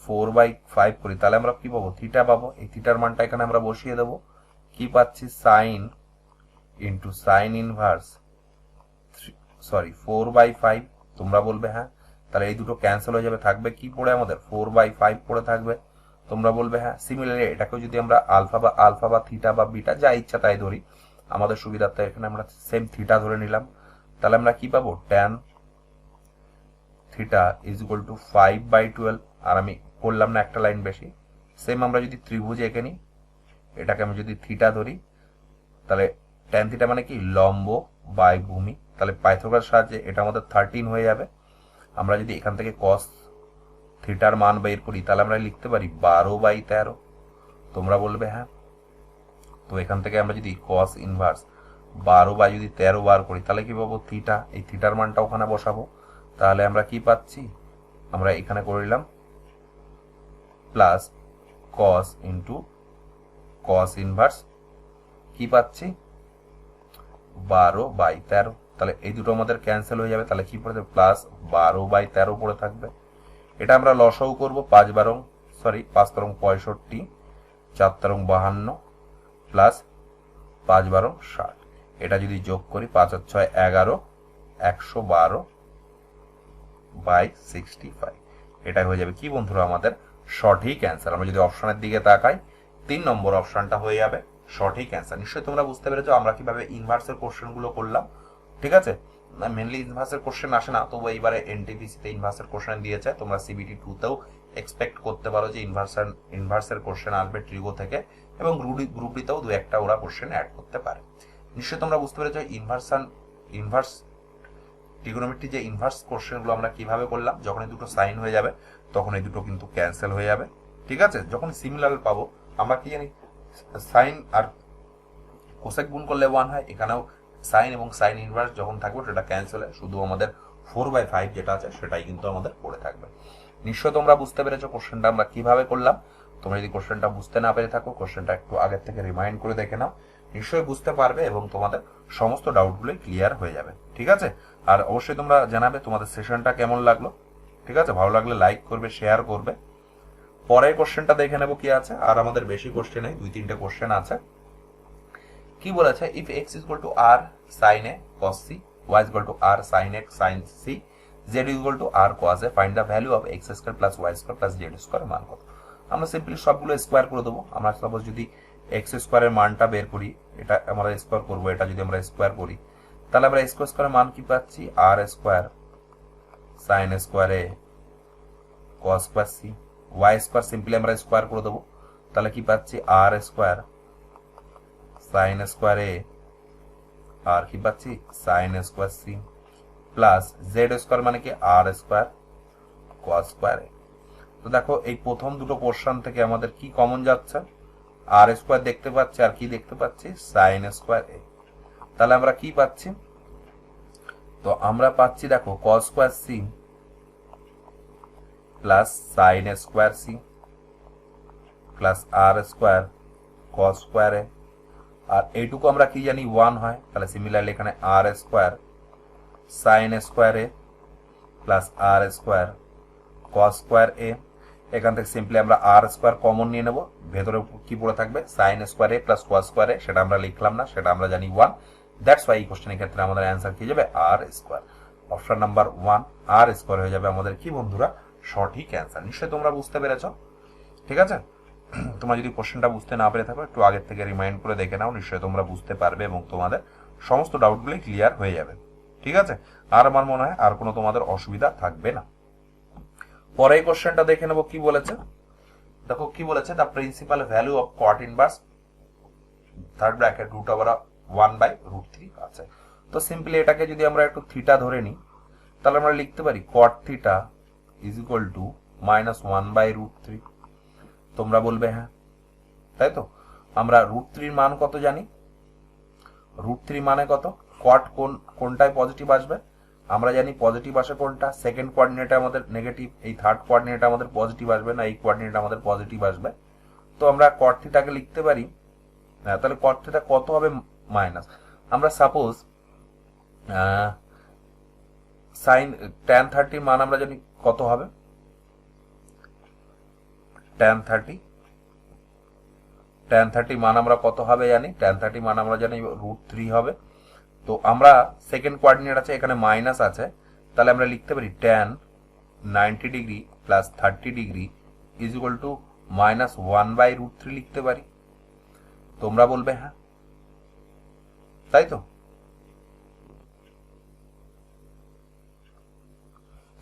4/5 করি তাহলে আমরা কি পাবো, থিটা পাবো। এই থিটার মানটা এখানে আমরা বসিয়ে দেবো, কি পাচ্ছি, সাইন ইন্টু সাইন ইনভার্স 4/5। তোমরা বলবে হ্যাঁ, তাহলে এই দুটো ক্যান্সেল হয়ে যাবে, থাকবে কি পড়ে আমাদের 4/5 পড়ে থাকবে। তোমরা বলবে হ্যাঁ। সিমিলারলি এটাকেও যদি আমরা আলফা বা থিটা বা বিটা যা ইচ্ছা তাই ধরি, আমাদের সুবিধার্থে এখানে আমরা সেম থিটা ধরে নিলাম। তাহলে আমরা কি পাবো, tan theta is equal two 5/12। আর আমি করলাম না একটা লাইন বেশি। সেম আমরা যদি ত্রিভুজ এঁকে নিই, এটাকে আমি যদি থিটা ধরি, তাহলে ট্যান থিটা মানে কি, লম্ব বাই ভূমি। তাহলে পাইথাগোরাস সাহায্যে এটা আমাদের 13 হয়ে যাবে। আমরা যদি এখান থেকে কস থিটার মান বের করি তাহলে আমরা লিখতে পারি 12/13। তোমরা বলবে হ্যাঁ। তো এখান থেকে আমরা যদি কস ইনভার্স 12/13 বার করি তাহলে কি পাবো, থিটা। এই থিটার মানটা ওখানে বসাবো, তাহলে আমরা কি পাচ্ছি, আমরা এখানে করে নিলাম plus cos into cos inverse কি পাচ্ছি 12/13। তাহলে এই দুটো আমাদের ক্যান্সেল হয়ে যাবে, তাহলে কি পড়ে যাবে, প্লাস 12/13 পড়ে থাকবে। এটা আমরা লসাগু করবো, 5 তরং 65, 4 তরং 52 প্লাস 5 12 60। এটা যদি যোগ করি 5 আর 6 11, 112/65। এটা হয়ে যাবে কি বন্ধুরা আমাদের সঠিক অ্যান্সার। আমরা যদি অপশনের দিকে তাকাই, 3 নম্বর অপশনটা হয়ে যাবে সঠিক অ্যান্সার। নিশ্চয়ই তোমরা বুঝতে পেরেছো আমরা কিভাবে ইনভার্সের কোশ্চেনগুলো করলাম। ঠিক আছে, মেনলি ইনভার্সের কোশ্চেন আসে না, তবু এইবারে এনটিপিসিতে ইনভার্সের কোশ্চেন দিয়েছে। তোমরা সিবিটি 2তেও এক্সপেক্ট করতে পারো যে ইনভার্সের কোশ্চেন আসবে ট্রিগো থেকে, এবং গ্রুপ ডিতেও দু একটা ওরা কোশ্চেন অ্যাড করতে পারে। নিশ্চয়ই তোমরা বুঝতে পেরেছো ইনভার্স ট্রিগোনোমেট্রি যে ইনভার্স কোশ্চেনগুলো আমরা কিভাবে করলাম। যখন এই দুটো সাইন হয়ে যাবে তখন এই দুটো কিন্তু ক্যান্সেল হয়ে যাবে। ঠিক আছে, যখন সিমিলার পাবো আমরা কি জানি, সাইন আর কোসেক গুণ করলে 1 হয়। এখানেও সাইন এবং সাইন ইনভার্স যখন থাকবে সেটা ক্যান্সেল হয়, শুধু আমাদের 4/5 যেটা আছে সেটাই কিন্তু আমাদের পড়ে থাকবে। নিশ্চয় তোমরা বুঝতে পেরেছো কোশ্চেনটা আমরা কিভাবে করলাম। তোমরা যদি কোশ্চেনটা বুঝতে না পেরে থাকো, কোশ্চেনটা একটু আগের থেকে রিমাইন্ড করে দেখে নাও, নিশ্চয়ই বুঝতে পারবে এবং তোমাদের সমস্ত ডাউটগুলোই ক্লিয়ার হয়ে যাবে। ঠিক আছে, আর অবশ্যই তোমরা জানাবে তোমাদের সেশনটা কেমন লাগলো। ঠিক আছে, ভালো লাগলে লাইক করবে, শেয়ার করবে। পরের কোশ্চেনটা দেখে নেবো কি আছে। আর আমাদের বেশি কোশ্চেন নেই, 2-3টে কোশ্চেন আছে। কি বলেছে, if x is equal to r sine a cos c, y is equal to r sine x sine c, z is equal to r cos a, find the value of x square plus y square plus z square মান কত। আমরা simply সবগুলো square করে দেবো। আমরা suppose যদি x স্কোয়ারের মানটা বের করি, এটা আমরা স্কোয়ার করবো, এটা যদি আমরা স্কোয়ার করি তাহলে আমরা স্কোয়ারের মান কি পাচ্ছি, r square sine square A cos square C, y square simply আমরা স্কোয়ার করে দেবো, তাহলে কি পাচ্ছি, r square sine square A আর কি পাচ্ছি sine square C, plus z square মানে কি আর স্কোয়ার কস স্কোয়ার এ। তো দেখো এই প্রথম দুটো পোর্শন থেকে আমাদের কি কমন যাচ্ছে, আর স্কোয়ার দেখতে পাচ্ছি আর কি দেখতে পাচ্ছি, সাইন স্কোয়ার এ। তাহলে আমরা কি পাচ্ছি, তো আমরা পাচ্ছি দেখো cos square C plus sine square C plus r square cos square A. আর এইটুকু আমরা কি জানি 1 হয়, তাহলে সিমিলারলি এখানে r square sine square A plus r square cos square A. এখান থেকে সিম্পলি আমরা আর স্কোয়ার কমন নিয়ে নেব, ভেতরে কি পড়ে থাকবে, sign square A plus cos square এ। সেটা আমরা লিখলাম না, সেটা আমরা জানি 1। দ্যাটস ওয়াই এই কোশ্চেনের ক্ষেত্রে আমাদের অ্যান্সার কি যাবে, আর স্কোয়ার। অপশন নাম্বার 1 আর স্কোয়ার হয়ে যাবে আমাদের কি বন্ধুরা সঠিক অ্যান্সার। নিশ্চয়ই তোমরা বুঝতে পেরেছো। ঠিক আছে, তোমরা যদি কোশ্চেনটা বুঝতে না পেরে থাকো একটু আগের থেকে রিমাইন্ড করে দেখে নাও, নিশ্চয়ই তোমরা বুঝতে পারবে এবং তোমাদের সমস্ত ডাউটগুলোই ক্লিয়ার হয়ে যাবে। ঠিক আছে, আর আমার মনে হয় আর কোনো তোমাদের অসুবিধা থাকবে না। পরে এই কোশ্চেনটা দেখে নেবো কি বলেছে। দেখো কি বলেছে, the principal value of cot inverse third bracket root over 1/√3 আছে। তো সিম্পলি এটাকে যদি আমরা একটু থিটা ধরে নিই, তাহলে আমরা লিখতে পারি কট থিটা ইজ ইকুয়াল টু -1/√3। তোমরা বলবে হ্যাঁ, তাই তো। আমরা √3 মান কত জানি, √3 মানে কত, কট কোনটায় পজিটিভ আসবে, আমরা জানি পজিটিভ আসে কোনটা, সেকেন্ড কোঅর্ডিনেটে আমাদের নেগেটিভ, এই থার্ড কোঅর্ডিনেটে আমাদের পজিটিভ আসবে না, এই কোঅর্ডিনেটে আমাদের পজিটিভ আসবে। তো আমরা কট থিটাকে লিখতে পারি, তাহলে কট থিটা কত হবে মাইনাস, আমরা সাপোজ সাইন tan 30 মান আমরা জানি কত হবে, tan 30 মান আমরা কত হবে জানি, tan 30 মান আমরা জানি √3 হবে। তো আমরা সেকেন্ড কোঅর্ডিনেট আছে এখানে মাইনাস আছে, তাহলে আমরা লিখতে পারি tan 90 degree plus 30 degree is equal two -1/√3 লিখতে পারি। তোমরা বলবে হ্যাঁ, তাই তো।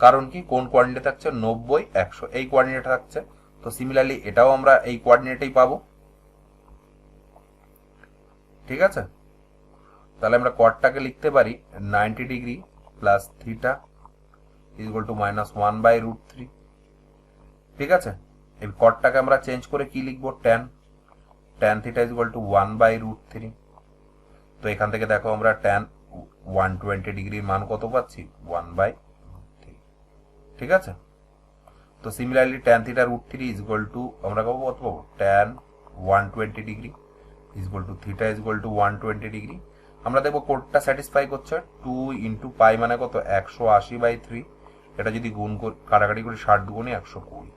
কারণ কি, কোন কোঅর্ডিনেট থাকছে, 90 100 এই কোঅর্ডিনেট থাকছে। তো সিমিলারলি এটাও আমরা এই কোঅর্ডিনেটেই পাবো, ঠিক আছে। তাহলে আমরা কটটাকে লিখতে পারি 90 degree plus theta is equal two -1/√3, ঠিক আছে। এই কটটাকে আমরা চেঞ্জ করে কি লিখবো, tan theta is equal two 1/√3। তো এখান থেকে দেখো আমরা tan 120 ডিগ্রির মান কত পাচ্ছি, 1/3, ঠিক আছে। তো similarly tan theta √3 is equal two আমরা কত পাবো, tan 120 degree is equal two theta is equal two 120 degree. আমরা দেখবো কোডটা স্যাটিসফাই করছে, 2 ইন্টু পাই মানে কত, 180/3। এটা যদি গুণ কাটাকাটি করি 60 দুগুণে 120।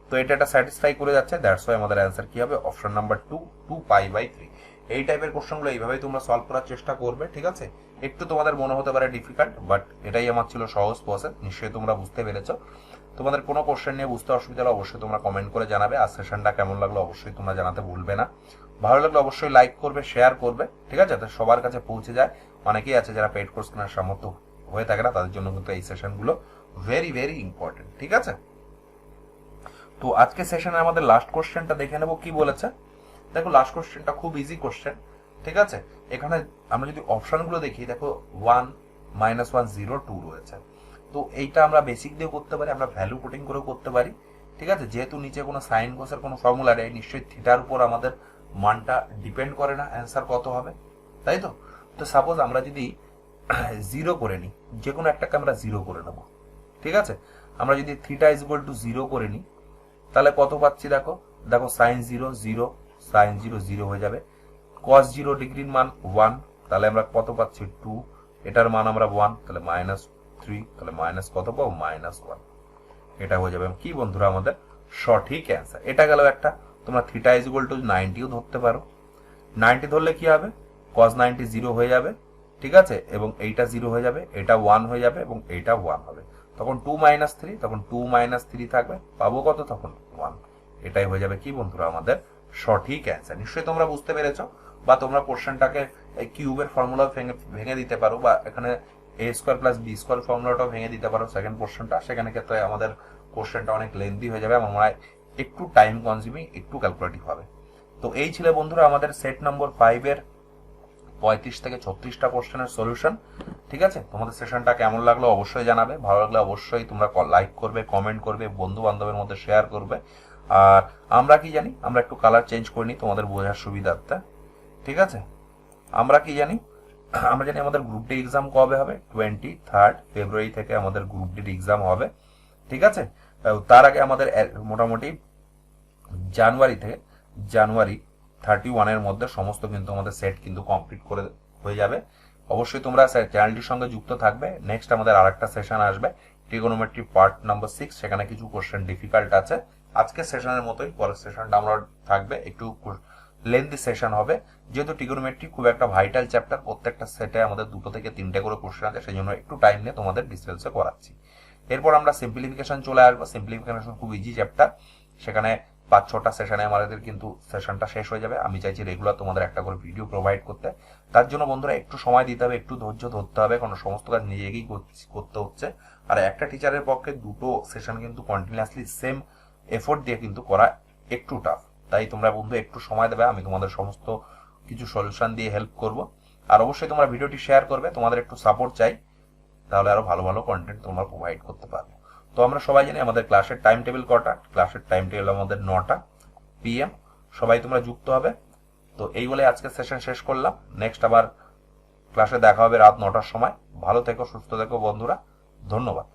তো এটা স্যাটিসফাই করে যাচ্ছে, দ্যাটস ওয়াই আমাদের অ্যান্সার কি হবে, অপশন নাম্বার 2, 2π/3। এই টাইপের কোশ্চেনগুলো এইভাবেই তোমরা সলভ করার চেষ্টা করবে, ঠিক আছে। একটু তোমাদের মনে হতে পারে ডিফিকাল্ট, বাট এটাই আমার ছিল সহজ প্রসেস, নিশ্চয়ই তোমরা বুঝতে পেরেছো। তোমাদের কোনো কোশ্চেন নিয়ে বুঝতে অসুবিধা হলে অবশ্যই তোমরা কমেন্ট করে জানাবে। আর সেশনটা কেমন লাগলো অবশ্যই তোমরা জানাতে ভুলবে না। ভালো লাগলে অবশ্যই লাইক করবে, শেয়ার করবে, ঠিক আছে, যাতে সবার কাছে পৌঁছে যায়। অনেকেই আছে যারা পেইড কোর্স কেনার সামর্থ্য হয়ে থাকে না, তাদের জন্য কিন্তু এই সেশনগুলো ভেরি ভেরি ইম্পর্টেন্ট, ঠিক আছে। তো আজকে সেশনে আমাদের লাস্ট কোশ্চেনটা দেখে নেব কি বলেছে। দেখো লাস্ট কোশ্চেনটা খুব ইজি কোশ্চেন, ঠিক আছে। এখানে আমরা যদি অপশনগুলো দেখি, দেখো 1 -1 0 2 রয়েছে। তো এইটা আমরা বেসিক দিয়ে করতে পারি, আমরা ভ্যালু পুটিং করেও করতে পারি, ঠিক আছে। যেহেতু নিচে কোনো সাইন কোসের কোনো ফর্মুলা নেই, নিশ্চয়ই থিটার উপর আমাদের মানটা ডিপেন্ড করে না অ্যান্সার কত হবে, তাই তো। তো সাপোজ আমরা যদি 0 করে নিই, যে কোনো একটাকে আমরা 0 করে নেব, ঠিক আছে। আমরা যদি থিটা ইজ ইকুয়াল টু 0 করে নিই, তাহলে কত পাচ্ছি, দেখো দেখো সাইন 0 0, সাইন 0 0 হয়ে যাবে। কস 0 ডিগ্রির মান 1, তাহলে আমরা কত পাচ্ছি 2, এটার মান আমরা 1, তাহলে -3, তাহলে মাইনাস কত পাবো, -1। এটা হয়ে যাবে কি বন্ধুরা আমাদের সঠিক অ্যান্সার। এটা গেল একটা। তোমরা থিটা ইজ ইকুয়াল টু 90ও ধরতে পারো। 90 ধরলে কি হবে, cos 90 0 হয়ে যাবে, ঠিক আছে, এবং এইটা 0 হয়ে যাবে, এটা 1 হয়ে যাবে এবং এইটা 1 হবে। তখন 2 - 3, তখন 2 - 3 থাকবে, পাবো কত, তখন 1। এটাই হয়ে যাবে কি বন্ধুরা আমাদের সঠিক অ্যান্সার। নিশ্চয়ই তোমরা বুঝতে পেরেছো, বা তোমরা কোশ্চেনটাকে এই কিউবের ফর্মুলা ভেঙে দিতে পারো, বা এখানে a² + b² ফর্মুলাটাও ভেঙে দিতে পারো সেকেন্ড পোর্শনটা। সেখানে ক্ষেত্রে আমাদের কোশ্চেনটা অনেক লেন্দি হয়ে যাবে, আমার মনে হয় একটু টাইম কনজিউমিং, একটু ক্যালকুলেটিভ হবে। তো এই ছিল বন্ধুরা আমাদের সেট নম্বর 5 এর 35 থেকে 36টা কোশ্চেনের সলিউশন, ঠিক আছে। তোমাদের সেশনটা কেমন লাগলো অবশ্যই জানাবে, ভালো লাগলে অবশ্যই তোমরা লাইক করবে, কমেন্ট করবে, বন্ধু বান্ধবের মধ্যে শেয়ার করবে। আর আমরা কি জানি, আমরা একটু কালার চেঞ্জ করে নিই তোমাদের বোঝার সুবিধার্থে, ঠিক আছে। আমরা কি জানি, আমরা জানি আমাদের গ্রুপ ডি এক্সাম কবে হবে, 23 ফেব্রুয়ারি থেকে আমাদের গ্রুপ ডির এক্সাম হবে, ঠিক আছে। তার আগে আমাদের মোটামুটি জানুয়ারি 31 এর মধ্যে সমস্ত কিন্তু আমাদের সেট কিন্তু কমপ্লিট করে হয়ে যাবে। অবশ্যই তোমরা চ্যানেলটির সঙ্গে যুক্ত থাকবে। নেক্সট আমাদের আরেকটা সেশন আসবে, ট্রিগোনোমেট্রি পার্ট নাম্বার 6, সেখানে কিছু কোশ্চেন ডিফিকাল্ট আছে। আজকে সেশনের মতোই পরের সেশনটা আমরা থাকবে, একটু লেন্দি সেশন হবে, যেহেতু ট্রিগোনোমেট্রি খুব একটা ভাইটাল চ্যাপ্টার, প্রত্যেকটা সেটে আমাদের 2 থেকে 3টে করে কোশ্চেন আছে, সেই জন্য একটু টাইম নিয়ে তোমাদের ডিটেলসে করাচ্ছি। এরপর আমরা সিম্পলিফিকেশন চলে আসবো। সিম্পলিফিকেশন খুব ইজি চ্যাপ্টার, সেখানে 5-6টা সেশনে আমাদের কিন্তু সেশনটা শেষ হয়ে যাবে। আমি চাইছি রেগুলার তোমাদের একটা করে ভিডিও প্রোভাইড করতে। তার জন্য বন্ধুরা একটু সময় দিতে হবে, একটু ধৈর্য ধরতে হবে, কারণ সমস্ত কাজ নিজেকেই করতে হচ্ছে। আর একটা টিচারের পক্ষে দুটো সেশন কিন্তু কন্টিনিউয়াসলি সেম এফোর্ট দিয়ে কিন্তু করা একটু টাফ। তাই তোমরা বন্ধু একটু সময় দেবে, আমি তোমাদের সমস্ত কিছু সলিউশন দিয়ে হেল্প করব। আর অবশ্যই তোমরা ভিডিওটি শেয়ার করবে, তোমাদের একটু সাপোর্ট চাই, তাহলে আরো ভালো ভালো কন্টেন্ট তোমরা প্রোভাইড করতে পারবো। তো আমরা সবাই জানি আমাদের ক্লাসের টাইম টেবিল কটা, ক্লাসের টাইম টেবিল আমাদের 9টা PM। সবাই তোমরা যুক্ত হবে। তো এই বলে আজকে সেশন শেষ করলাম। নেক্সট আবার ক্লাসে দেখা হবে রাত 9টার সময়। ভালো থেকো, সুস্থ থেকো বন্ধুরা, ধন্যবাদ।